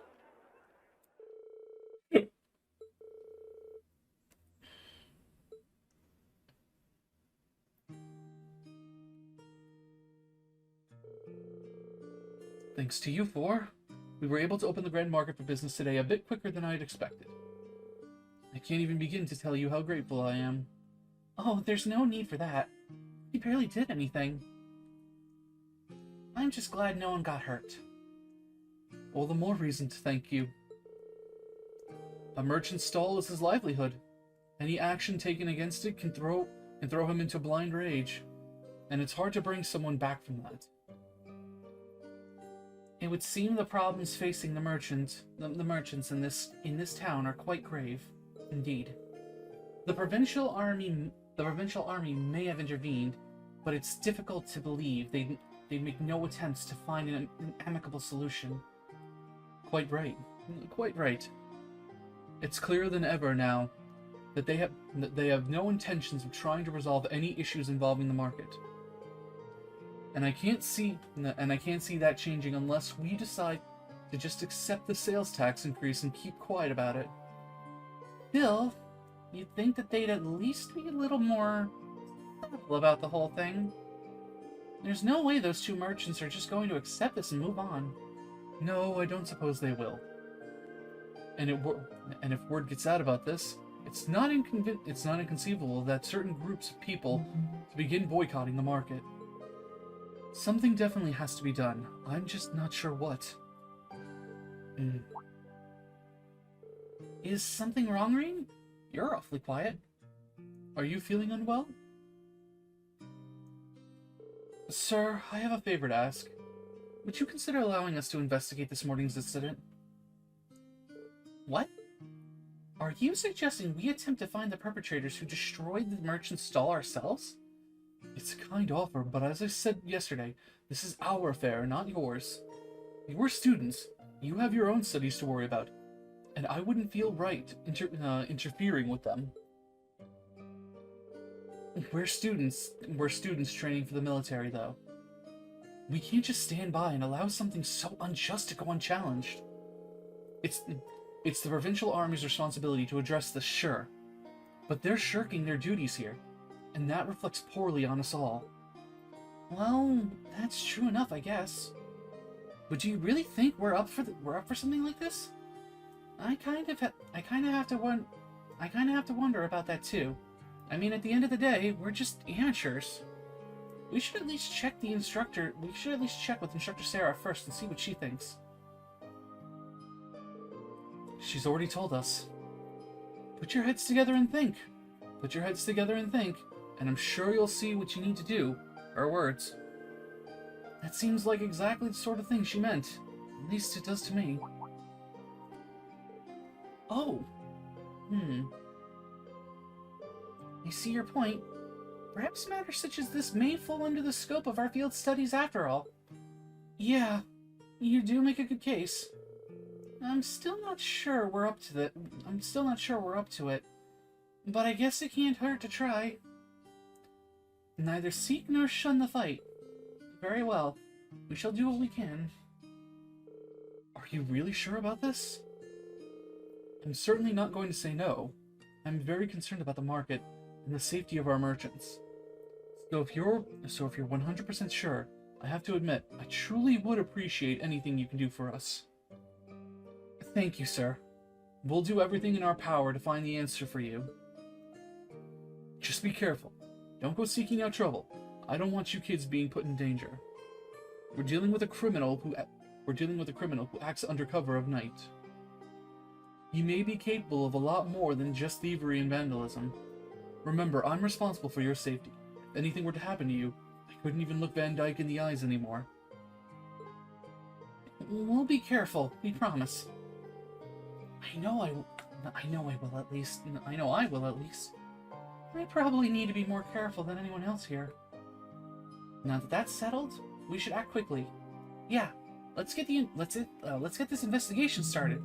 Thanks to you four, we were able to open the Grand Market for business today a bit quicker than I had expected. I can't even begin to tell you how grateful I am. Oh, there's no need for that. You barely did anything. I'm just glad no one got hurt. All the more reason to thank you. A merchant's stall is his livelihood. Any action taken against it can throw him into blind rage, and it's hard to bring someone back from that. It would seem the problems facing the merchants in this town are quite grave, indeed. The provincial army may have intervened, but it's difficult to believe they'd make no attempts to find an amicable solution. Quite right. Quite right. It's clearer than ever now that they have no intentions of trying to resolve any issues involving the market. And I can't see that changing unless we decide to just accept the sales tax increase and keep quiet about it. Still, you'd think that they'd at least be a little more subtle about the whole thing. There's no way those two merchants are just going to accept this and move on. No, I don't suppose they will. And if word gets out about this, it's not inconceivable that certain groups of people to begin boycotting the market. Something definitely has to be done. I'm just not sure what. Is something wrong, Rean? You're awfully quiet. Are you feeling unwell? Sir, I have a favor to ask. Would you consider allowing us to investigate this morning's incident? What? Are you suggesting we attempt to find the perpetrators who destroyed the merchant's stall ourselves? It's a kind offer, but as I said yesterday, this is our affair, not yours. We're students. You have your own studies to worry about, and I wouldn't feel right interfering with them. We're students training for the military, though. We can't just stand by and allow something so unjust to go unchallenged. It's the provincial army's responsibility to address this, sure, but they're shirking their duties here, and that reflects poorly on us all. Well, that's true enough, I guess. But do you really think we're up for something like this? I kind of have to wonder about that too. I mean, at the end of the day, we're just amateurs. We should at least check with Instructor Sarah first and see what she thinks. She's already told us. Put your heads together and think. And I'm sure you'll see what you need to do. Her words. That seems like exactly the sort of thing she meant. At least it does to me. Oh. I see your point. Perhaps matters such as this may fall under the scope of our field studies after all. Yeah, you do make a good case. I'm still not sure we're up to it. But I guess it can't hurt to try. Neither seek nor shun the fight. Very well. We shall do what we can. Are you really sure about this? I'm certainly not going to say no. I'm very concerned about the market and the safety of our merchants. So if you're 100% sure, I have to admit, I truly would appreciate anything you can do for us. Thank you, sir. We'll do everything in our power to find the answer for you. Just be careful. Don't go seeking out trouble. I don't want you kids being put in danger. We're dealing with a criminal who acts under cover of night. He may be capable of a lot more than just thievery and vandalism. Remember, I'm responsible for your safety. If anything were to happen to you, I couldn't even look Van Dyke in the eyes anymore. We'll be careful, we promise. I know I will at least. I probably need to be more careful than anyone else here. Now that that's settled, we should act quickly. Yeah, let's get this investigation started.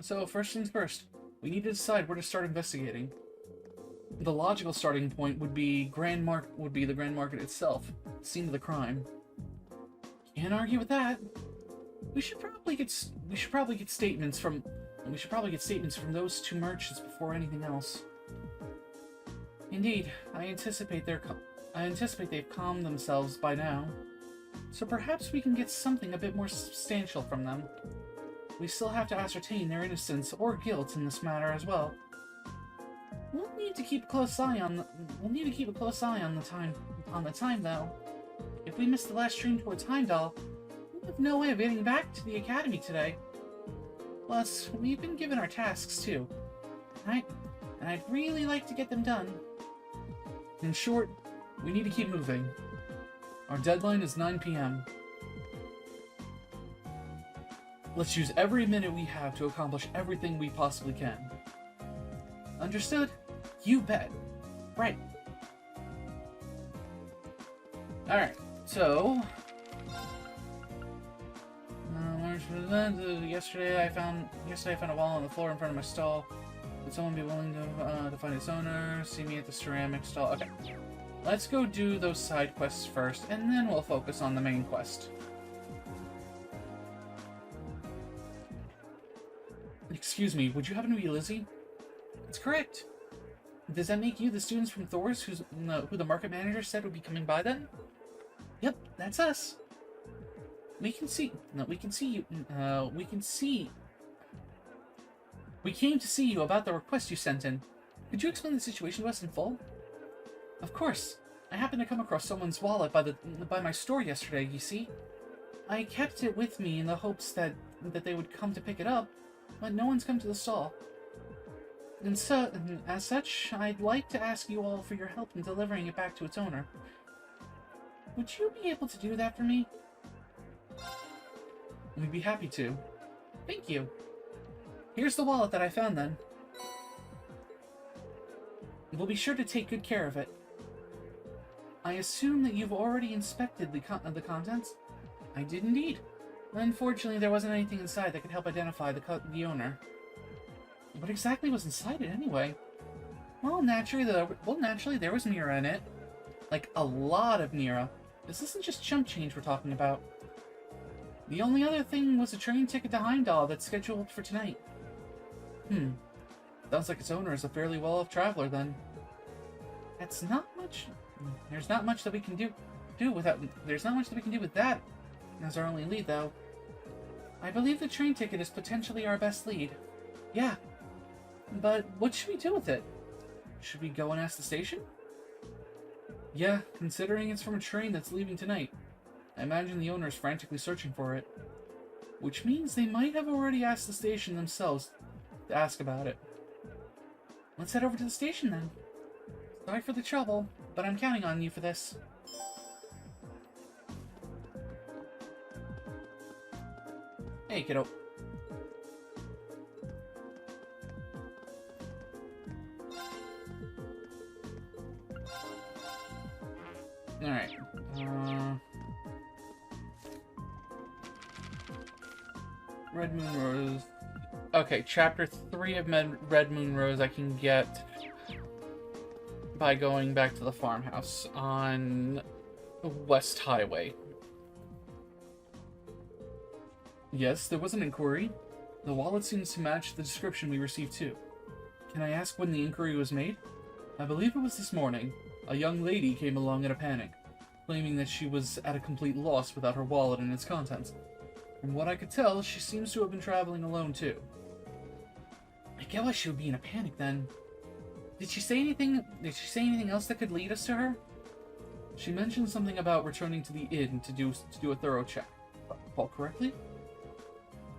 So first things first, we need to decide where to start investigating. The logical starting point would be the Grand Market itself, the scene of the crime. Can't argue with that. We should probably get statements from those two merchants before anything else. Indeed, I anticipate they've calmed themselves by now. So perhaps we can get something a bit more substantial from them. We still have to ascertain their innocence or guilt in this matter as well. We'll need to keep a close eye on the time though. If we miss the last train towards Heimdall, we'll have no way of getting back to the academy today. Plus, we've been given our tasks too. And I'd really like to get them done. In short, we need to keep moving. Our deadline is 9 p.m. Let's use every minute we have to accomplish everything we possibly can. Understood? You bet. Right. Alright, so... yesterday I found a wall on the floor in front of my stall. Would someone be willing to find its owner? See me at the ceramic stall? Okay. Let's go do those side quests first, and then we'll focus on the main quest. Excuse me, would you happen to be Lizzie? That's correct. Does that make you the students from Thor's who the market manager said would be coming by then? Yep, that's us. We came to see you about the request you sent in. Could you explain the situation to us in full? Of course. I happened to come across someone's wallet by my store yesterday, you see. I kept it with me in the hopes that they would come to pick it up, but no one's come to the stall. And so, as such, I'd like to ask you all for your help in delivering it back to its owner. Would you be able to do that for me? We'd be happy to. Thank you. Here's the wallet that I found then. We'll be sure to take good care of it. I assume that you've already inspected the contents? I did indeed. Unfortunately, there wasn't anything inside that could help identify the owner. What exactly was inside it anyway? Well, naturally there was Mira in it. Like, a lot of Mira. This isn't just chump change we're talking about. The only other thing was a train ticket to Heimdall that's scheduled for tonight. Sounds like its owner is a fairly well-off traveler, then. There's not much that we can do with that as our only lead, though. I believe the train ticket is potentially our best lead. Yeah. But what should we do with it? Should we go and ask the station? Yeah, considering it's from a train that's leaving tonight. I imagine the owner is frantically searching for it. which means they might have already asked the station themselves to ask about it. Let's head over to the station then. Sorry for the trouble, but I'm counting on you for this. Hey, kiddo. Alright. Red Moon Rose. Okay, Chapter 3 of Red Moon Rose I can get by going back to the farmhouse on West Highway. Yes, there was an inquiry. The wallet seems to match the description we received too. Can I ask when the inquiry was made? I believe it was this morning. A young lady came along in a panic, claiming that she was at a complete loss without her wallet and its contents. From what I could tell, she seems to have been traveling alone too. I get why she would be in a panic then. Did she say anything else that could lead us to her? She mentioned something about returning to the inn to do a thorough check. Recall correctly?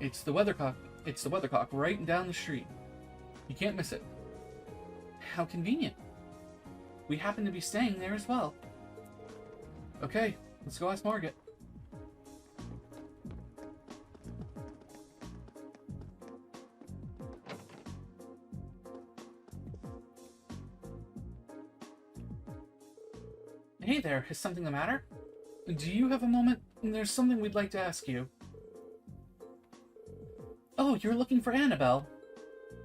It's the weathercock. It's the weathercock right down the street. You can't miss it. How convenient. We happen to be staying there as well. Okay, let's go ask Margaret. Hey there, is something the matter? Do you have a moment? There's something we'd like to ask you. Oh, you're looking for Annabelle.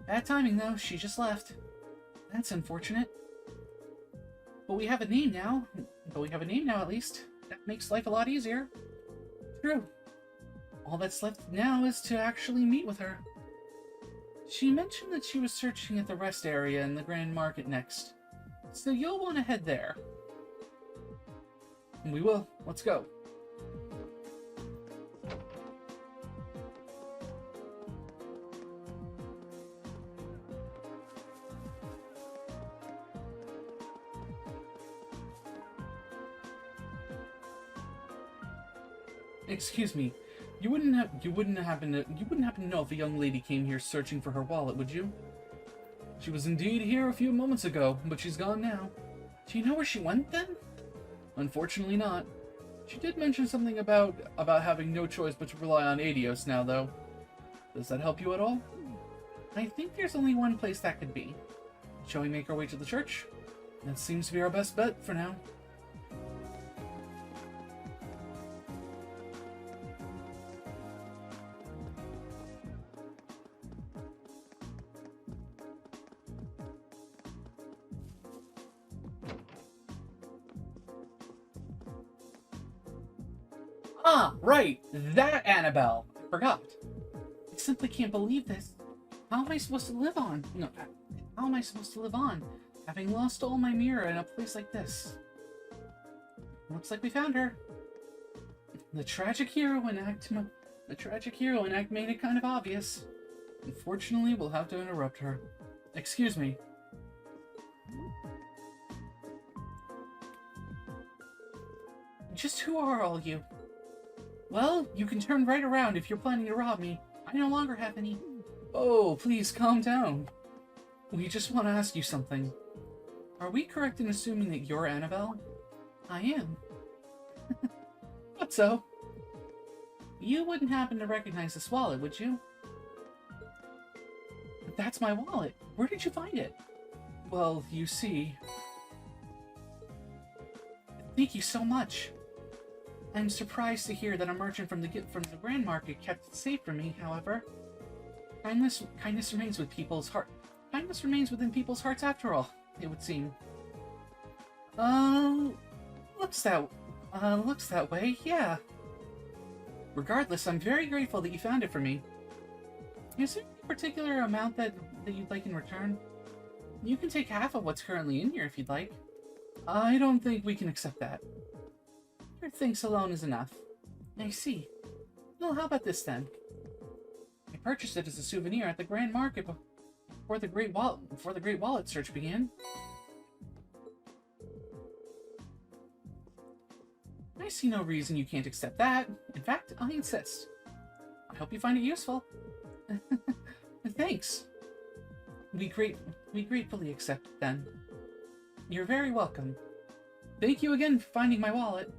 Bad timing though, she just left. That's unfortunate. But we have a name now. At least. That makes life a lot easier. True. All that's left now is to actually meet with her. She mentioned that she was searching at the rest area in the Grand Market next. So you'll want to head there. We will. Let's go. Excuse me. You wouldn't happen to know if a young lady came here searching for her wallet, would you? She was indeed here a few moments ago, but she's gone now. Do you know where she went then? Unfortunately not. She did mention something about having no choice but to rely on Adios now, though. Does that help you at all? I think there's only one place that could be. Shall we make our way to the church? That seems to be our best bet for now. Ah, right! That Annabelle! I forgot. I simply can't believe this. How am I supposed to live on? No, how am I supposed to live on, having lost all my mirror in a place like this? Looks like we found her. The tragic hero in act made it kind of obvious. Unfortunately, we'll have to interrupt her. Excuse me. Just who are all you? Well, you can turn right around if you're planning to rob me. I no longer have any. Oh, please calm down. We just want to ask you something. Are we correct in assuming that you're Annabelle? I am. Thought so. You wouldn't happen to recognize this wallet, would you? That's my wallet. Where did you find it? Well, you see... Thank you so much. I'm surprised to hear that a merchant from the Grand Market kept it safe for me, however. Kindness remains with people's heart. Kindness remains within people's hearts after all, it would seem. Looks that way, yeah. Regardless, I'm very grateful that you found it for me. Is there a particular amount that you'd like in return? You can take half of what's currently in here if you'd like. I don't think we can accept that. Your thanks alone is enough. I see. Well, how about this then? I purchased it as a souvenir at the Grand Market before the Great Wallet search began. I see no reason you can't accept that. In fact, I insist. hope you find it useful. Thanks. We gratefully accept it then. You're very welcome. Thank you again for finding my wallet.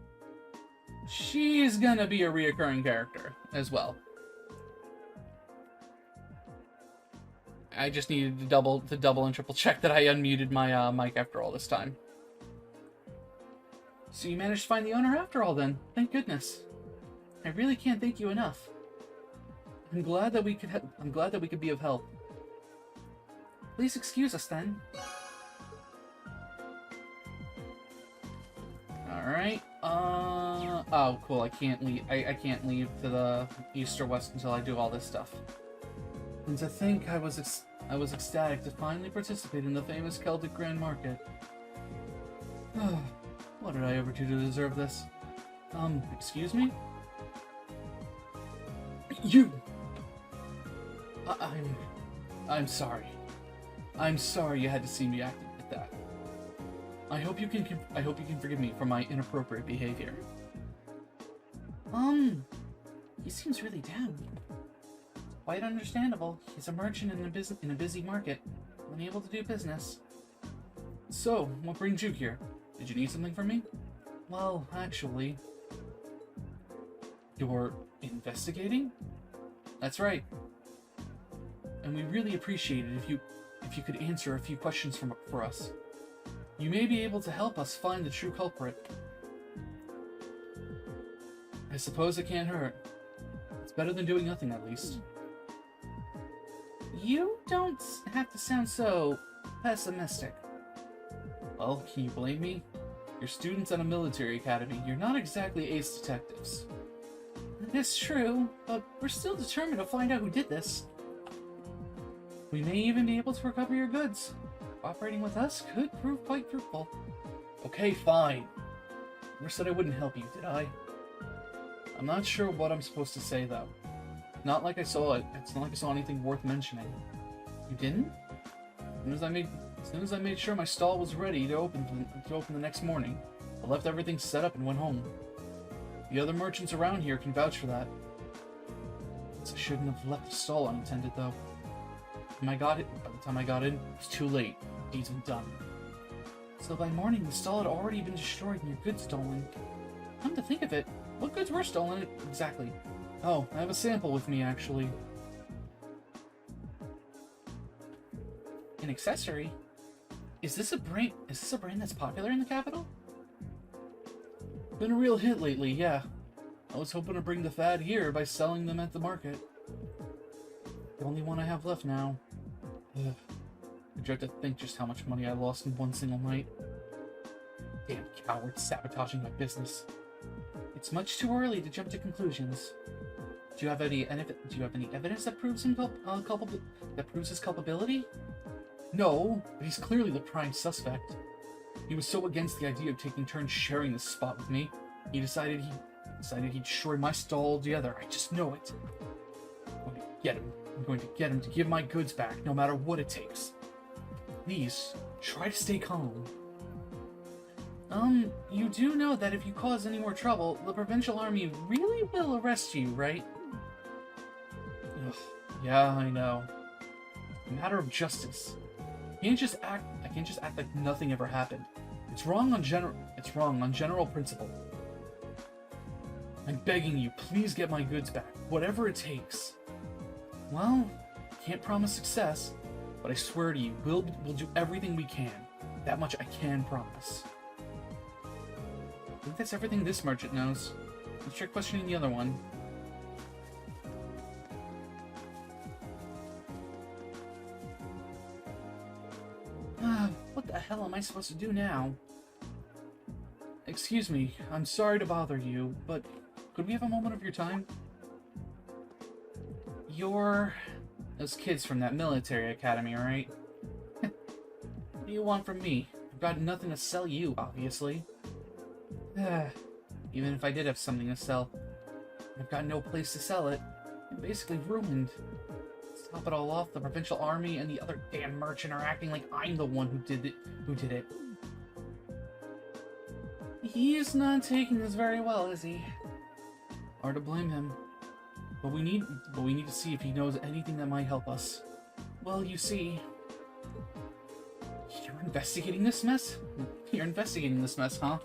She's gonna be a reoccurring character as well. I just needed to double and triple check that I unmuted my mic after all this time. So you managed to find the owner after all then. Thank goodness. I really can't thank you enough. I'm glad that we could be of help. Please excuse us then. Alright, oh cool, I can't leave to the east or west until I do all this stuff. And to think I was ecstatic to finally participate in the famous Celtic Grand Market. What did I ever do to deserve this? Excuse me? You! I'm sorry. I'm sorry you had to see me acting like that. I hope you can forgive me for my inappropriate behavior. He seems really down. Quite understandable. He's a merchant in a busy market, unable to do business. So, what brings you here? Did you need something from me? Well, actually... You're investigating? That's right. And we really appreciate it if you could answer a few questions for us. You may be able to help us find the true culprit. I suppose it can't hurt. It's better than doing nothing, at least. You don't have to sound so pessimistic. Well, can you blame me? You're students at a military academy. You're not exactly ace detectives. It is true, but we're still determined to find out who did this. We may even be able to recover your goods. Cooperating with us could prove quite fruitful. Okay, fine. Never said I wouldn't help you, did I? I'm not sure what I'm supposed to say, though. Not like I saw it. It's not like I saw anything worth mentioning. You didn't? As soon as I made sure my stall was ready to open the next morning, I left everything set up and went home. The other merchants around here can vouch for that. I shouldn't have left the stall unattended, though. By the time I got in, it was too late. Deed's been done. So by morning, the stall had already been destroyed and your goods stolen. Come to think of it, what goods were stolen exactly? Oh, I have a sample with me, actually. An accessory? Is this a brand that's popular in the capital? Been a real hit lately, yeah. I was hoping to bring the fad here by selling them at the market. The only one I have left now. Ugh. I dread to think just how much money I lost in one single night. Damn cowards sabotaging my business. It's much too early to jump to conclusions. Do you have any evidence that proves him proves his culpability? No, but he's clearly the prime suspect. He was so against the idea of taking turns sharing this spot with me, he decided he'd destroy my stall altogether. I just know it. I'm going to get him. I'm going to get him to give my goods back, no matter what it takes. Please, try to stay calm. You do know that if you cause any more trouble, the provincial army really will arrest you, right? Ugh, yeah, I know. A matter of justice. I can't just act like nothing ever happened. It's wrong on general principle. I'm begging you, please get my goods back, whatever it takes. Well, can't promise success, but I swear to you, we'll do everything we can. That much I can promise. I think that's everything this merchant knows. Let's try questioning the other one. What the hell am I supposed to do now? Excuse me, I'm sorry to bother you, but could we have a moment of your time? You're those kids from that military academy, right? What do you want from me? I've got nothing to sell you, obviously. Even if I did have something to sell, I've got no place to sell it. I'm basically ruined. To top it all off, the provincial army and the other damn merchant are acting like I'm the one who did it. He's not taking this very well, is he? Hard to blame him. But we need to see if he knows anything that might help us. Well, you see... You're investigating this mess? You're investigating this mess, huh?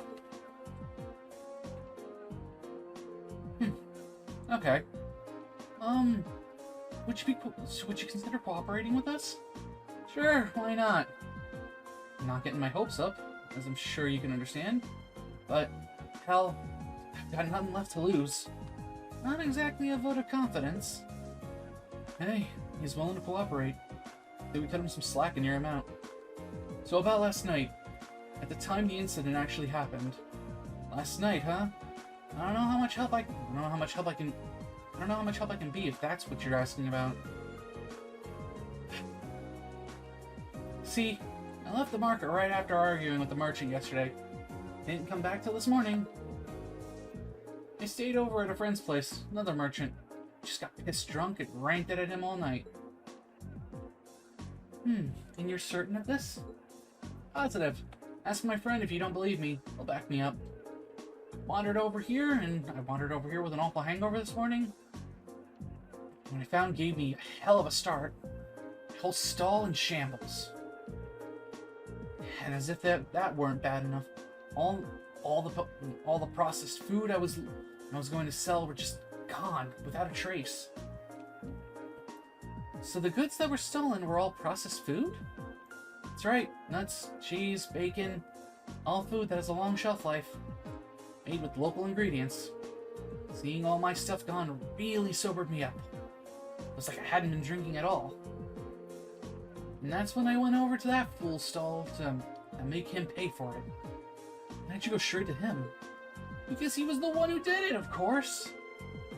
Okay. Would you consider cooperating with us? Sure, why not? I'm not getting my hopes up, as I'm sure you can understand. But, hell, I've got nothing left to lose. Not exactly a vote of confidence. Hey, he's willing to cooperate. Maybe we cut him some slack and air him out. So about last night, at the time the incident actually happened. Last night, huh? I don't know how much help I can be if that's what you're asking about. See, I left the market right after arguing with the merchant yesterday. Didn't come back till this morning. I stayed over at a friend's place, another merchant. Just got pissed drunk and ranted at him all night. And you're certain of this? Positive. Ask my friend if you don't believe me. He'll back me up. I wandered over here with an awful hangover this morning. What I found gave me a hell of a start. The whole stall in shambles. And as if that weren't bad enough, all the processed food I was going to sell were just gone without a trace. So the goods that were stolen were all processed food? That's right, nuts, cheese, bacon, all food that has a long shelf life, made with local ingredients. Seeing all my stuff gone really sobered me up. It was like I hadn't been drinking at all. And that's when I went over to that fool's stall to make him pay for it. Why'd you go straight to him? Because he was the one who did it, of course!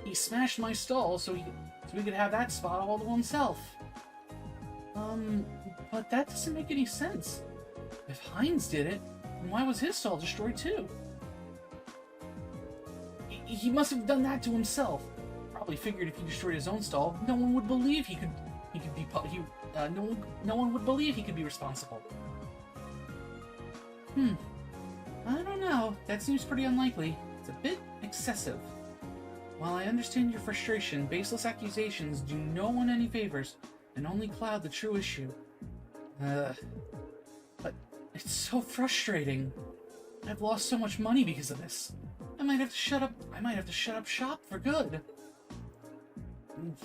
He smashed my stall so he could have that spot all to himself. But that doesn't make any sense. If Heinz did it, then why was his stall destroyed too? He must have done that to himself. Probably figured if he destroyed his own stall, no one would believe he could be responsible. I don't know. That seems pretty unlikely. It's a bit excessive. While I understand your frustration, baseless accusations do no one any favors and only cloud the true issue. But it's so frustrating. I've lost so much money because of this. I might have to shut up shop for good.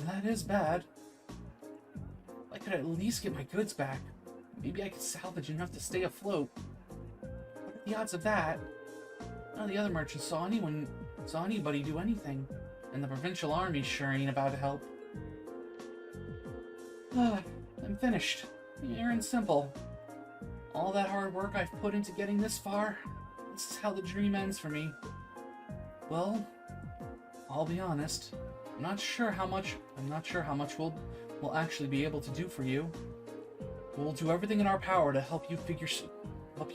That is bad. I could at least get my goods back. Maybe I could salvage enough to stay afloat. What are the odds of that? None of the other merchants saw anybody do anything, and the provincial army sure ain't about to help. I'm finished. Pure and simple. All that hard work I've put into getting this far, this is how the dream ends for me. Well, I'll be honest. I'm not sure how much we'll actually be able to do for you. We'll do everything in our power to help you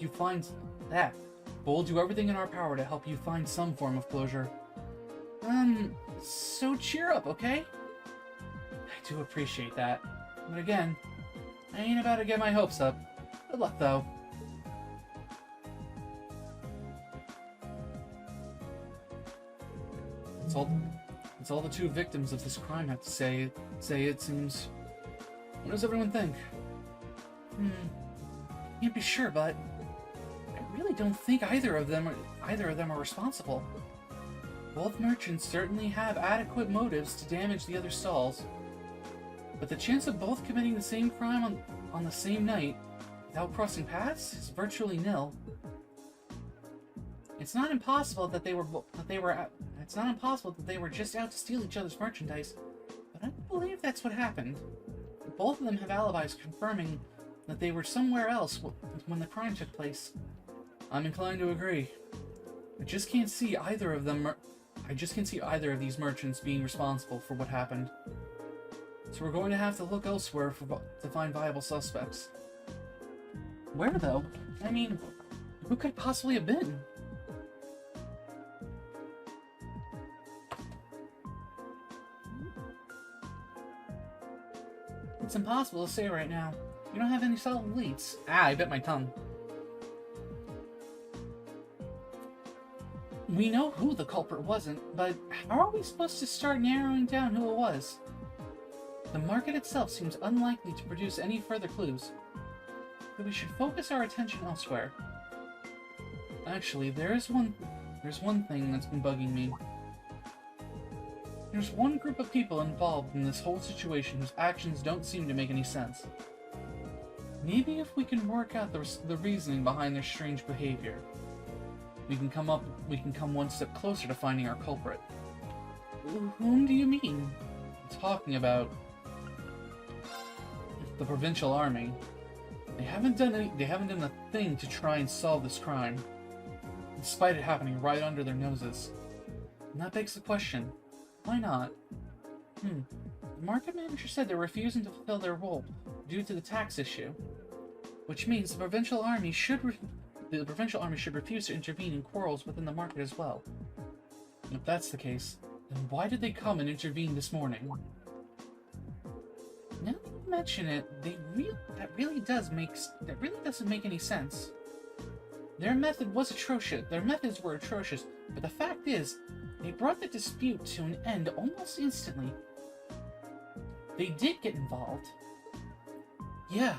find that. But we'll do everything in our power to help you find some form of closure. So cheer up, okay? I do appreciate that. But again, I ain't about to get my hopes up. Good luck, though. It's all the two victims of this crime have to say, it seems. What does everyone think? Can't be sure, but I really don't think either of them are responsible. Both merchants certainly have adequate motives to damage the other stalls, but the chance of both committing the same crime on the same night without crossing paths is virtually nil. It's not impossible that they were just out to steal each other's merchandise, but I don't believe that's what happened. Both of them have alibis confirming that they were somewhere else when the crime took place. I'm inclined to agree. I just can't see either of these merchants being responsible for what happened. So we're going to have to look elsewhere to find viable suspects. Where, though? I mean, who could it possibly have been? It's impossible to say right now. We don't have any solid leads. I bit my tongue. We know who the culprit wasn't, but how are we supposed to start narrowing down who it was? The market itself seems unlikely to produce any further clues. But we should focus our attention elsewhere. Actually, there's one thing that's been bugging me. There's one group of people involved in this whole situation whose actions don't seem to make any sense. Maybe if we can work out the reasoning behind their strange behavior, we can come one step closer to finding our culprit. Whom do you mean? I'm talking about the provincial army. They haven't done a thing to try and solve this crime, despite it happening right under their noses. And that begs the question, why not? The market manager said they're refusing to fulfill their role due to the tax issue, which means the provincial army should refuse to intervene in quarrels within the market as well. If that's the case, then why did they come and intervene this morning? Now that you mention it, that really doesn't make any sense. Their methods were atrocious, but the fact is, they brought the dispute to an end almost instantly. They did get involved. Yeah.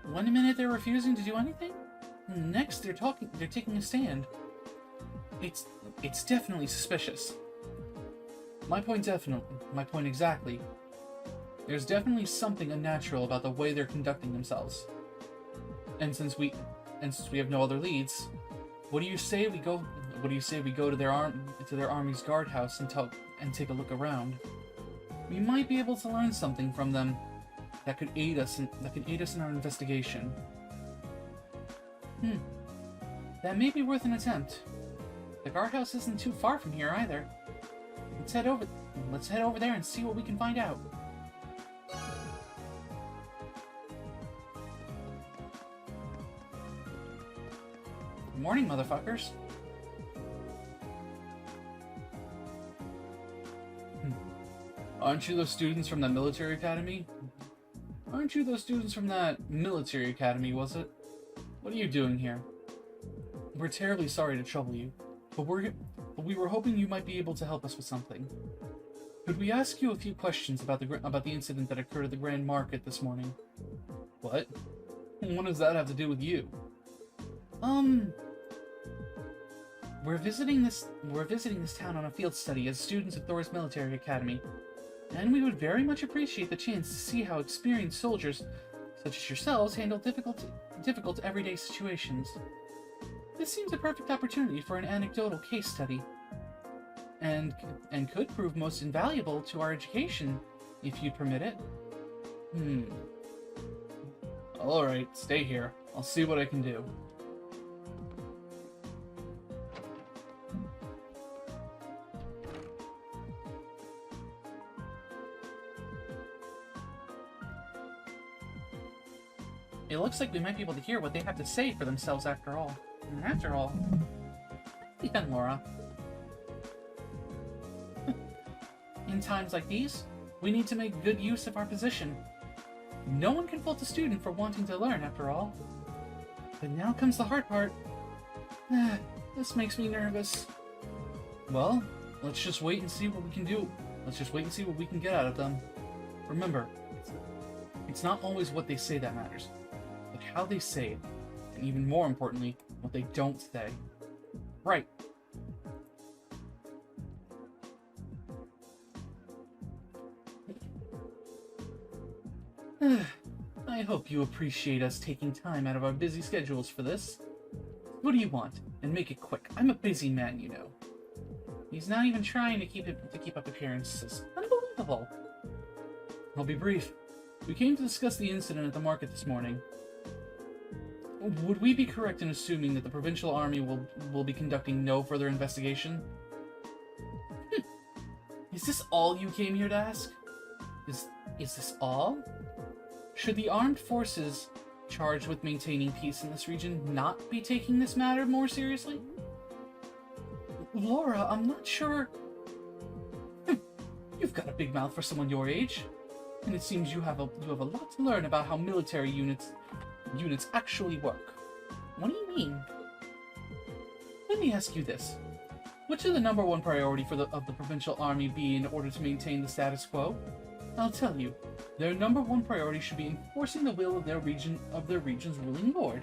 One minute they're refusing to do anything, and the next they're taking a stand. It's definitely suspicious. My point exactly. There's definitely something unnatural about the way they're conducting themselves. And since we have no other leads, what do you say we go to their army's guardhouse and take a look around? We might be able to learn something from them that could aid us in our investigation. That may be worth an attempt. The guardhouse isn't too far from here either. Let's head over there and see what we can find out. Good morning, motherfuckers. Aren't you those students from that military academy? Was it? What are you doing here? We're terribly sorry to trouble you, but we were hoping you might be able to help us with something. Could we ask you a few questions about the incident that occurred at the Grand Market this morning? What? What does that have to do with you? We're visiting this town on a field study as students of Thor's Military Academy, and we would very much appreciate the chance to see how experienced soldiers, such as yourselves, handle difficult everyday situations. This seems a perfect opportunity for an anecdotal case study, and could prove most invaluable to our education, if you'd permit it. Alright, stay here. I'll see what I can do. It looks like we might be able to hear what they have to say for themselves after all. And after all, then, Laura. In times like these, we need to make good use of our position. No one can fault a student for wanting to learn, after all. But now comes the hard part. This makes me nervous. Well, let's just wait and see what we can do. Let's just wait and see what we can get out of them. Remember, it's not always what they say that matters, but how they say it, and even more importantly, what they don't say. Right. I hope you appreciate us taking time out of our busy schedules for this. What do you want? And make it quick. I'm a busy man, you know. He's not even trying to keep up appearances. Unbelievable. I'll be brief. We came to discuss the incident at the market this morning. Would we be correct in assuming that the provincial army will be conducting no further investigation? Is this all you came here to ask? Is this all? Should the armed forces charged with maintaining peace in this region not be taking this matter more seriously? Laura, I'm not sure. You've got a big mouth for someone your age, and it seems you have a lot to learn about how military units actually work. What do you mean? Let me ask you this. What should the number one priority of the provincial army be in order to maintain the status quo? I'll tell you. Their number one priority should be enforcing the will of their region's ruling lord,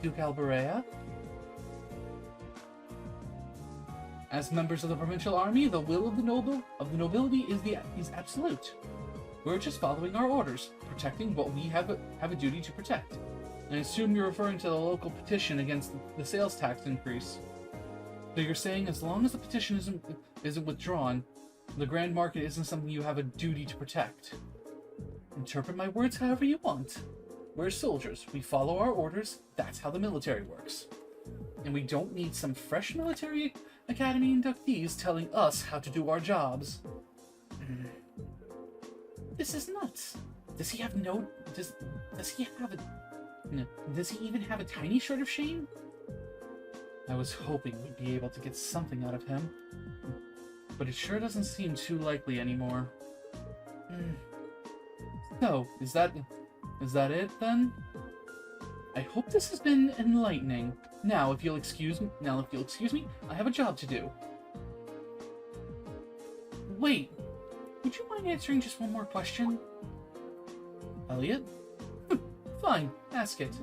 Duke Alberea. As members of the provincial army, the will of the nobility is absolute. We're just following our orders, protecting what we have a duty to protect. I assume you're referring to the local petition against the sales tax increase. So you're saying as long as the petition isn't withdrawn, the Grand Market isn't something you have a duty to protect. Interpret my words however you want. We're soldiers. We follow our orders. That's how the military works. And we don't need some fresh military academy inductees telling us how to do our jobs. This is nuts. Does he have no... Does he have a... No, does he even have a tiny shred of shame? I was hoping we'd be able to get something out of him. But it sure doesn't seem too likely anymore. So, is that it, then? I hope this has been enlightening. Now, if you'll excuse me, I have a job to do. Wait, would you mind answering just one more question? Elliot? Fine, ask it.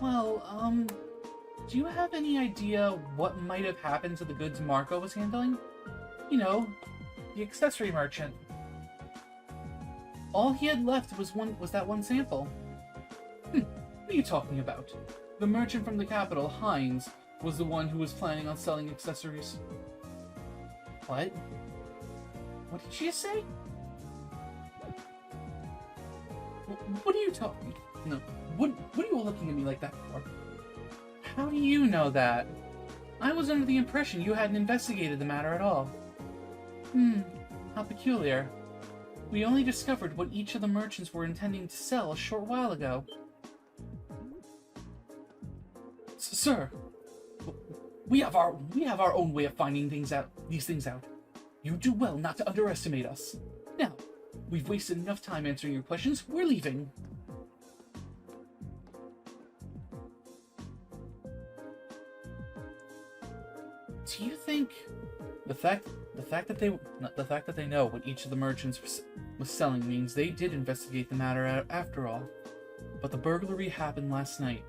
Well, do you have any idea what might have happened to the goods Marco was handling? You know, the accessory merchant. All he had left was that one sample. What are you talking about? The merchant from the capital, Hines, was the one who was planning on selling accessories. What? What did she say? What are you talking? No. What are you looking at me like that for? How do you know that? I was under the impression you hadn't investigated the matter at all. How peculiar. We only discovered what each of the merchants were intending to sell a short while ago. Sir, we have our own way of finding these things out. You do well not to underestimate us. Now, we've wasted enough time answering your questions. We're leaving. Do you think the fact that they know what each of the merchants was selling means they did investigate the matter after all? But the burglary happened last night,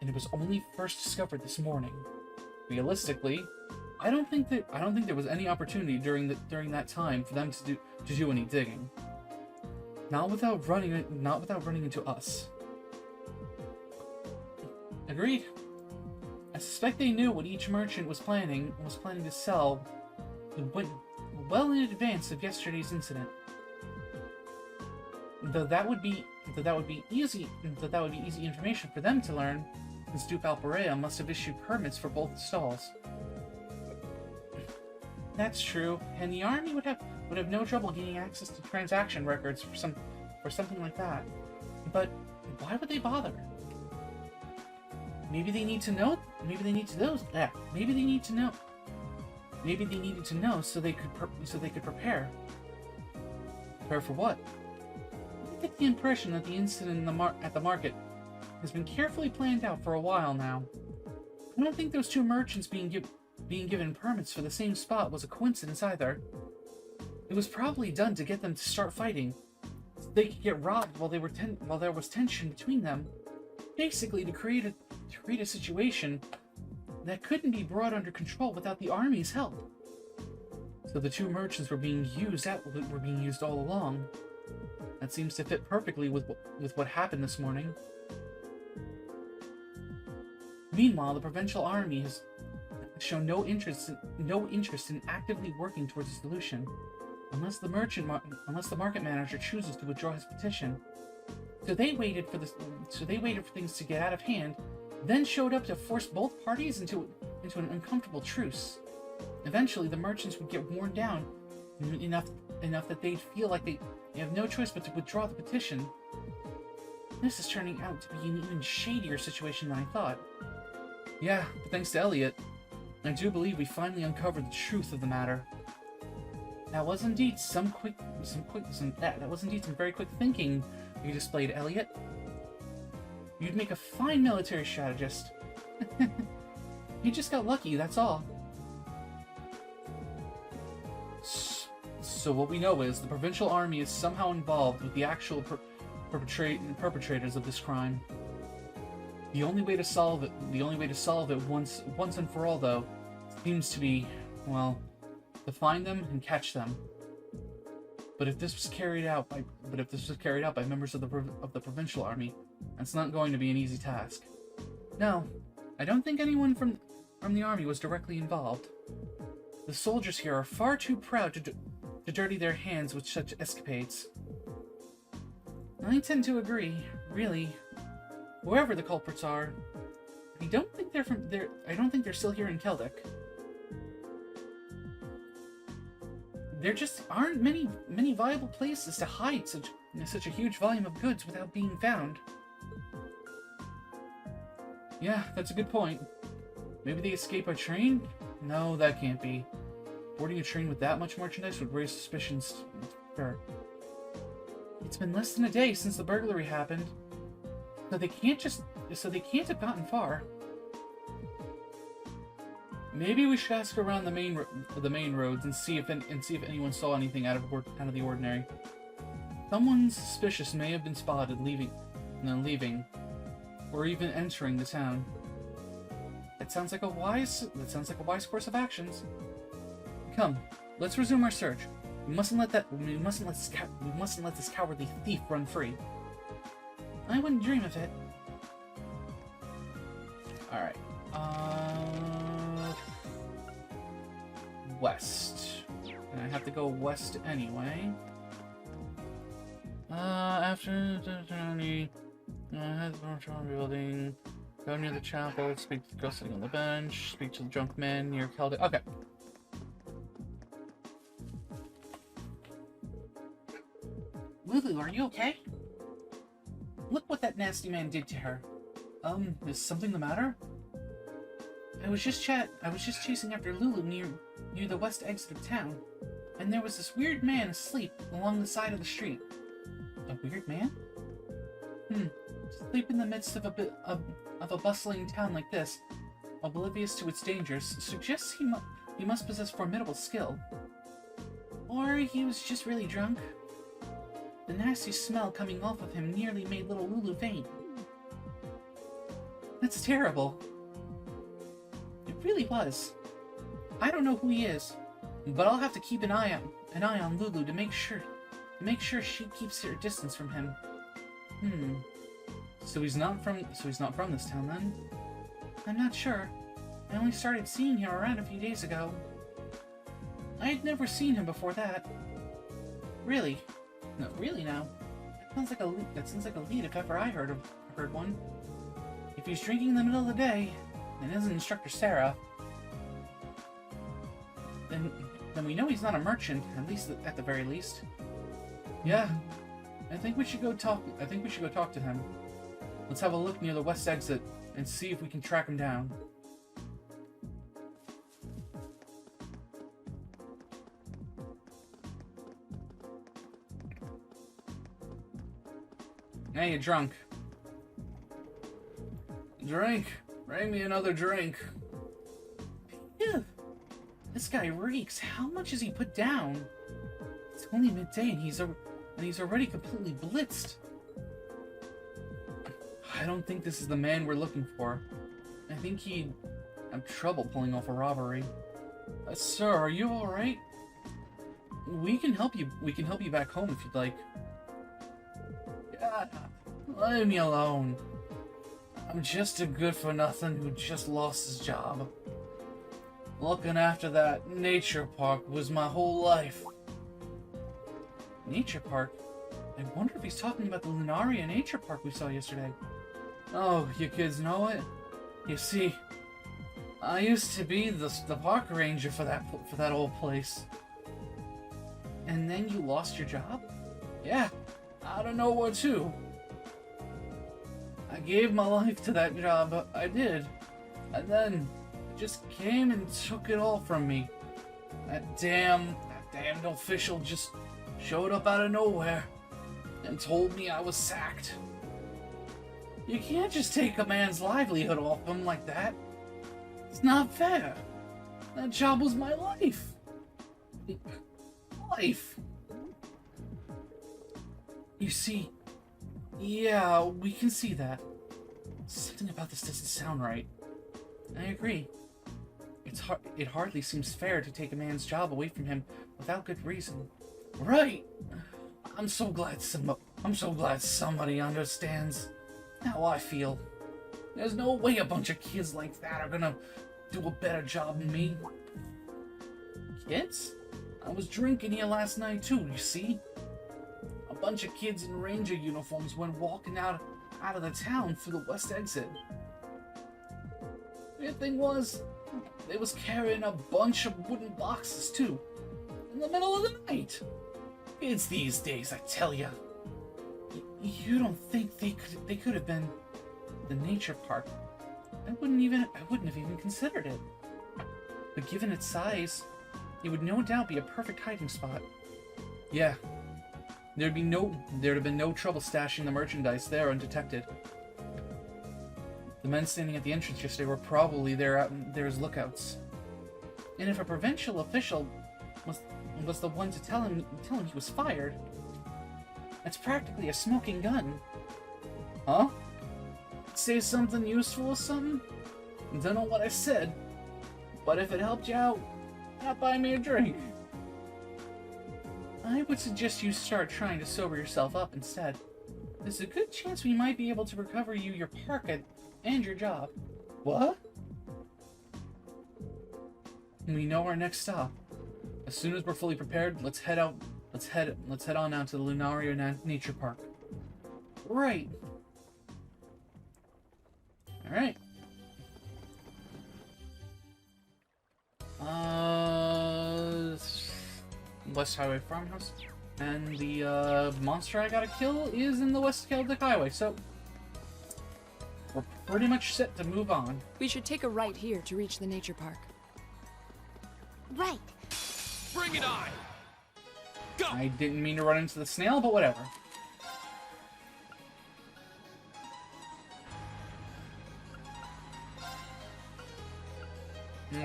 and it was only first discovered this morning. Realistically, I don't think there was any opportunity during that time for them to do any digging. Not without running into us. Agreed. I suspect they knew what each merchant was planning to sell well in advance of yesterday's incident. Though that would be easy information for them to learn, since Duke Alperea must have issued permits for both stalls. That's true, and the army would have no trouble gaining access to transaction records for something like that. But why would they bother? Maybe they need to know. Maybe they needed to know so they could prepare. Prepare for what? I get the impression that the incident at the market has been carefully planned out for a while now. I don't think those two merchants being given permits for the same spot was a coincidence either. It was probably done to get them to start fighting, so they could get robbed while there was tension between them. Basically, to create a situation that couldn't be brought under control without the army's help. So the two merchants were being used all along. That seems to fit perfectly with what happened this morning. Meanwhile, the provincial army has shown no interest in actively working towards a solution, unless the market manager chooses to withdraw his petition. So they waited for things to get out of hand, then showed up to force both parties into an uncomfortable truce. Eventually, the merchants would get worn down enough that they'd feel like they have no choice but to withdraw the petition. This is turning out to be an even shadier situation than I thought. Yeah, but thanks to Elliot, I do believe we finally uncovered the truth of the matter. That was indeed some very quick thinking you displayed, Elliot. You'd make a fine military strategist. You just got lucky, that's all. So what we know is the provincial army is somehow involved with the actual perpetrators of this crime. The only way to solve it once and for all, though, seems to be, well, to find them and catch them. But if this was carried out by members of the provincial army, that's not going to be an easy task. No, I don't think anyone from the army was directly involved. The soldiers here are far too proud to dirty their hands with such escapades. I tend to agree. Really, whoever the culprits are, I don't think they're still here in Keldic. There just aren't many viable places to hide such a huge volume of goods without being found. Yeah, that's a good point. Maybe they escaped by train? No, that can't be. Boarding a train with that much merchandise would raise suspicions. Sure. It's been less than a day since the burglary happened, so they can't have gotten far. Maybe we should ask around the main roads and see if anyone saw anything out of the ordinary. Someone suspicious may have been spotted leaving, or even entering the town. That sounds like a wise course of actions. Come, let's resume our search. We mustn't let this cowardly thief run free. I wouldn't dream of it. All right. West. And I have to go west anyway. After the journey, head to the patrol building. Go near the chapel. Speak to the girl sitting on the bench. Speak to the drunk man near Keldic. Okay. Lulu, are you okay? Look what that nasty man did to her. Is something the matter? I was just chasing after Lulu near the west exit of town, and there was this weird man asleep along the side of the street. A weird man? Sleep in the midst of a bustling town like this, oblivious to its dangers, suggests he must possess formidable skill. Or he was just really drunk. The nasty smell coming off of him nearly made little Lulu faint. That's terrible. It really was. I don't know who he is, but I'll have to keep an eye on Lulu to make sure she keeps her distance from him. So he's not from this town then? I'm not sure. I only started seeing him around a few days ago. I had never seen him before that. Really? No, really now. That sounds like a lead if ever I heard one. If he's drinking in the middle of the day, and isn't Instructor Sarah, then we know he's not a merchant, at the very least. Yeah, I think we should go talk to him. Let's have a look near the west exit and see if we can track him down. Hey, you drunk. Drink. Bring me another drink. Phew. This guy reeks. How much has he put down? It's only midday and he's already completely blitzed. I don't think this is the man we're looking for. I think he'd have trouble pulling off a robbery. Sir, are you alright? We can help you. We can help you back home if you'd like. God, leave me alone. I'm just a good-for-nothing who just lost his job. Looking after that nature park was my whole life. Nature park? I wonder if he's talking about the Lunaria Nature Park we saw yesterday. Oh, you kids know it? You see, I used to be the park ranger for that old place. And then you lost your job? Yeah, out of nowhere too. I gave my life to that job, I did. And then it just came and took it all from me. That damned official just showed up out of nowhere and told me I was sacked. You can't just take a man's livelihood off him like that. It's not fair. That job was my life. life. You see, yeah, we can see that. Something about this doesn't sound right. I agree. It hardly seems fair to take a man's job away from him without good reason. Right. I'm so glad somebody understands how I feel. There's no way a bunch of kids like that are gonna do a better job than me. Kids? I was drinking here last night too, you see? A bunch of kids in ranger uniforms went walking out of the town through the west exit. The thing was, they was carrying a bunch of wooden boxes too, in the middle of the night. Kids these days, I tell ya. You don't think they could have been the nature park? I wouldn't have even considered it. But given its size, it would no doubt be a perfect hiding spot. Yeah, there'd have been no trouble stashing the merchandise there undetected. The men standing at the entrance yesterday were probably there as lookouts. And if a provincial official was the one to tell him he was fired, that's practically a smoking gun. Huh? Say something useful or something? Don't know what I said, but if it helped you out, buy me a drink. I would suggest you start trying to sober yourself up instead. There's a good chance we might be able to recover you your park and your job. What? We know our next stop. As soon as we're fully prepared, let's head on out to the Lunaria Nature Park. Right. All right. West Highway Farmhouse, and the monster I gotta kill is in the West Celtic Highway. So we're pretty much set to move on. We should take a right here to reach the nature park. Right. Bring it on! Go! I didn't mean to run into the snail, but whatever.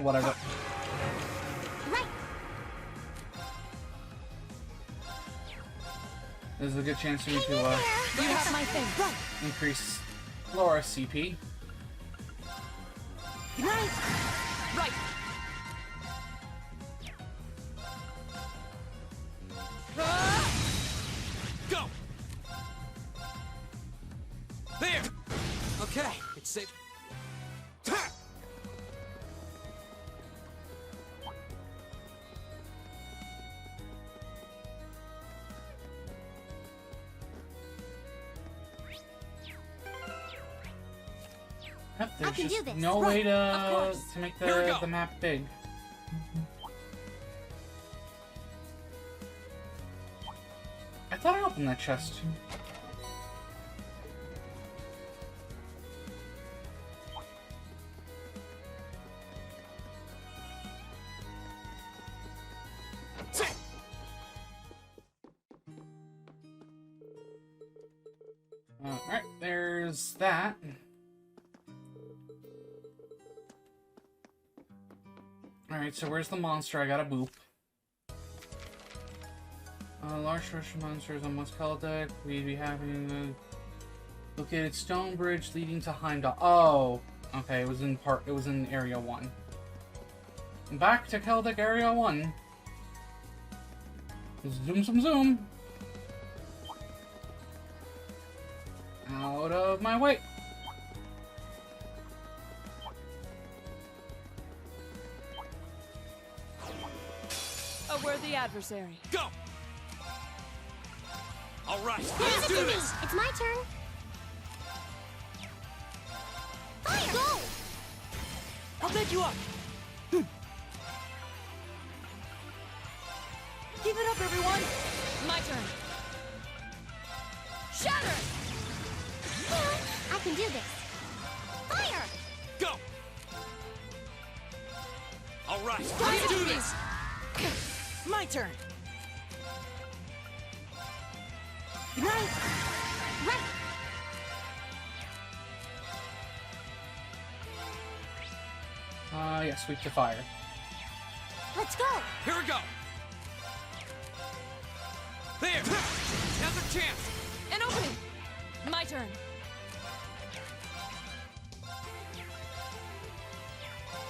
Whatever. Right. There's a good chance for me to You have my thing. Right. increase Laura CP. Right. Right! Go! There! Okay, it's safe. Ta! Yep, I there's can do just this. no way Right, of course. to make Here we go. the map big. I thought I opened that chest. Alright, there's that. Alright, so where's the monster? I got a boop. Large structure monsters on West Celtic. We'd be having the located stone bridge leading to Heimdall. Oh, okay. It was in Area 1. Back to Celtic Area 1. Zoom, zoom, zoom. Out of my way. A worthy adversary. Go! All right, Here's let's it do to me. this! It's my turn. Fire! Go! I'll pick you up. Keep it up, everyone. My turn. Shatter! I can do this. Fire! Go! All right, Fire! let's do this! My turn. Right. Right! Yeah, sweep to fire. Let's go! Here we go! There! Now's our chance! An opening! My turn.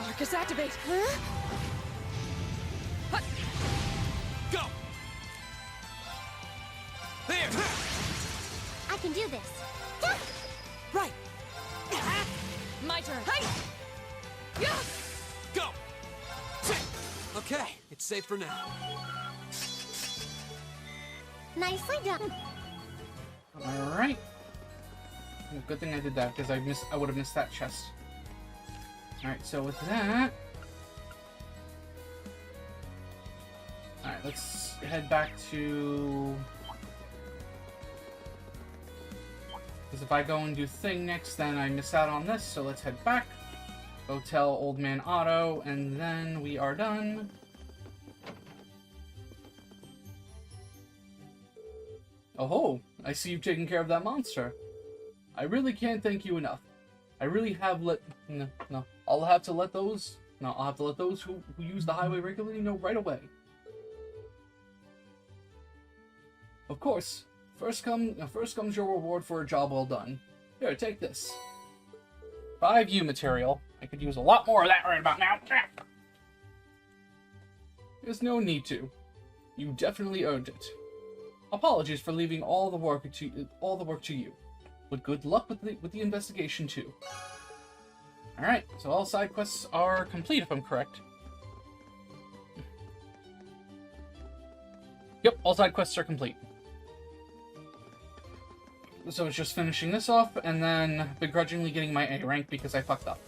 Arcus activate! Huh? Go! There! I can do this. Right. My turn. Go! Okay, it's safe for now. Nicely done. Alright. Good thing I did that, because I would have missed that chest. Alright, so with that... Alright, let's head back to... Because if I go and do thing next, then I miss out on this, so let's head back. Go tell Old Man Otto, and then we are done. Oh ho! I see you've taken care of that monster. I really can't thank you enough. I really have no. I'll have to let those who use the highway regularly know right away. Of course. First comes your reward for a job well done. Here, take this. 5U material. I could use a lot more of that right about now. There's no need to. You definitely earned it. Apologies for leaving all the work to you. But good luck with the investigation too. Alright, so all side quests are complete if I'm correct. Yep, all side quests are complete. So it's just finishing this off, and then begrudgingly getting my A rank because I fucked up.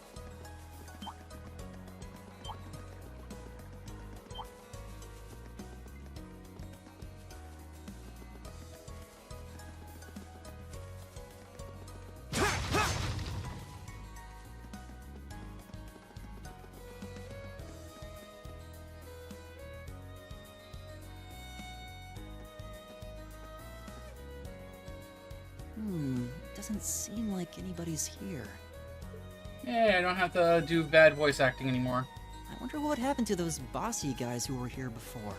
Doesn't seem like anybody's here. Yay, I don't have to do bad voice acting anymore. I wonder what happened to those bossy guys who were here before.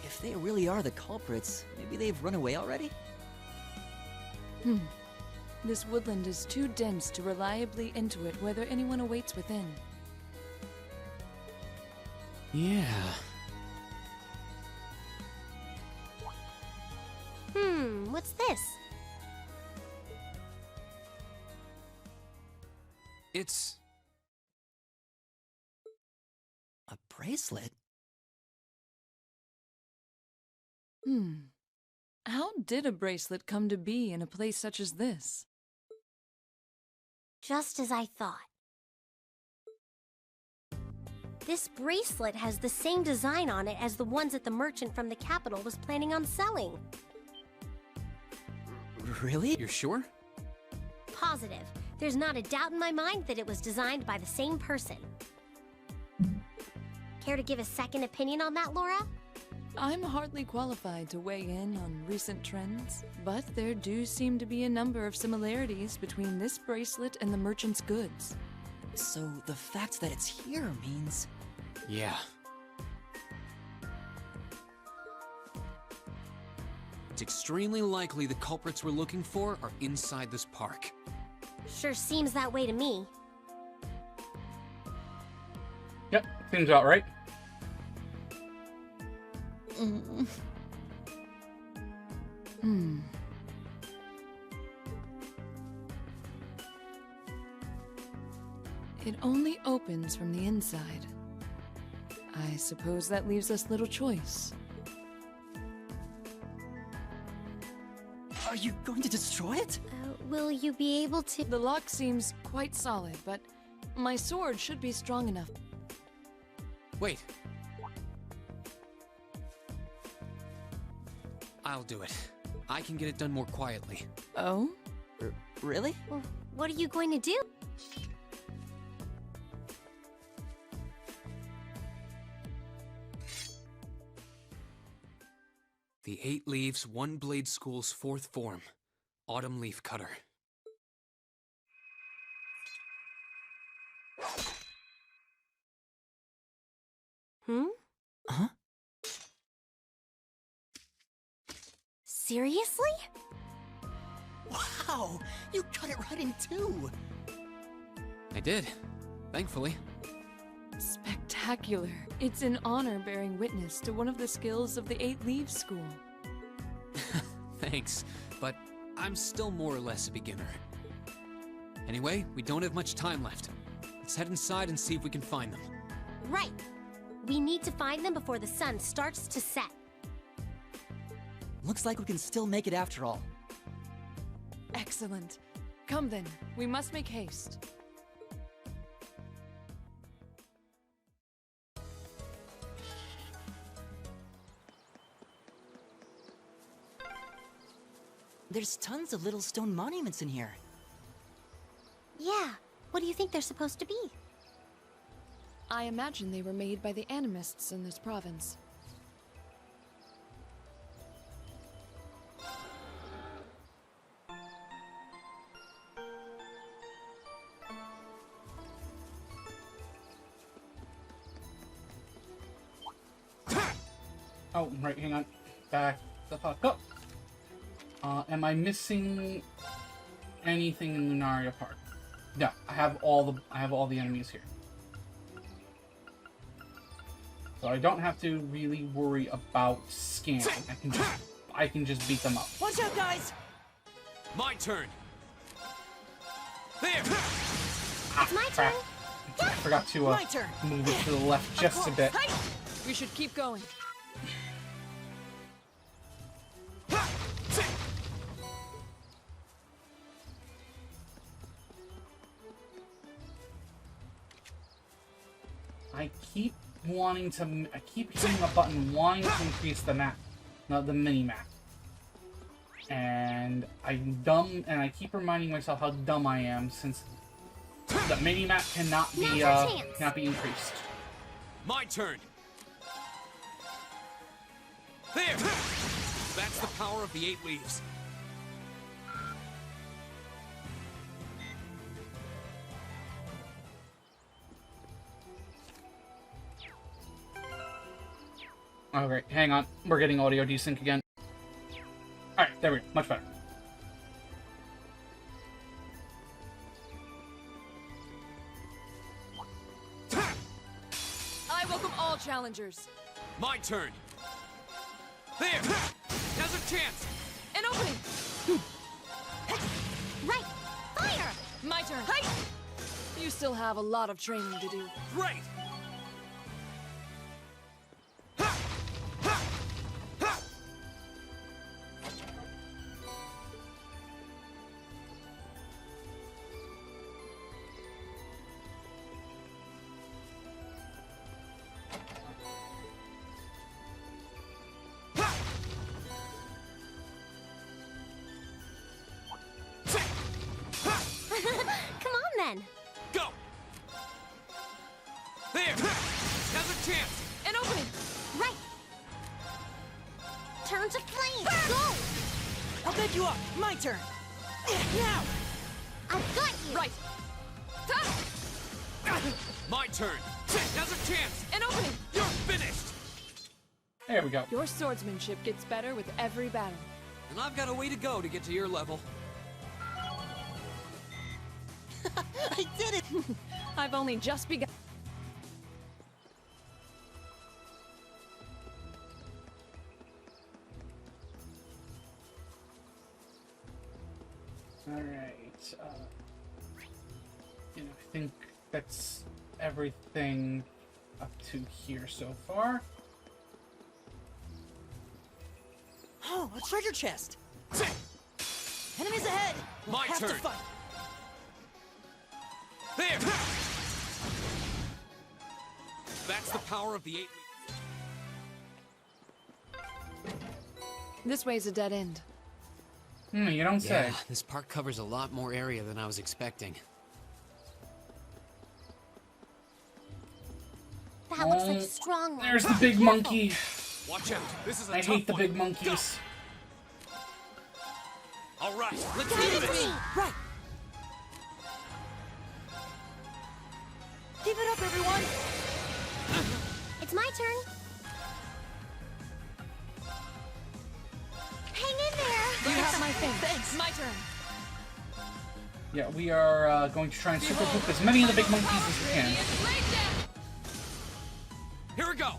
If they really are the culprits, maybe they've run away already? This woodland is too dense to reliably intuit whether anyone awaits within. Yeah. What's this? It's... A bracelet? How did a bracelet come to be in a place such as this? Just as I thought. This bracelet has the same design on it as the ones that the merchant from the capital was planning on selling. Really? You're sure? Positive. There's not a doubt in my mind that it was designed by the same person. Care to give a second opinion on that, Laura? I'm hardly qualified to weigh in on recent trends, but there do seem to be a number of similarities between this bracelet and the merchant's goods. So the fact that it's here means... Yeah. It's extremely likely the culprits we're looking for are inside this park. Sure seems that way to me. Yep, seems about right. It only opens from the inside. I suppose that leaves us little choice. Are you going to destroy it? Will you be able to? The lock seems quite solid, but my sword should be strong enough. Wait. I'll do it. I can get it done more quietly. Oh? Really? Well, what are you going to do? The 8 Leaves, 1 Blade School's 4th form. Autumn Leaf Cutter. Huh? Seriously? Wow, you cut it right in two. I did, thankfully. Spectacular. It's an honor bearing witness to one of the skills of the Eight Leaves School. Thanks, but I'm still more or less a beginner. Anyway, we don't have much time left. Let's head inside and see if we can find them. Right. We need to find them before the sun starts to set. Looks like we can still make it after all. Excellent. Come then, we must make haste. There's tons of little stone monuments in here. Yeah. What do you think they're supposed to be? I imagine they were made by the animists in this province. Oh, right, hang on. Back the fuck up. Am I missing anything in Lunaria Park? No, I have all the enemies here. So I don't have to really worry about scanning. I can just beat them up. Watch out, guys! My turn! There! It's my Crap. turn. I forgot to My turn. move it to the left just a bit. We should keep going. I keep hitting a button wanting to increase the map, not the mini map. And I'm dumb, and I keep reminding myself how dumb I am since the mini map cannot be increased. My turn! There! That's the power of the Eight Leaves. Okay, hang on. We're getting audio desync again. Alright, there we go. Much better. I welcome all challengers. My turn! There! Now's a chance! An opening! Right. Fire. My turn. Hey! You still have a lot of training to do. Great! Come on then. Go! There! Now's a chance! An opening! Right. Turn to flame. Go. I'll back you up. My turn. Now! I've got you. Right! My turn! Now's a chance! An opening! You're finished! There we go. Your swordsmanship gets better with every battle. And I've got a way to go to get to your level. I did it! I've only just begun. Alright, I think that's everything up to here so far. Oh, a treasure chest! Enemies ahead! We'll My have turn. to fight! There! That's the power of the Eight Leaves. This way's a dead end. You don't say. Yeah, this park covers a lot more area than I was expecting. That looks like a strong one. There's the big monkey. Watch out! This is a I tough hate the one. big monkeys. All right, let's Give do it to this. me. Right! Keep it up, everyone! It's my turn. Hang in Thanks. My turn. Yeah, we are going to try and super poop as many of the big monkeys as we can. Here we go.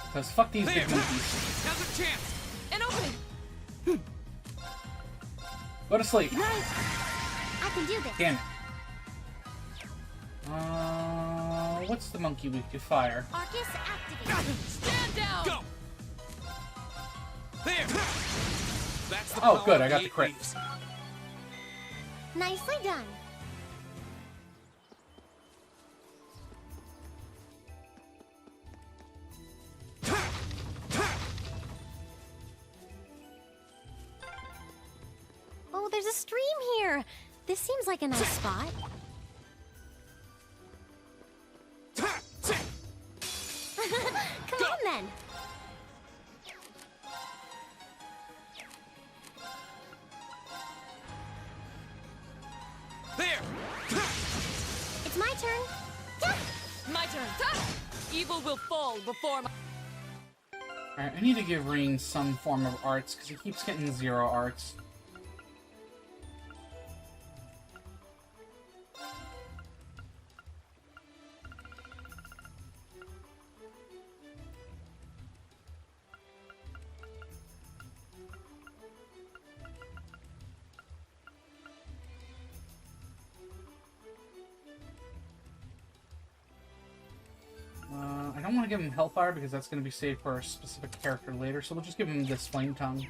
Because fuck these There. big monkeys. Now's a chance. An opening. Go to sleep. Nice. I can do this. Damn it. What's the monkey we could fire? Arcus activated. Stand down. Go. There. That's the Oh, power good, I of got the the 8 crit. leaves. Nicely done. Oh, there's a stream here. This seems like a nice spot. Come on then. There. It's my turn. Yeah. My turn. Evil will fall before my... Alright, I need to give Reen some form of arts, because he keeps getting 0 arts. I don't want to give him Hellfire because that's going to be saved for a specific character later, so we'll just give him this Flame Tongue.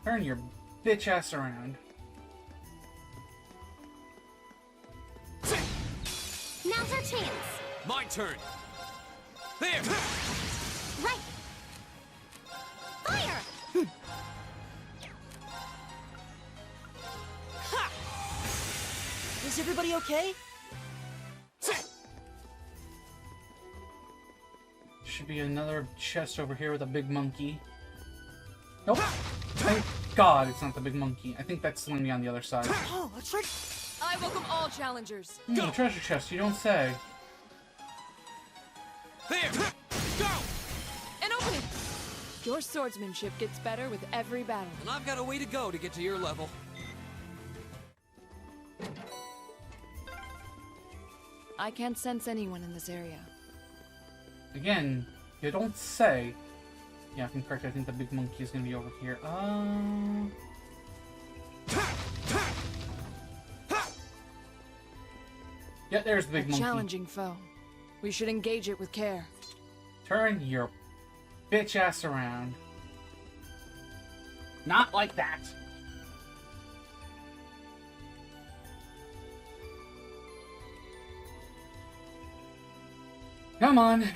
Turn your bitch ass around. Now's our chance. My turn. There. Right. Fire. Ha! Is everybody okay? Should be another chest over here with a big monkey. Nope. Thank God it's not the big monkey. I think that's going to be on the other side. Oh, let's try. I welcome all challengers. The treasure chest, you don't say. There. Go. An opening. Your swordsmanship gets better with every battle. And I've got a way to go to get to your level. I can't sense anyone in this area. Again, you don't say. Yeah, if I'm correct, I think the big monkey is going to be over here. Yeah, there's the big A monkey. challenging foe. We should engage it with care. Turn your bitch ass around. Not like that. Come on.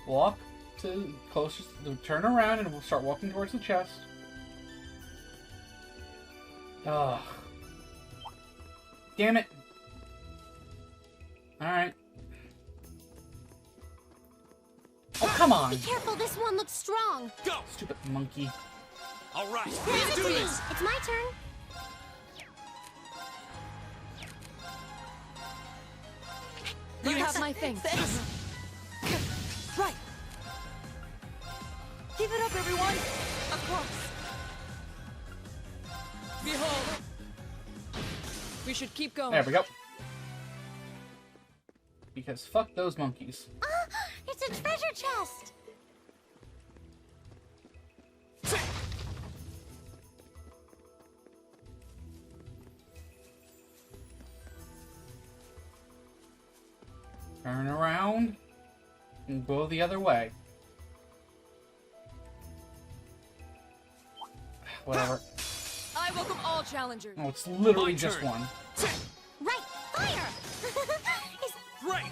Walk to closest, turn around and we'll start walking towards the chest. Ugh. Damn it. Alright. Oh, come on. Be careful, this one looks strong. Go. Stupid monkey. All right. Leave Let's it do to me. this. It's my turn. You have my things. Right. Keep it up, everyone. Of course. Behold. We should keep going. There we go. Because fuck those monkeys. It's a treasure chest. Turn around and go the other way. Whatever. I welcome all challengers. Oh, it's literally My just turn. one. Right. Fire. Right.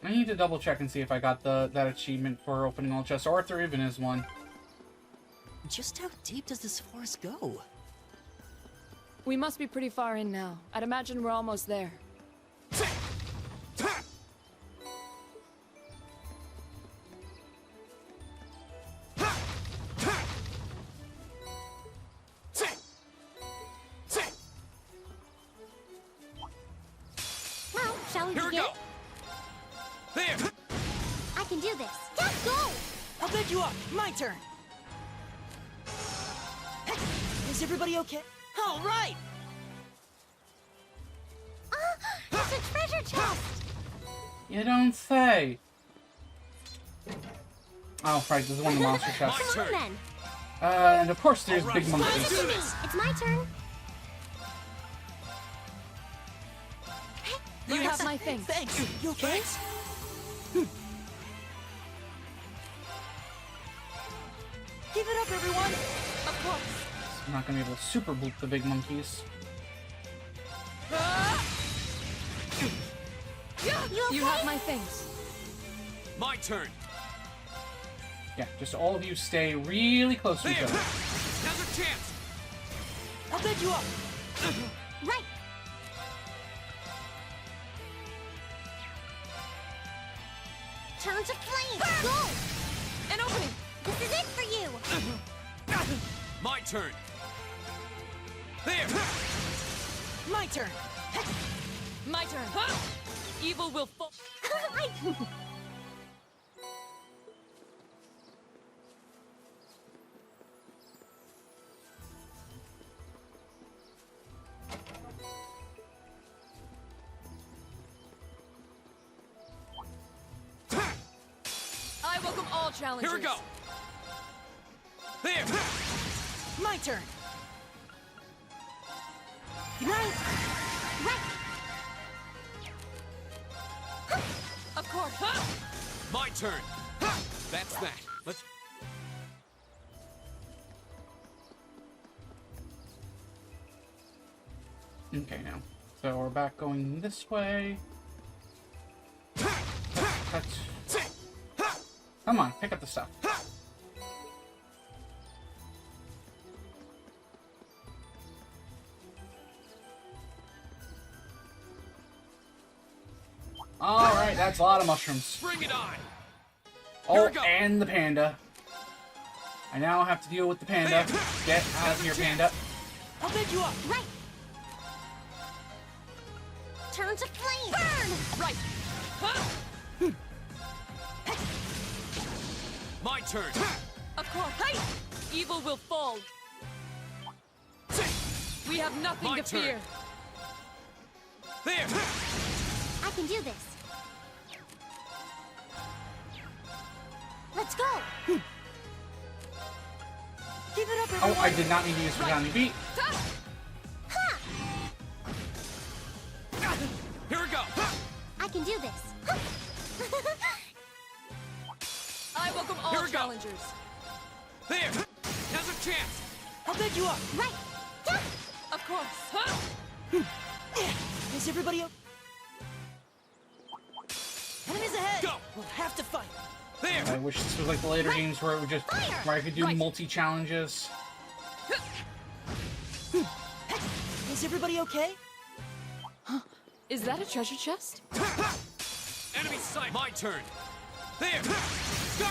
I need to double check and see if I got that achievement for opening all chests, or if there even is one. Just how deep does this forest go? We must be pretty far in now. I'd imagine we're almost there. go! There! I can do this. Let's go! I'll pick you up. My turn. Is everybody okay? All right. It's a treasure chest! You don't say. Oh, right, this is one of the monster chests. Come on then! And of course there's big Leave it monkeys. to me! It's my turn! You have my things. Thanks. You okay? Give it up, everyone. Of course. I'm not gonna be able to super bloop the big monkeys. You have my things. My turn! Yeah, just all of you stay really close to each There! other. Now's a chance! I'll pick you up. Right! Turn to flame! Go! An opening. This is it for you! My turn! There! My turn. My turn. Evil will fall. I welcome all challenges. Here we go! There! My turn. Good night. Right! Of course. My turn! That's that. Let's... Okay, now. So we're back going this way. That's... Come on, pick up the stuff. Alright, that's a lot of mushrooms. Bring it on! Oh, we go. and the panda. I now have to deal with the panda. Get out of here, panda. I'll pick you up. Right! Turn to flame! Burn! Right. My turn! Of course. Hey! Evil will fall. We have nothing My to turn. fear. There! I can do this. Let's go! Give it up, Oh, everyone. I did not need to use resounding beat. Ha! Here we go! I can do this. I welcome all Here we go. challengers. There! Now's a chance! I'll pick you up. Right! Yeah. Of course. Is everybody okay? Enemies ahead. Go. We'll have to fight. There! I wish this was like the later games where it would just where I could do Right. multi-challenges. Is everybody okay? Is that a treasure chest? Enemy sight! My turn! There! Go!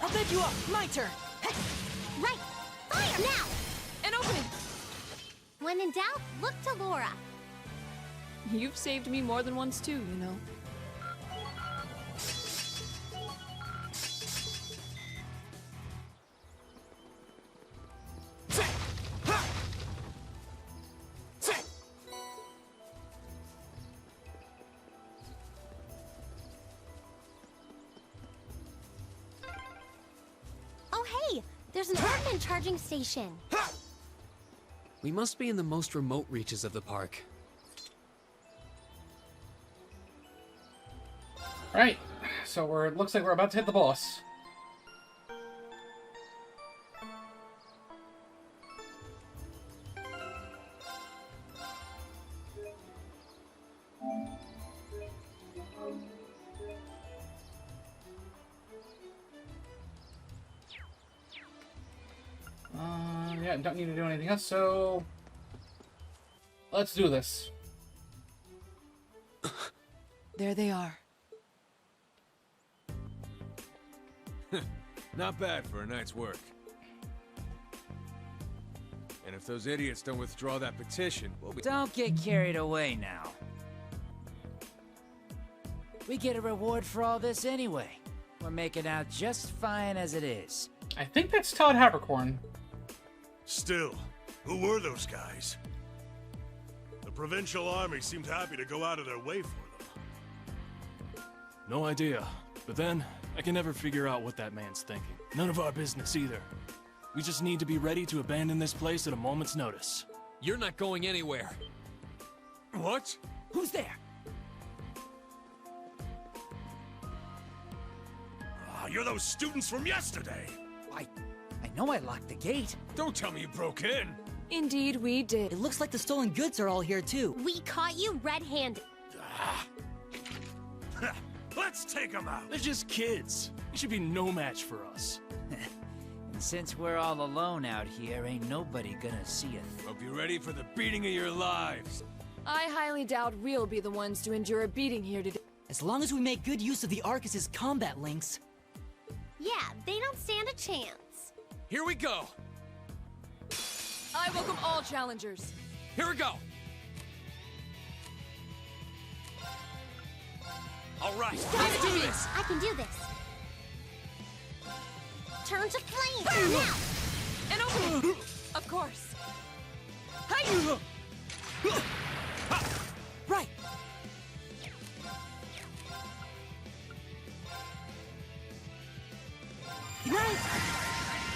I'll pick you up. My turn. Right! Fire now! An opening. When in doubt, look to Laura. You've saved me more than once too, you know. Oh hey! There's an ordnance charging station. We must be in the most remote reaches of the park. Right. So it looks like we're about to hit the boss. Yeah, don't need to do anything else, so let's do this. There they are. Not bad for a night's work. And if those idiots don't withdraw that petition, we'll be— Don't get carried away now. We get a reward for all this anyway. We're making out just fine as it is. I think that's Todd Habercorn. Still, who were those guys? The provincial army seemed happy to go out of their way for them. No idea. But then, I can never figure out what that man's thinking. None of our business either. We just need to be ready to abandon this place at a moment's notice. You're not going anywhere. What? Who's there? Ah, you're those students from yesterday. I know I locked the gate. Don't tell me you broke in. Indeed, we did. It looks like the stolen goods are all here too. We caught you red-handed. Let's take them out. They're just kids. They should be no match for us. And since we're all alone out here, ain't nobody gonna see a Hope you're ready for the beating of your lives. I highly doubt we'll be the ones to endure a beating here today. As long as we make good use of the Arcus's combat links. Yeah, they don't stand a chance. Here we go. I welcome all challengers. Here we go. All right, let's do this. I can do this. Turn to flame now. And open. Of course. Hi. Right!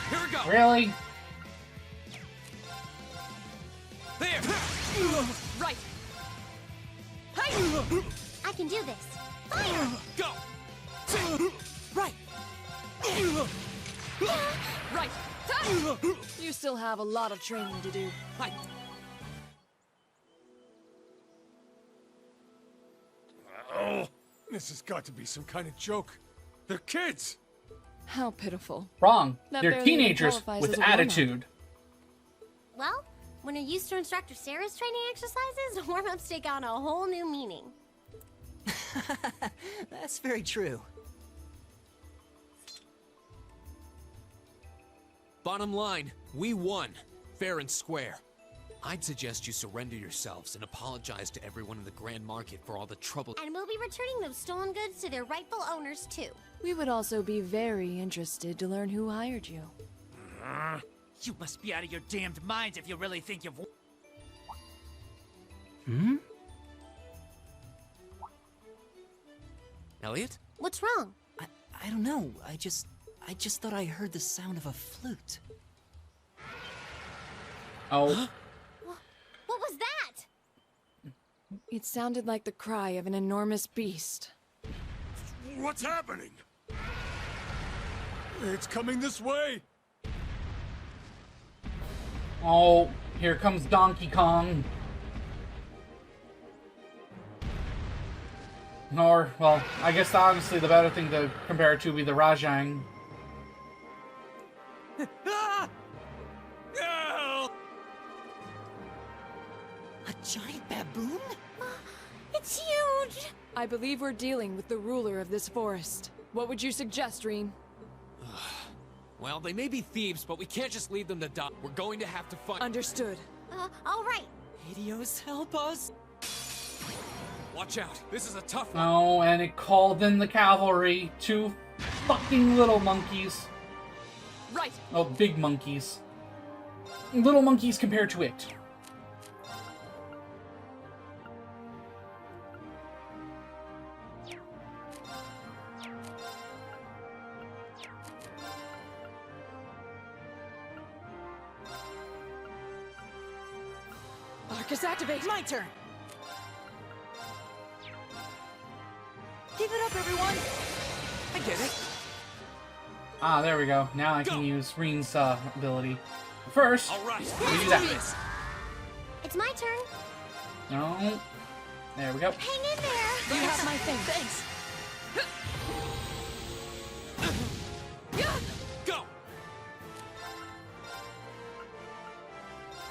Here we go. Really? There. Right. I can do this. Fire! Go. Right! Right. You still have a lot of training to do. Oh, this has got to be some kind of joke. They're kids. How pitiful. Wrong. That They're barely teenagers qualifies with as a warm-up. attitude. Well, when you're used to Instructor Sarah's training exercises, warm-ups take on a whole new meaning. That's very true. Bottom line, we won. Fair and square. I'd suggest you surrender yourselves and apologize to everyone in the Grand Market for all the trouble. And we'll be returning those stolen goods to their rightful owners, too. We would also be very interested to learn who hired you. You must be out of your damned minds if you really think you've... Elliot? What's wrong? I don't know. I just thought I heard the sound of a flute. Oh. What was that? It sounded like the cry of an enormous beast. What's happening? It's coming this way. Oh, here comes Donkey Kong. Or, well, I guess honestly the better thing to compare it to would be the Rajang. No! A giant baboon? It's huge! I believe we're dealing with the ruler of this forest. What would you suggest, Reen? Well, they may be thieves, but we can't just leave them to die. We're going to have to find... Understood. All right. Helios, help us! Watch out. This is a tough one. Oh, and it called in the cavalry. 2 fucking little monkeys. Right. Oh, big monkeys. Little monkeys compared to it. Arcus, activate. My turn. Give it up, everyone! I get it. Ah, there we go. Now I can use Reen's ability. First, All right. we do that. It's my turn. No. There we go. Hang in there. You have my thing. Thanks. Go.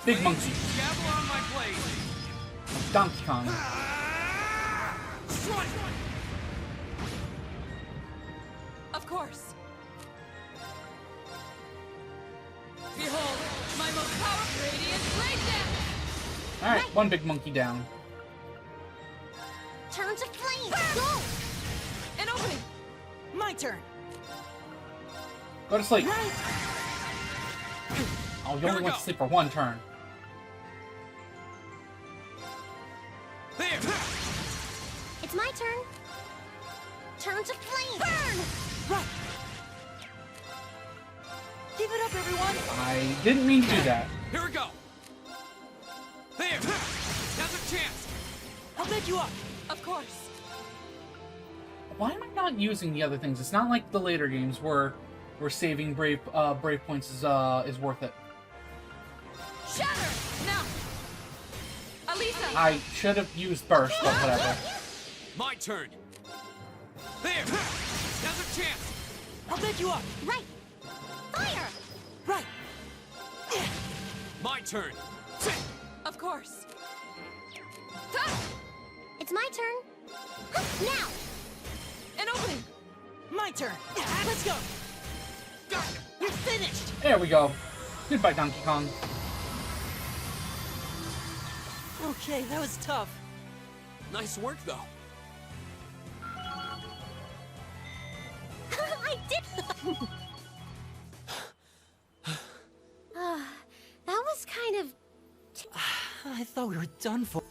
Big monkey. Gavel on my blade. Donkey Kong. Strike. Of course. Behold, my most powerful radiant breakdown! Alright, one big monkey down. Turn to flame. Go. My turn. Go to sleep. Right. Oh, you Here only we went go. to sleep for one turn. There! It's my turn. Turn to flame. Burn! Right. Give it up, everyone. I didn't mean to do that. Here we go! There! Now's a chance! I'll bet you up. Of course. Why am I not using the other things? It's not like the later games where saving brave points is worth it. Shatter! Now! Elisa! I should have used burst, but whatever. My turn! There! Now's a chance! I'll bet you up. Right. Fire! Right. My turn! Of course. It's my turn. Now! An opening! My turn. Let's go. You're finished. There we go. Goodbye, Donkey Kong. Okay, that was tough. Nice work, though. I did. That was kind of. I thought we were done for.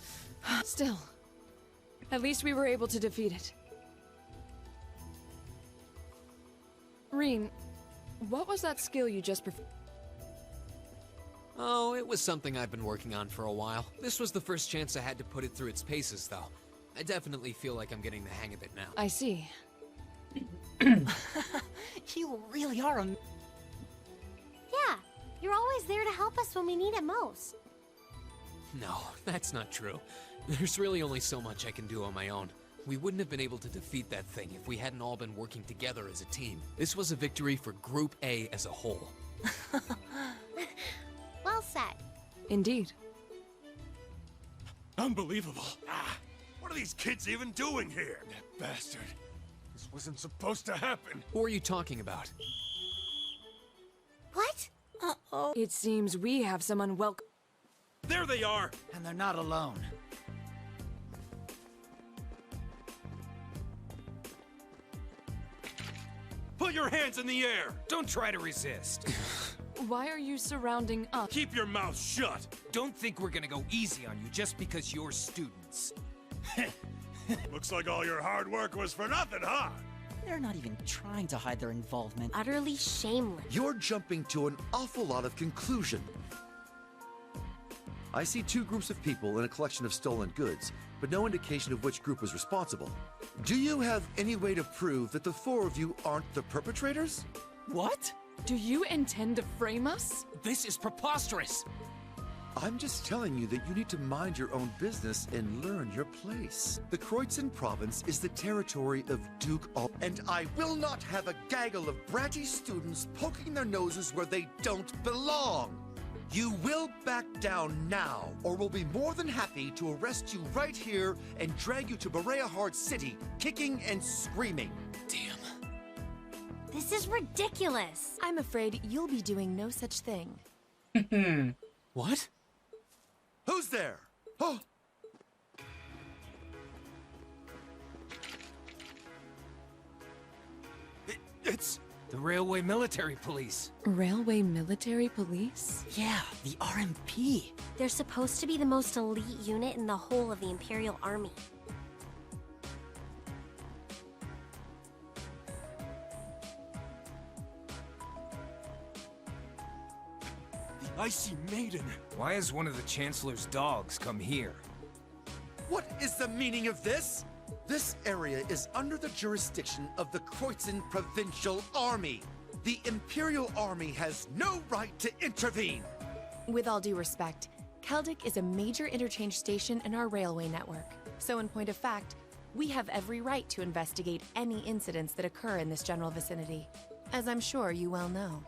Still, at least we were able to defeat it. Reen, what was that skill you just performed? Oh, it was something I've been working on for a while. This was the first chance I had to put it through its paces, though. I definitely feel like I'm getting the hang of it now. I see. You really are a. Yeah, you're always there to help us when we need it most. No, that's not true. There's really only so much I can do on my own. We wouldn't have been able to defeat that thing if we hadn't all been working together as a team. This was a victory for Group A as a whole. Well said. Indeed. Unbelievable. What are these kids even doing here? That bastard. This wasn't supposed to happen. Who are you talking about? What? Uh-oh. It seems we have some unwelcome. There they are. And they're not alone. Put your hands in the air. Don't try to resist. Why are you surrounding us? Keep your mouth shut. Don't think we're gonna go easy on you just because you're students. Looks like all your hard work was for nothing, huh? They're not even trying to hide their involvement. Utterly shameless. You're jumping to an awful lot of conclusion. I see two groups of people in a collection of stolen goods, but no indication of which group was responsible. Do you have any way to prove that the four of you aren't the perpetrators? What? Do you intend to frame us? This is preposterous! I'm just telling you that you need to mind your own business and learn your place. The Kreutzen province is the territory of Duke and I will not have a gaggle of bratty students poking their noses where they don't belong. You will back down now, or we'll be more than happy to arrest you right here and drag you to Berea Hard City, kicking and screaming. Damn. This is ridiculous. I'm afraid you'll be doing no such thing. What? Who's there? Oh! It's... The Railway Military Police. Railway Military Police? Yeah, the RMP. They're supposed to be the most elite unit in the whole of the Imperial Army. The Icy Maiden. Why has one of the Chancellor's dogs come here? What is the meaning of this? This area is under the jurisdiction of the Kreutzen Provincial Army. The Imperial Army has no right to intervene. With all due respect, Keldic is a major interchange station in our railway network. So in point of fact, we have every right to investigate any incidents that occur in this general vicinity, as I'm sure you well know.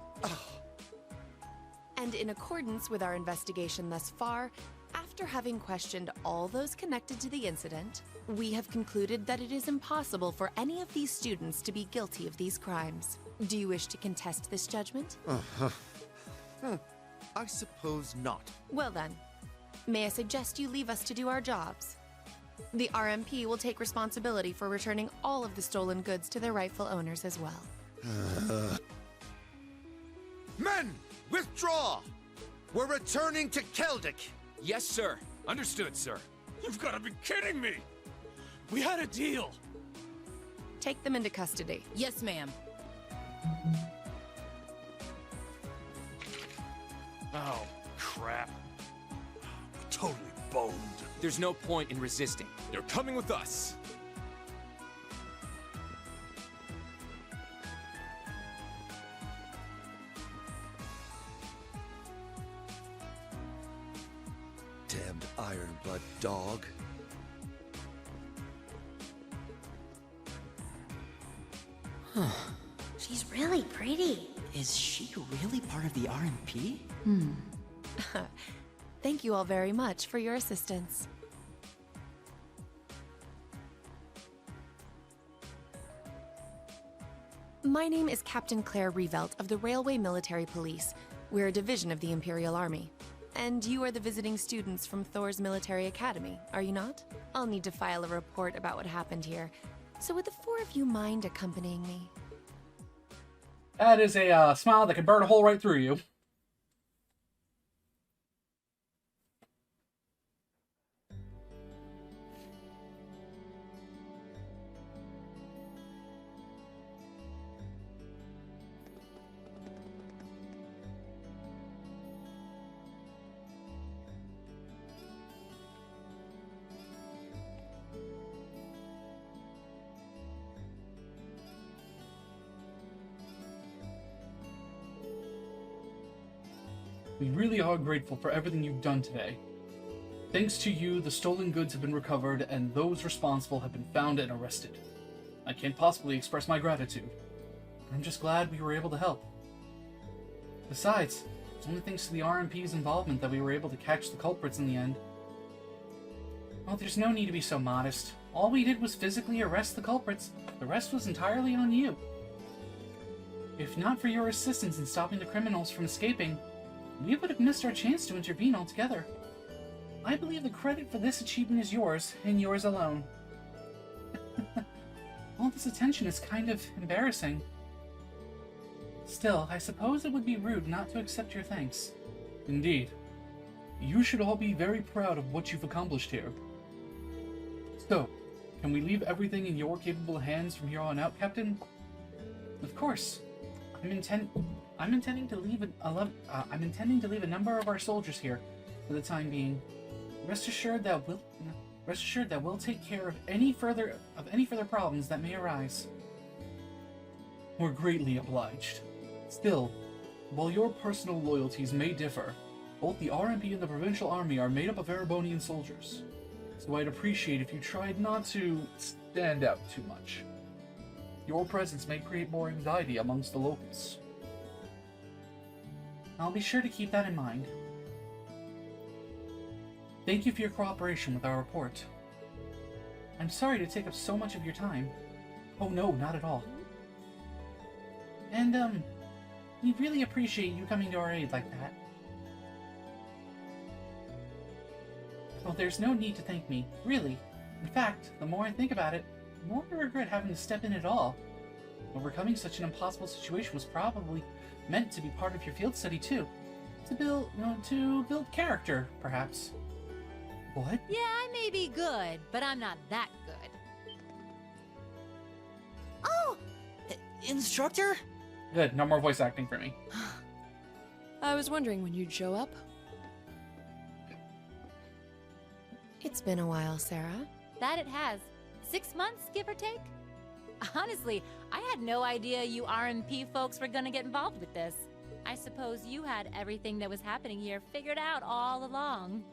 And in accordance with our investigation thus far, after having questioned all those connected to the incident, we have concluded that it is impossible for any of these students to be guilty of these crimes. Do you wish to contest this judgment? I suppose not. Well then, may I suggest you leave us to do our jobs? The RMP will take responsibility for returning all of the stolen goods to their rightful owners as well. Men, withdraw! We're returning to Keldic. Yes, sir. Understood, sir. You've got to be kidding me! We had a deal! Take them into custody. Yes, ma'am. Oh, crap. Totally boned. There's no point in resisting. They're coming with us. Damned Ironblood dog. She's really pretty. Is she really part of the RMP? Thank you all very much for your assistance. My name is Captain Claire Revelt of the Railway Military Police. We're a division of the Imperial Army. And you are the visiting students from Thor's Military Academy, are you not? I'll need to file a report about what happened here. So would the four of you mind accompanying me? That is a smile that could burn a hole right through you. We really are grateful for everything you've done today. Thanks to you, the stolen goods have been recovered and those responsible have been found and arrested. I can't possibly express my gratitude. I'm just glad we were able to help. Besides, it's only thanks to the RMP's involvement that we were able to catch the culprits in the end. Well, there's no need to be so modest. All we did was physically arrest the culprits. The rest was entirely on you. If not for your assistance in stopping the criminals from escaping, we would have missed our chance to intervene altogether. I believe the credit for this achievement is yours, and yours alone. All this attention is kind of embarrassing. Still, I suppose it would be rude not to accept your thanks. Indeed. You should all be very proud of what you've accomplished here. So, can we leave everything in your capable hands from here on out, Captain? Of course. I'm intending to leave a number of our soldiers here for the time being. Rest assured that we'll take care of any further problems that may arise. We're greatly obliged. Still, while your personal loyalties may differ, both the RMP and the Provincial Army are made up of Erebonian soldiers. So I'd appreciate if you tried not to stand out too much. Your presence may create more anxiety amongst the locals. I'll be sure to keep that in mind. Thank you for your cooperation with our report. I'm sorry to take up so much of your time. Oh no, not at all. And, we really appreciate you coming to our aid like that. Well, there's no need to thank me, really. In fact, the more I think about it, the more I regret having to step in at all. Overcoming such an impossible situation was probably meant to be part of your field study too. To build character, perhaps. What? Yeah, I may be good, but I'm not that good. Oh! Instructor? Good, no more voice acting for me. I was wondering when you'd show up. It's been a while, Sarah. That it has. 6 months, give or take? Honestly, I had no idea you RMP folks were gonna get involved with this. I suppose you had everything that was happening here figured out all along.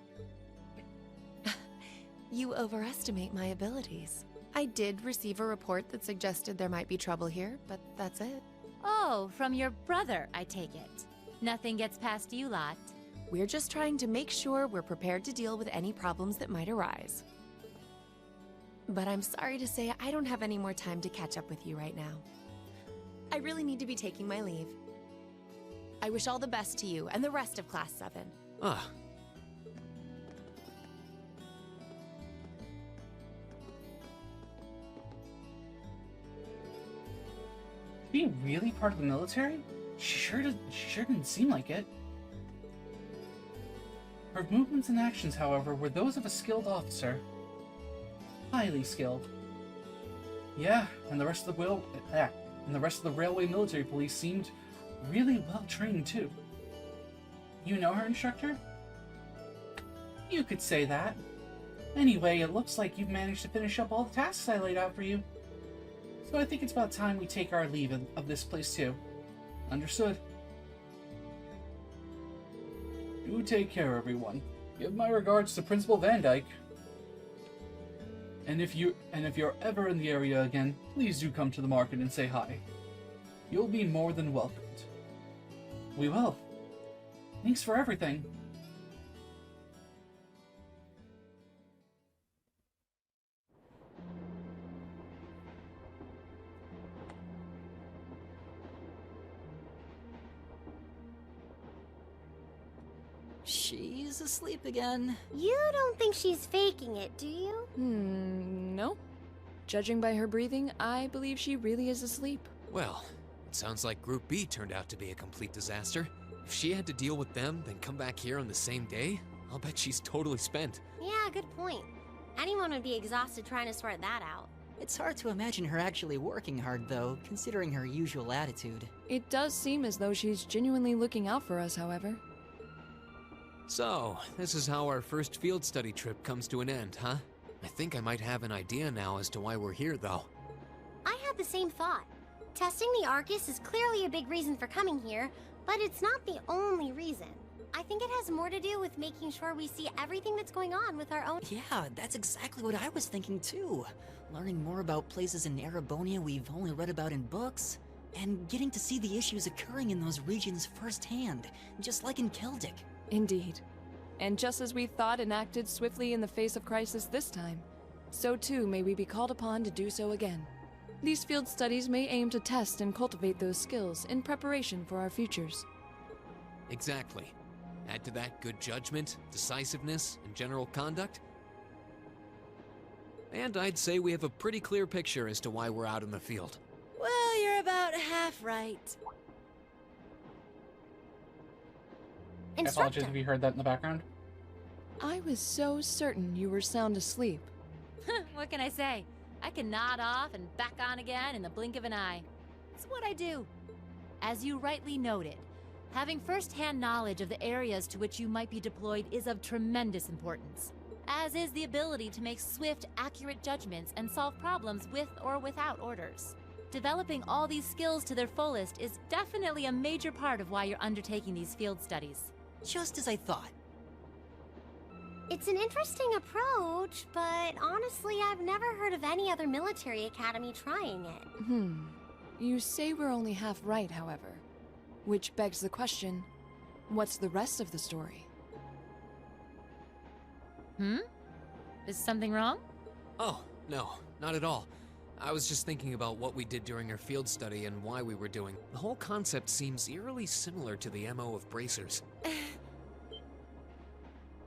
You overestimate my abilities. I did receive a report that suggested there might be trouble here, but that's it. Oh, from your brother, I take it. Nothing gets past you lot. We're just trying to make sure we're prepared to deal with any problems that might arise. But I'm sorry to say I don't have any more time to catch up with you right now. I really need to be taking my leave. I wish all the best to you and the rest of Class 7. Being really part of the military? She sure didn't seem like it. Her movements and actions, however, were those of a skilled officer. Highly skilled. Yeah, and the rest of the railway military police seemed really well trained too. You know her, instructor? You could say that. Anyway, it looks like you've managed to finish up all the tasks I laid out for you. So I think it's about time we take our leave of this place too. Understood. Do take care, everyone. Give my regards to Principal Van Dyke. And if you're ever in the area again, please do come to the market and say hi. You'll be more than welcomed. We will. Thanks for everything. She's asleep again. You don't think she's faking it, do you? No. Judging by her breathing, I believe she really is asleep. Well, it sounds like Group B turned out to be a complete disaster. If she had to deal with them, then come back here on the same day, I'll bet she's totally spent. Yeah, good point. Anyone would be exhausted trying to sort that out. It's hard to imagine her actually working hard, though, considering her usual attitude. It does seem as though she's genuinely looking out for us, however. So, this is how our first field study trip comes to an end, huh? I think I might have an idea now as to why we're here, though. I had the same thought. Testing the Arcus is clearly a big reason for coming here, but it's not the only reason. I think it has more to do with making sure we see everything that's going on with our own— Yeah, that's exactly what I was thinking too. Learning more about places in Erebonia we've only read about in books, and getting to see the issues occurring in those regions firsthand, just like in Celtic. Indeed. And just as we thought and acted swiftly in the face of crisis this time, so too may we be called upon to do so again. These field studies may aim to test and cultivate those skills in preparation for our futures. Exactly. Add to that good judgment, decisiveness, and general conduct, and I'd say we have a pretty clear picture as to why we're out in the field. Well, you're about half right. I apologize if you heard that in the background. I was so certain you were sound asleep. What can I say? I can nod off and back on again in the blink of an eye. It's what I do. As you rightly noted, having first-hand knowledge of the areas to which you might be deployed is of tremendous importance, as is the ability to make swift, accurate judgments and solve problems with or without orders. Developing all these skills to their fullest is definitely a major part of why you're undertaking these field studies. Just as I thought. It's an interesting approach, but honestly, I've never heard of any other military academy trying it. You say we're only half right, however. Which begs the question, what's the rest of the story? Is something wrong? Oh, no, not at all. I was just thinking about what we did during our field study and why we were doing. The whole concept seems eerily similar to the MO of bracers.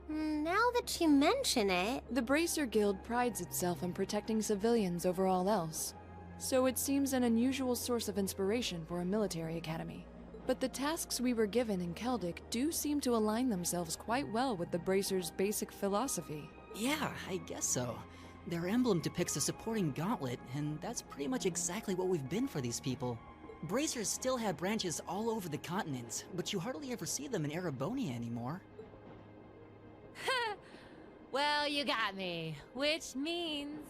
Now that you mention it— The Bracer Guild prides itself on protecting civilians over all else, so it seems an unusual source of inspiration for a military academy. But the tasks we were given in Celtic do seem to align themselves quite well with the Bracer's basic philosophy. Yeah, I guess so. Their emblem depicts a supporting gauntlet, and that's pretty much exactly what we've been for these people. Bracers still have branches all over the continent, but you hardly ever see them in Erebonia anymore. Well, you got me. Which means...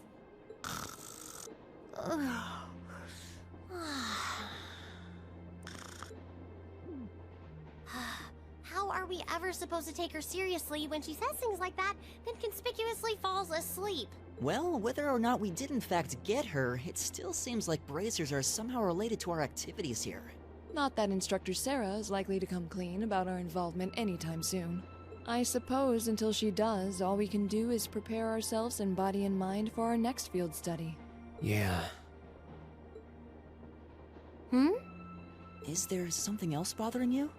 How are we ever supposed to take her seriously when she says things like that, then conspicuously falls asleep? Well, whether or not we did in fact get her, it still seems like bracers are somehow related to our activities here. Not that Instructor Sarah is likely to come clean about our involvement anytime soon. I suppose until she does, all we can do is prepare ourselves in body and mind for our next field study. Yeah. Is there something else bothering you?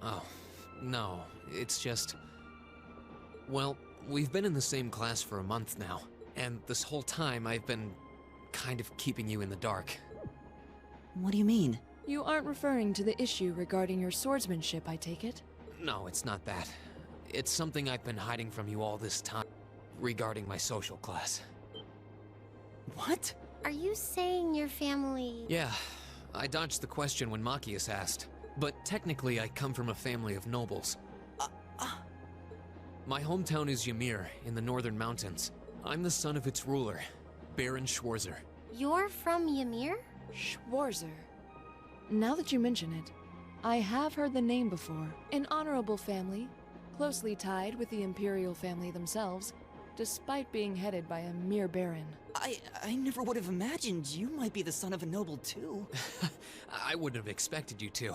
Oh, no, it's just... Well, we've been in the same class for a month now, and this whole time I've been kind of keeping you in the dark. What do you mean? You aren't referring to the issue regarding your swordsmanship, I take it? No, it's not that. It's something I've been hiding from you all this time regarding my social class. What? Are you saying your family... Yeah, I dodged the question when Machias asked. But technically, I come from a family of nobles. My hometown is Ymir, in the northern mountains. I'm the son of its ruler, Baron Schwarzer. You're from Ymir? Schwarzer. Now that you mention it, I have heard the name before. An honorable family, closely tied with the imperial family themselves, despite being headed by a mere baron. I never would have imagined you might be the son of a noble too. I wouldn't have expected you to.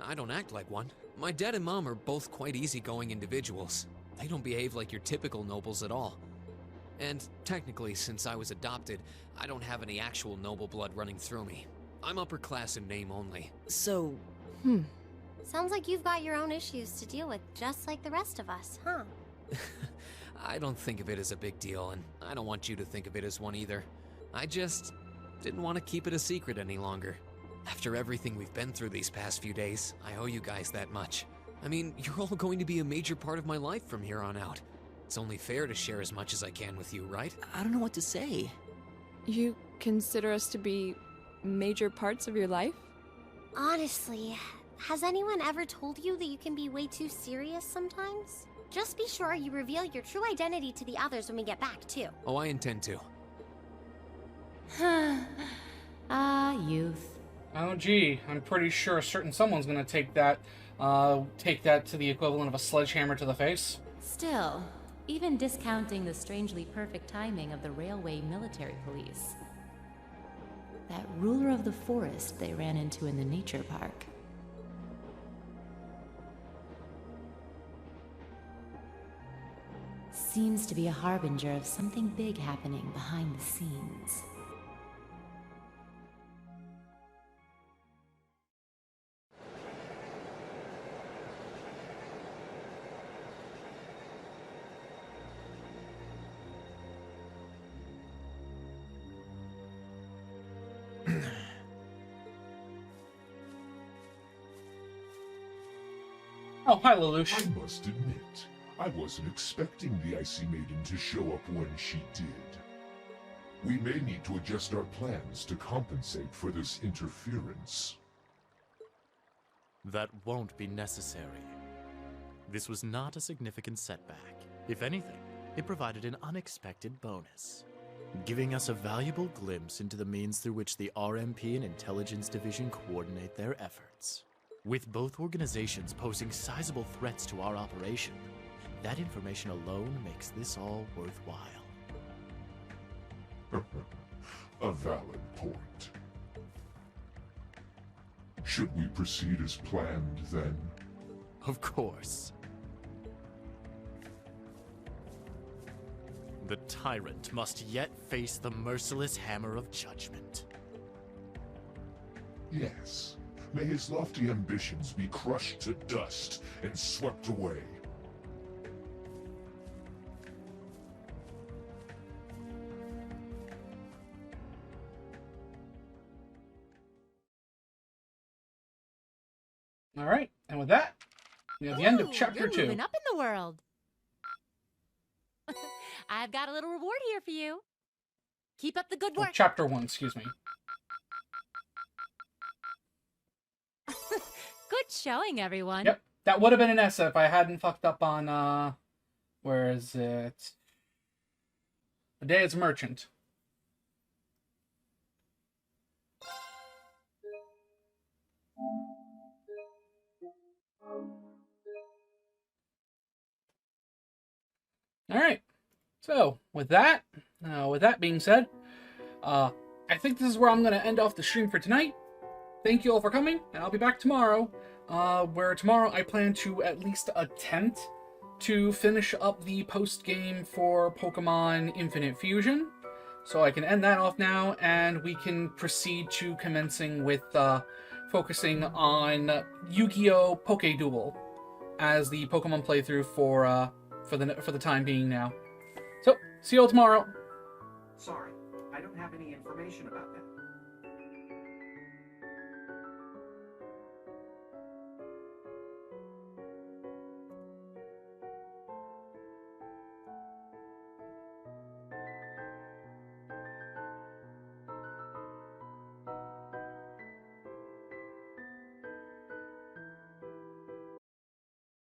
I don't act like one. My dad and mom are both quite easygoing individuals. They don't behave like your typical nobles at all. And technically, since I was adopted, I don't have any actual noble blood running through me. I'm upper class in name only. So... Sounds like you've got your own issues to deal with, just like the rest of us, huh? I don't think of it as a big deal, and I don't want you to think of it as one either. I just didn't want to keep it a secret any longer. After everything we've been through these past few days, I owe you guys that much. I mean, you're all going to be a major part of my life from here on out. It's only fair to share as much as I can with you, right? I don't know what to say. You consider us to be major parts of your life? Honestly, has anyone ever told you that you can be way too serious sometimes? Just be sure you reveal your true identity to the others when we get back, too. Oh, I intend to. Youth. Oh, gee, I'm pretty sure certain someone's gonna take that to the equivalent of a sledgehammer to the face. Still, even discounting the strangely perfect timing of the railway military police. That ruler of the forest they ran into in the nature park. Seems to be a harbinger of something big happening behind the scenes. Oh, hi, Lelouch. I must admit, I wasn't expecting the Icy Maiden to show up when she did. We may need to adjust our plans to compensate for this interference. That won't be necessary. This was not a significant setback. If anything, it provided an unexpected bonus, giving us a valuable glimpse into the means through which the RMP and Intelligence Division coordinate their efforts. With both organizations posing sizable threats to our operation, that information alone makes this all worthwhile. A valid point. Should we proceed as planned, then? Of course. The tyrant must yet face the merciless hammer of judgment. Yes. May his lofty ambitions be crushed to dust and swept away. All right, and with that, we have the end of chapter you're 2. Moving up in the world. I've got a little reward here for you. Keep up the good work. Oh, chapter 1, excuse me. Good showing, everyone. Yep, that would have been an S if I hadn't fucked up on, where is it? The Day as a Merchant. Alright, so with that being said, I think this is where I'm going to end off the stream for tonight. Thank you all for coming, and I'll be back tomorrow, where tomorrow I plan to at least attempt to finish up the post-game for Pokemon Infinite Fusion. So I can end that off now, and we can proceed to commencing with focusing on Yu-Gi-Oh! Poke Duel as the Pokemon playthrough for the time being now. So, see you all tomorrow. Sorry, I don't have any information about that.